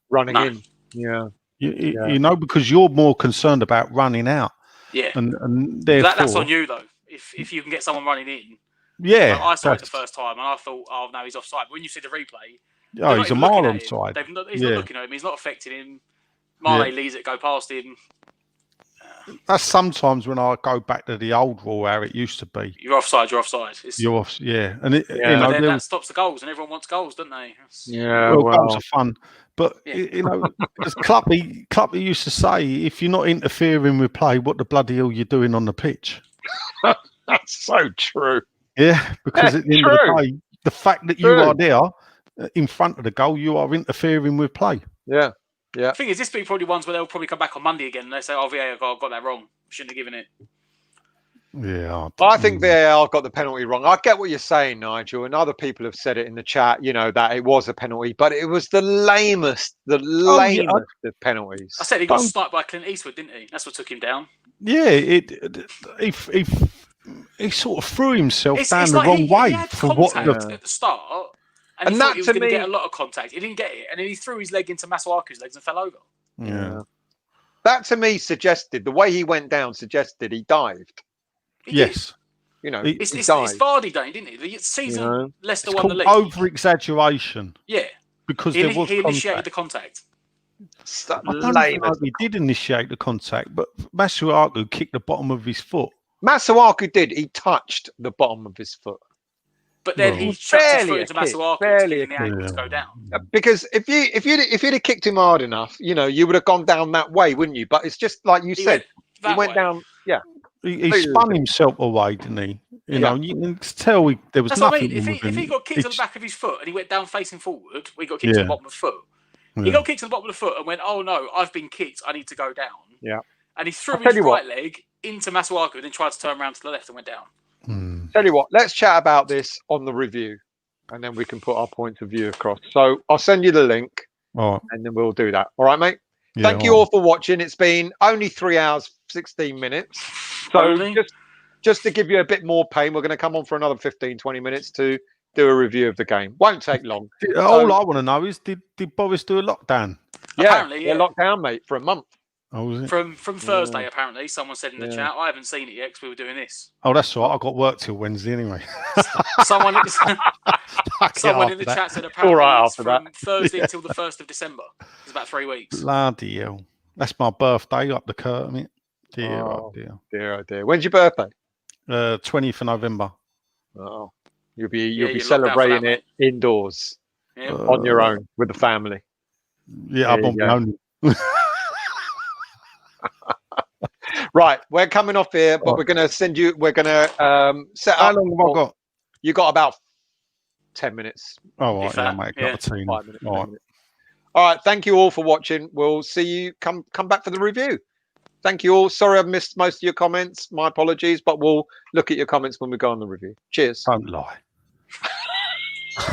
Yeah. You know, because you're more concerned about running out. Yeah. And therefore, that's on you, though. If you can get someone running in. Yeah. I saw it the first time and I thought, oh, no, he's offside. But when you see the replay. Oh, he's a mile onside. He's not looking at him. He's not affecting him. Mane leaves it go past him. That's sometimes when I go back to the old rule how it used to be. You're offside. You're off. Yeah. And you know, then that stops the goals, and everyone wants goals, don't they? Goals are fun. But you know, as Cluppy used to say, if you're not interfering with play, what the bloody hell you doing on the pitch? That's so true. Yeah, because at the end of the day, the fact that you are there in front of the goal, you are interfering with play. Yeah. Yeah. The thing is, this will be probably ones where they'll probably come back on Monday again and they say, "Oh, VAR got that wrong. We shouldn't have given it." Yeah, I think VAR got the penalty wrong. I get what you're saying, Nigel, and other people have said it in the chat. You know that it was a penalty, but it was the lamest of penalties. I said he got sniped by Clint Eastwood, didn't he? That's what took him down. Yeah, he sort of threw himself down the wrong way for what at the start. And he thought he was going to get a lot of contact. He didn't get it. And then he threw his leg into Masuaku's legs and fell over. Yeah. That to me suggested, the way he went down suggested he dived. Yes. You know, It- It's he died. Vardy Day, didn't it? The season You know? Leicester It's won the called league. over-exaggeration Yeah, because he there was initiated contact. the contact. I don't even know if he did initiate the contact, but Masuaku kicked the bottom of his foot. Masuaku did. He touched the bottom of his foot. But then he chucked his foot into Masuaku to give him the angle to go down. Because if you'd have kicked him hard enough, you know, you would have gone down that way, wouldn't you? But it's just like you said, he went down. Yeah, he spun himself away, didn't he? You know, you can tell there was That's nothing. what I mean. If he got kicked on the back of his foot and he went down facing forward, we got kicked on the bottom of the foot. He got kicked on the bottom of the foot and went, "Oh no, I've been kicked. I need to go down." Yeah. And he threw his right leg into Masuaku and then tried to turn around to the left and went down. Tell you what, let's chat about this on the review, and then we can put our points of view across. So I'll send you the link, and then we'll do that. All right, mate. Yeah, Thank you all for watching. It's been only 3 hours 16 minutes. So just to give you a bit more pain, we're going to come on for another 15-20 minutes to do a review of the game. Won't take long. All I want to know is did Boris do a lockdown? Yeah, Apparently, they're locked down, mate, for a month. Oh, was it? From Thursday, apparently, someone said in the chat. I haven't seen it yet because we were doing this. Oh, that's right. I got work till Wednesday anyway. Someone in the chat said apparently it's from Thursday until the 1st of December. It's about 3 weeks. Bloody hell. That's my birthday, up the curtain. Dear, oh dear. Dear, oh dear. When's your birthday? 20th of November. Oh, you'll be celebrating it indoors on your own with the family. Yeah, I'm on my own. Right, we're coming off here, but we're going to send you. We're going to set up. How long have I got? You got about 10 minutes. Oh, right, yeah, mate. Got a team. 5 minutes. All right. All right. Thank you all for watching. We'll see you. Come back for the review. Thank you all. Sorry I've missed most of your comments. My apologies, but we'll look at your comments when we go on the review. Cheers. Don't lie.